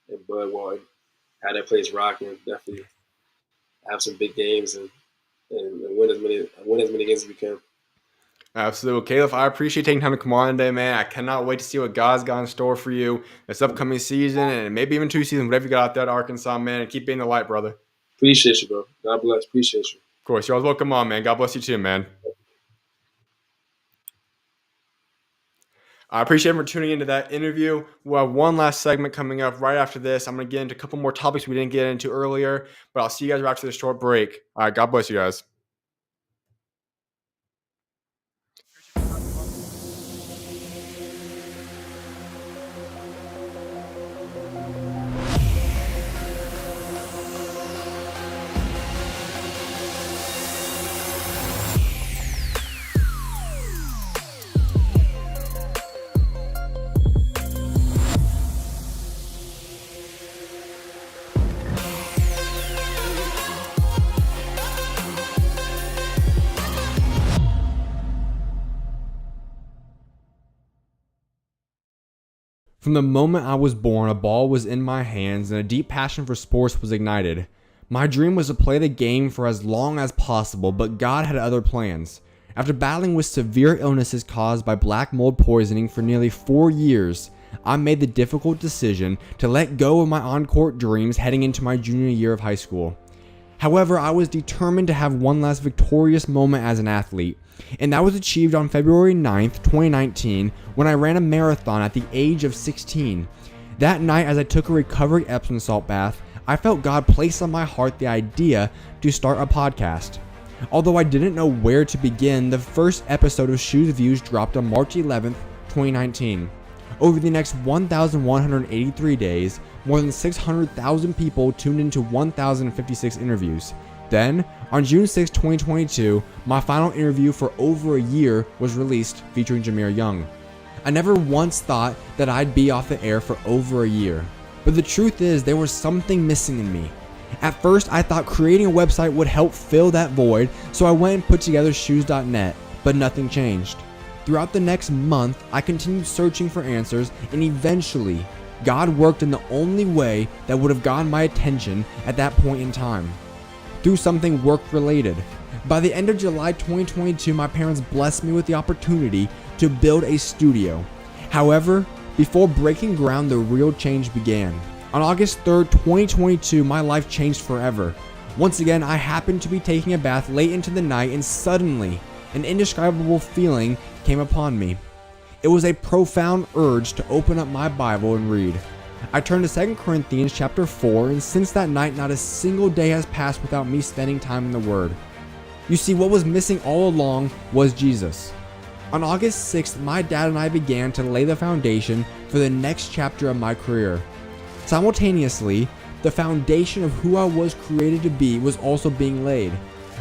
in Budwell and have that place rocking. Definitely have some big games and win as many games as we can. Absolutely. Khalif, I appreciate taking time to come on today, man. I cannot wait to see what God's got in store for you this upcoming season and maybe even 2 seasons, whatever you got out there at Arkansas, man. And keep being the light, brother. Appreciate you, bro. God bless. Appreciate you. Of course. You're always welcome on, man. God bless you too, man. I appreciate everyone tuning into that interview. We'll have one last segment coming up right after this. I'm going to get into a couple more topics we didn't get into earlier, but I'll see you guys right after this short break. All right. God bless you guys. From the moment I was born, a ball was in my hands and a deep passion for sports was ignited. My dream was to play the game for as long as possible, but God had other plans. After battling with severe illnesses caused by black mold poisoning for nearly 4 years, I made the difficult decision to let go of my on-court dreams heading into my junior year of high school. However, I was determined to have one last victorious moment as an athlete, and that was achieved on February 9th, 2019, when I ran a marathon at the age of 16. That night, as I took a recovery Epsom salt bath, I felt God place on my heart the idea to start a podcast. Although I didn't know where to begin, the first episode of SchuZ Views dropped on March 11th, 2019. Over the next 1,183 days, more than 600,000 people tuned into 1,056 interviews. Then, on June 6, 2022, my final interview for over a year was released featuring Jameer Young. I never once thought that I'd be off the air for over a year, but the truth is there was something missing in me. At first, I thought creating a website would help fill that void, so I went and put together SchuZ.net, but nothing changed. Throughout the next month, I continued searching for answers, and eventually, God worked in the only way that would have gotten my attention at that point in time. Through something work-related. By the end of July 2022, my parents blessed me with the opportunity to build a studio. However, before breaking ground, the real change began. On August 3rd, 2022, my life changed forever. Once again, I happened to be taking a bath late into the night, and suddenly, an indescribable feeling came upon me. It was a profound urge to open up my Bible and read. I turned to 2 Corinthians chapter 4, and since that night, not a single day has passed without me spending time in the Word. You see, what was missing all along was Jesus. On August 6th, my dad and I began to lay the foundation for the next chapter of my career. Simultaneously, the foundation of who I was created to be was also being laid.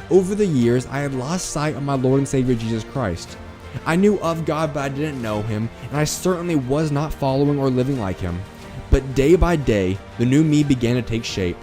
Over the years, I had lost sight of my Lord and Savior Jesus Christ. I knew of God, but I didn't know Him, and I certainly was not following or living like Him. But day by day, the new me began to take shape.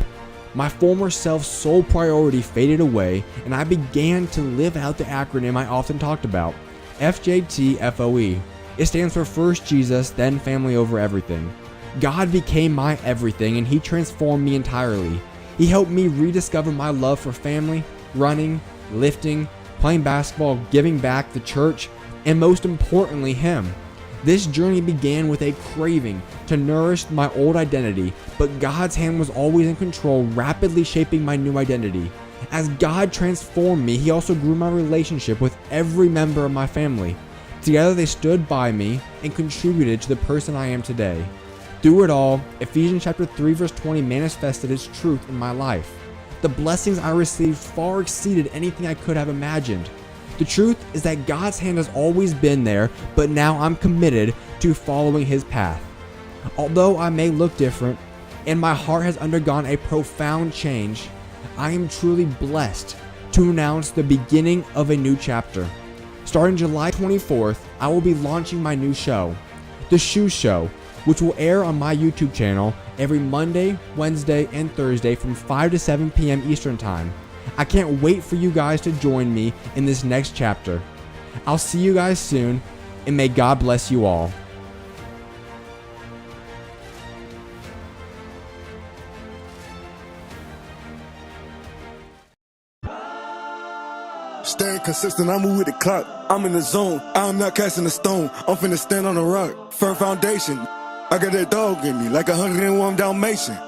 My former self's sole priority faded away, and I began to live out the acronym I often talked about, FJTFOE. It stands for First Jesus, then Family Over Everything. God became my everything, and He transformed me entirely. He helped me rediscover my love for family, running, lifting, playing basketball, giving back, the church, and most importantly, Him. This journey began with a craving to nourish my old identity, but God's hand was always in control, rapidly shaping my new identity. As God transformed me, He also grew my relationship with every member of my family. Together they stood by me and contributed to the person I am today. Through it all, Ephesians chapter 3 verse 20 manifested its truth in my life. The blessings I received far exceeded anything I could have imagined. The truth is that God's hand has always been there, but now I'm committed to following His path. Although I may look different, and my heart has undergone a profound change, I am truly blessed to announce the beginning of a new chapter. Starting July 24th, I will be launching my new show, the SchuZ Show, which will air on my YouTube channel every Monday, Wednesday, and Thursday from 5 to 7 p.m. Eastern Time. I can't wait for you guys to join me in this next chapter. I'll see you guys soon, and may God bless you all. Staying consistent, I move with the clock. I'm in the zone, I'm not casting a stone. I'm finna stand on a rock, firm foundation. I got that dog in me, like 101 Dalmatian.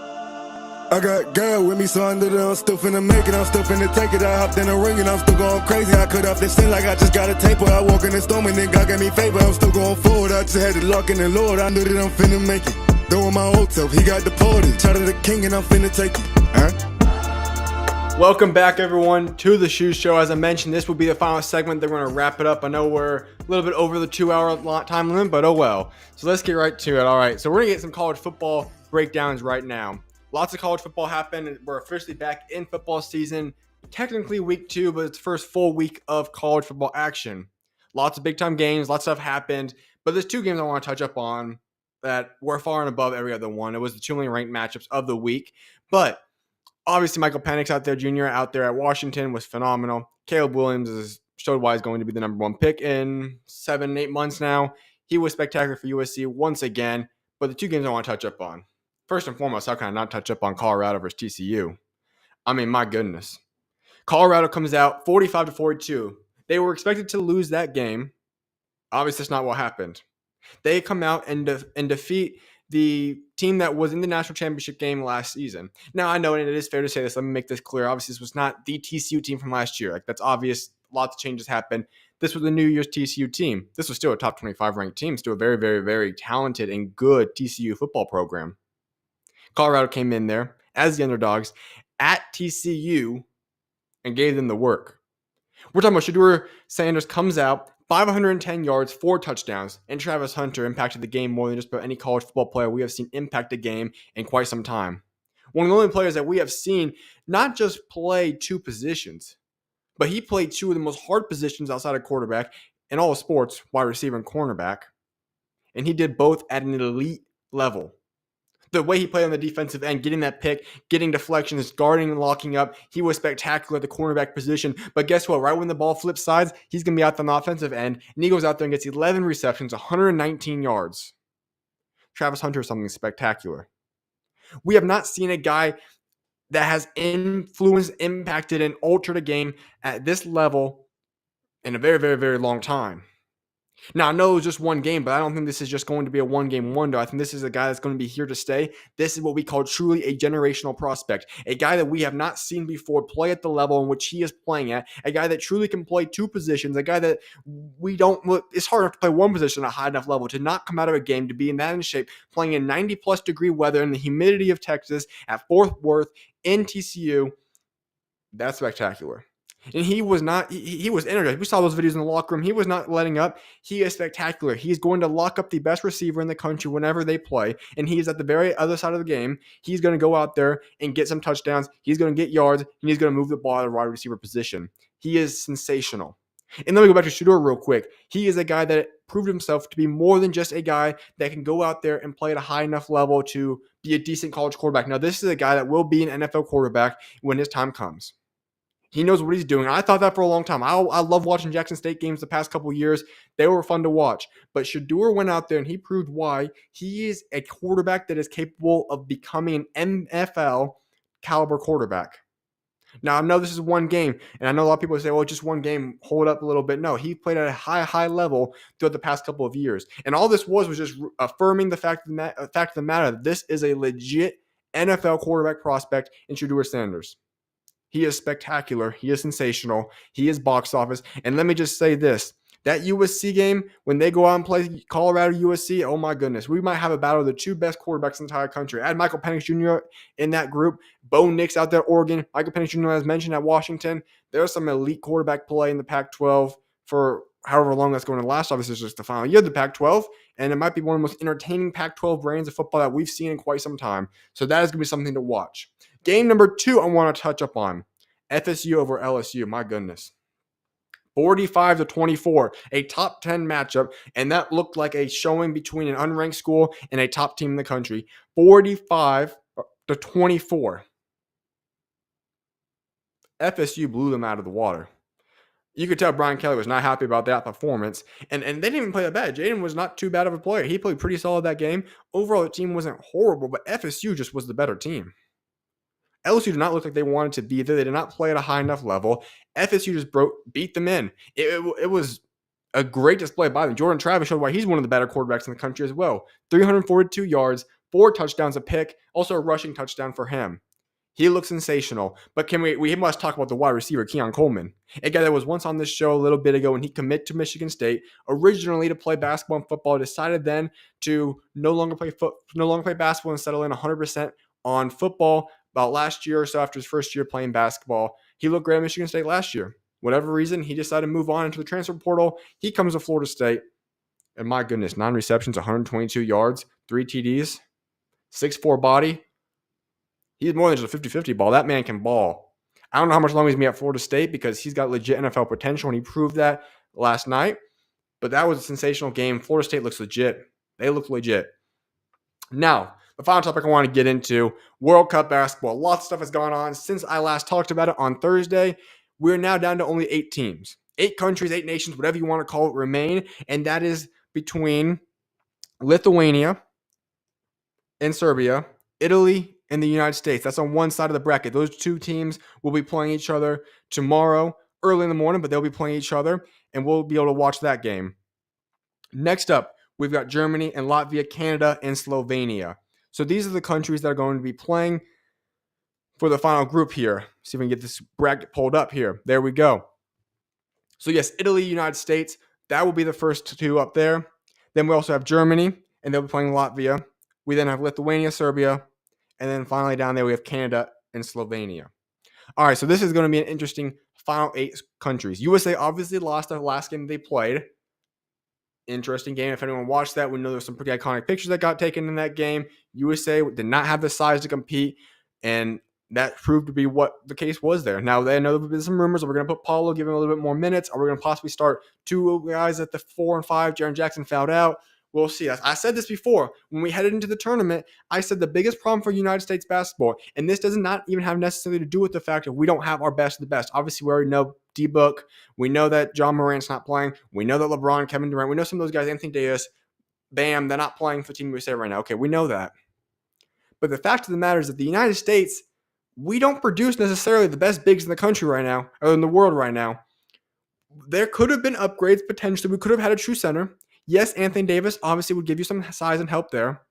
I got girl with me, so I know that I'm still finna make it. I'm still finna take it. I hopped in the ring and I'm still going crazy. I cut off this sin like I just got a taper. I walk in the storm and then God gave me favor. I'm still going forward. I just had to lock in the Lord. I knew that I'm finna make it. Throwing my old self, he got deported. Shout out to the king and I'm finna take it. Welcome back, everyone, to the SchuZ Show. As I mentioned, this will be the final segment. They're going to wrap it up. I know we're a little bit over the 2-hour time limit, but oh well. So let's get right to it. All right, so we're going to get some college football breakdowns right now. Lots of college football happened. We're officially back in football season. Technically week 2, but it's the first full week of college football action. Lots of big-time games. Lots of stuff happened. But there's 2 games I want to touch up on that were far and above every other one. It was the 2 only ranked matchups of the week. But obviously, Michael Penix Jr. out there at Washington was phenomenal. Caleb Williams is showed why he's going to be the number 1 pick in 7-8 months now. He was spectacular for USC once again. But the 2 games I want to touch up on. First and foremost, how can I not touch up on Colorado versus TCU? I mean, my goodness. Colorado comes out 45-42. They were expected to lose that game. Obviously, that's not what happened. They come out and defeat the team that was in the national championship game last season. Now, I know, and it is fair to say this. Let me make this clear. Obviously, this was not the TCU team from last year. Like, that's obvious. Lots of changes happened. This was the New Year's TCU team. This was still a top 25 ranked team. Still a very, very, very talented and good TCU football program. Colorado came in there as the underdogs at TCU and gave them the work. We're talking about Shedeur Sanders comes out, 510 yards, 4 touchdowns, and Travis Hunter impacted the game more than just about any college football player we have seen impact a game in quite some time. One of the only players that we have seen not just play 2 positions, but he played 2 of the most hard positions outside of quarterback in all of sports, wide receiver and cornerback. And he did both at an elite level. The way he played on the defensive end, getting that pick, getting deflections, guarding and locking up, he was spectacular at the cornerback position. But guess what? Right when the ball flips sides, he's going to be out on the offensive end, and he goes out there and gets 11 receptions, 119 yards. Travis Hunter is something spectacular. We have not seen a guy that has influenced, impacted, and altered a game at this level in a very, very, very long time. Now, I know it was just 1 game, but I don't think this is just going to be a 1-game wonder. I think this is a guy that's going to be here to stay. This is what we call truly a generational prospect, a guy that we have not seen before play at the level in which he is playing at, a guy that truly can play 2 positions, a guy that it's hard enough to play 1 position at a high enough level, to not come out of a game, to be in that in shape, playing in 90-plus degree weather in the humidity of Texas at Fort Worth in TCU. That's spectacular. And he was not, he was energized. We saw those videos in the locker room. He was not letting up. He is spectacular. He's going to lock up the best receiver in the country whenever they play. And he's at the very other side of the game. He's going to go out there and get some touchdowns. He's going to get yards. And he's going to move the ball at the wide receiver position. He is sensational. And let me go back to Shedeur real quick. He is a guy that proved himself to be more than just a guy that can go out there and play at a high enough level to be a decent college quarterback. Now, this is a guy that will be an NFL quarterback when his time comes. He knows what he's doing. I thought that for a long time. I love watching Jackson State games the past couple of years. They were fun to watch. But Shedeur went out there and he proved why he is a quarterback that is capable of becoming an NFL caliber quarterback. Now, I know this is one game, and I know a lot of people say, well, just one game, hold up a little bit. No, he played at a high level throughout the past couple of years. And all this was just affirming the fact of the matter that this is a legit NFL quarterback prospect in Shedeur Sanders. He is spectacular. He is sensational. He is box office. And let me just say this. That USC game, when they go out and play Colorado USC, oh my goodness, we might have a battle of the two best quarterbacks in the entire country. I had Michael Penix Jr. in that group. Bo Nix out there at Oregon. Michael Penix Jr. as mentioned at Washington. There's some elite quarterback play in the Pac-12 for however long that's going to last. Obviously, it's just the final year of the Pac-12, and it might be one of the most entertaining Pac-12 brands of football that we've seen in quite some time. So that is going to be something to watch. Game number 2 I want to touch up on. FSU over LSU. My goodness. 45-24, a top 10 matchup, and that looked like a showing between an unranked school and a top team in the country. 45-24. FSU blew them out of the water. You could tell Brian Kelly was not happy about that performance, and they didn't even play that bad. Jaden was not too bad of a player. He played pretty solid that game. Overall, the team wasn't horrible, but FSU just was the better team. LSU did not look like they wanted to be there. They did not play at a high enough level. FSU just beat them in. It was a great display by them. Jordan Travis showed why he's one of the better quarterbacks in the country as well. 342 yards, 4 touchdowns, a pick, also a rushing touchdown for him. He looks sensational. But we must talk about the wide receiver, Keon Coleman, a guy that was once on this show a little bit ago when he committed to Michigan State, originally to play basketball and football, decided then to no longer play basketball and settle in 100% on football. About last year or so, after his first year playing basketball, he looked great at Michigan State last year. Whatever reason, he decided to move on into the transfer portal. He comes to Florida State, and my goodness, 9 receptions, 122 yards, 3 TDs, 6'4" body. He's more than just a 50-50 ball. That man can ball. I don't know how much longer he's going to be at Florida State because he's got legit NFL potential, and he proved that last night. But that was a sensational game. Florida State looks legit. They look legit. Now, the final topic I want to get into, World Cup basketball. Lots of stuff has gone on since I last talked about it on Thursday. We're now down to only 8 teams. 8 countries, 8 nations, whatever you want to call it, remain. And that is between Lithuania and Serbia, Italy, and the United States. That's on one side of the bracket. Those 2 teams will be playing each other tomorrow, early in the morning, but they'll be playing each other, and we'll be able to watch that game. Next up, we've got Germany and Latvia, Canada, and Slovenia. So these are the countries that are going to be playing for the final group here. See if we can get this bracket pulled up here. There we go. So yes, Italy, United States, that will be the first 2 up there. Then we also have Germany, and they'll be playing Latvia. We then have Lithuania, Serbia, and then finally down there we have Canada and Slovenia. All right, so this is going to be an interesting final 8 countries. USA obviously lost the last game they played. Interesting game. If anyone watched that, we know there's some pretty iconic pictures that got taken in that game. USA did not have the size to compete, and that proved to be what the case was there. Now, I know there's been some rumors that we're going to put Paulo, give him a little bit more minutes, or we're going to possibly start 2 guys at the 4 and 5. Jaren Jackson fouled out. We'll see. I said this before. When we headed into the tournament, I said the biggest problem for United States basketball, and this does not even have necessarily to do with the fact that we don't have our best of the best. Obviously, we already know D-Book. We know that John Morant's not playing. We know that LeBron, Kevin Durant, we know some of those guys, Anthony Davis, bam, they're not playing for Team USA right now. Okay, we know that. But the fact of the matter is that the United States, we don't produce necessarily the best bigs in the country right now, or in the world right now. There could have been upgrades potentially. We could have had a true center. Yes, Anthony Davis obviously would give you some size and help there.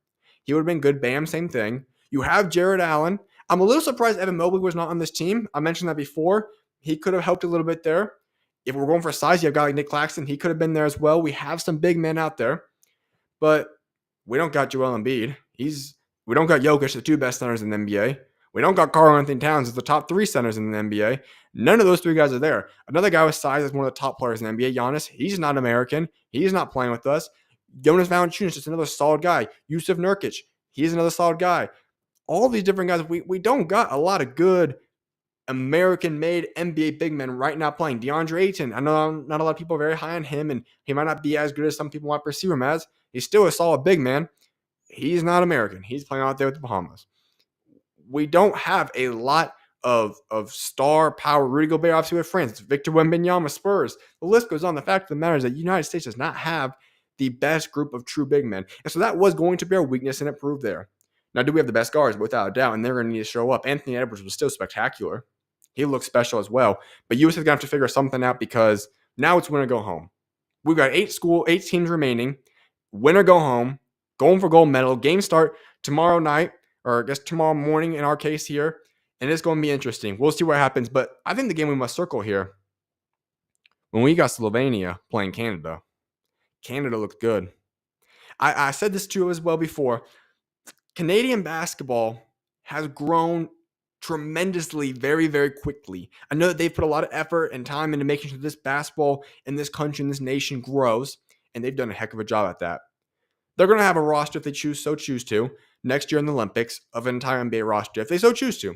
He would have been good. Bam, same thing. You have Jared Allen. I'm a little surprised Evan Mobley was not on this team. I mentioned that before. He could have helped a little bit there. If we're going for size, you have a guy like Nick Claxton. He could have been there as well. We have some big men out there. But we don't got Joel Embiid. We don't got Jokic, the 2 best centers in the NBA. We don't got Karl Anthony Towns as the top 3 centers in the NBA. None of those 3 guys are there. Another guy with size is one of the top players in the NBA, Giannis. He's not American. He's not playing with us. Jonas Valanciunas is just another solid guy. Yusuf Nurkic, he's another solid guy. All these different guys, we don't got a lot of good American-made NBA big men right now playing. DeAndre Ayton, I know not a lot of people are very high on him, and he might not be as good as some people might perceive him as. He's still a solid big man. He's not American. He's playing out there with the Bahamas. We don't have a lot of star power. Rudy Gobert, obviously, with France. Victor Wembanyama, Spurs. The list goes on. The fact of the matter is that the United States does not have the best group of true big men. And so that was going to be our weakness, and it proved there. Now, do we have the best guards? Without a doubt, and they're going to need to show up. Anthony Edwards was still spectacular. He looks special as well. But USA is going to have to figure something out because now it's win or go home. We've got 8 teams remaining. Win or go home. Going for gold medal. Game start tomorrow night, or I guess tomorrow morning in our case here. And it's going to be interesting. We'll see what happens. But I think the game we must circle here, when we got Slovenia playing Canada, Canada looked good. I said this to you as well before. Canadian basketball has grown tremendously very, very quickly. I know that they've put a lot of effort and time into making sure this basketball in this country, in this nation grows, and they've done a heck of a job at that. They're going to have a roster if they choose to next year in the Olympics of an entire NBA roster if they so choose to.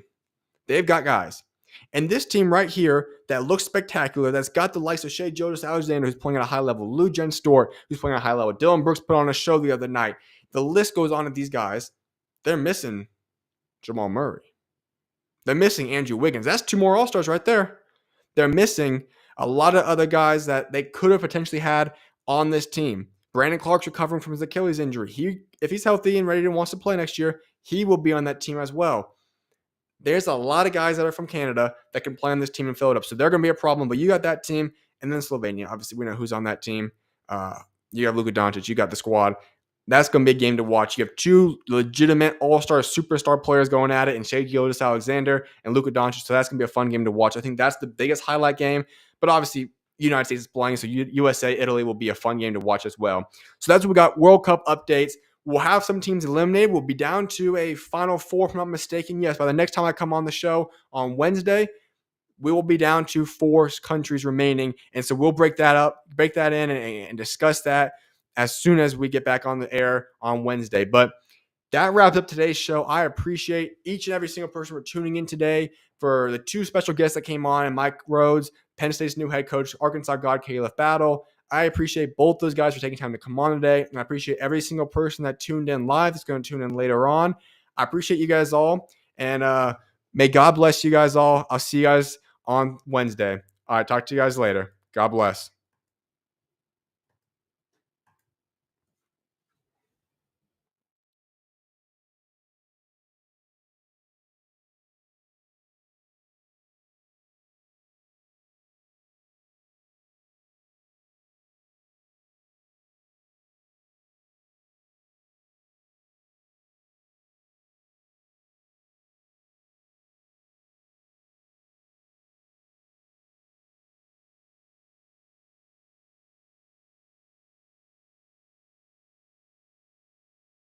They've got guys. And this team right here that looks spectacular, that's got the likes of Shai Gilgeous-Alexander, who's playing at a high level, Lou Jen Stort, who's playing at a high level, Dylan Brooks put on a show the other night. The list goes on of these guys. They're missing Jamal Murray. They're missing Andrew Wiggins. That's 2 more All-Stars right there. They're missing a lot of other guys that they could have potentially had on this team. Brandon Clark's recovering from his Achilles injury. If he's healthy and ready and wants to play next year, he will be on that team as well. There's a lot of guys that are from Canada that can play on this team and fill it up. So they're going to be a problem. But you got that team, and then Slovenia. Obviously, we know who's on that team. You have Luka Doncic. You got the squad. That's going to be a game to watch. You have 2 legitimate all-star, superstar players going at it in Shai Gilgeous-Alexander and Luka Doncic. So that's going to be a fun game to watch. I think that's the biggest highlight game. But obviously, United States is playing, so USA, Italy will be a fun game to watch as well. So that's what we got. World Cup updates. We'll have some teams eliminated. We'll be down to a Final Four, if I'm not mistaken. Yes, by the next time I come on the show on Wednesday, we will be down to 4 countries remaining. And so we'll break that in and discuss that as soon as we get back on the air on Wednesday. But that wraps up today's show. I appreciate each and every single person for tuning in today, for the 2 special guests that came on, and Mike Rhoades, Penn State's new head coach, Arkansas God, Khalif Battle. I appreciate both those guys for taking time to come on today, and I appreciate every single person that tuned in live that's going to tune in later on. I appreciate you guys all, and may God bless you guys all. I'll see you guys on Wednesday. All right, talk to you guys later. God bless.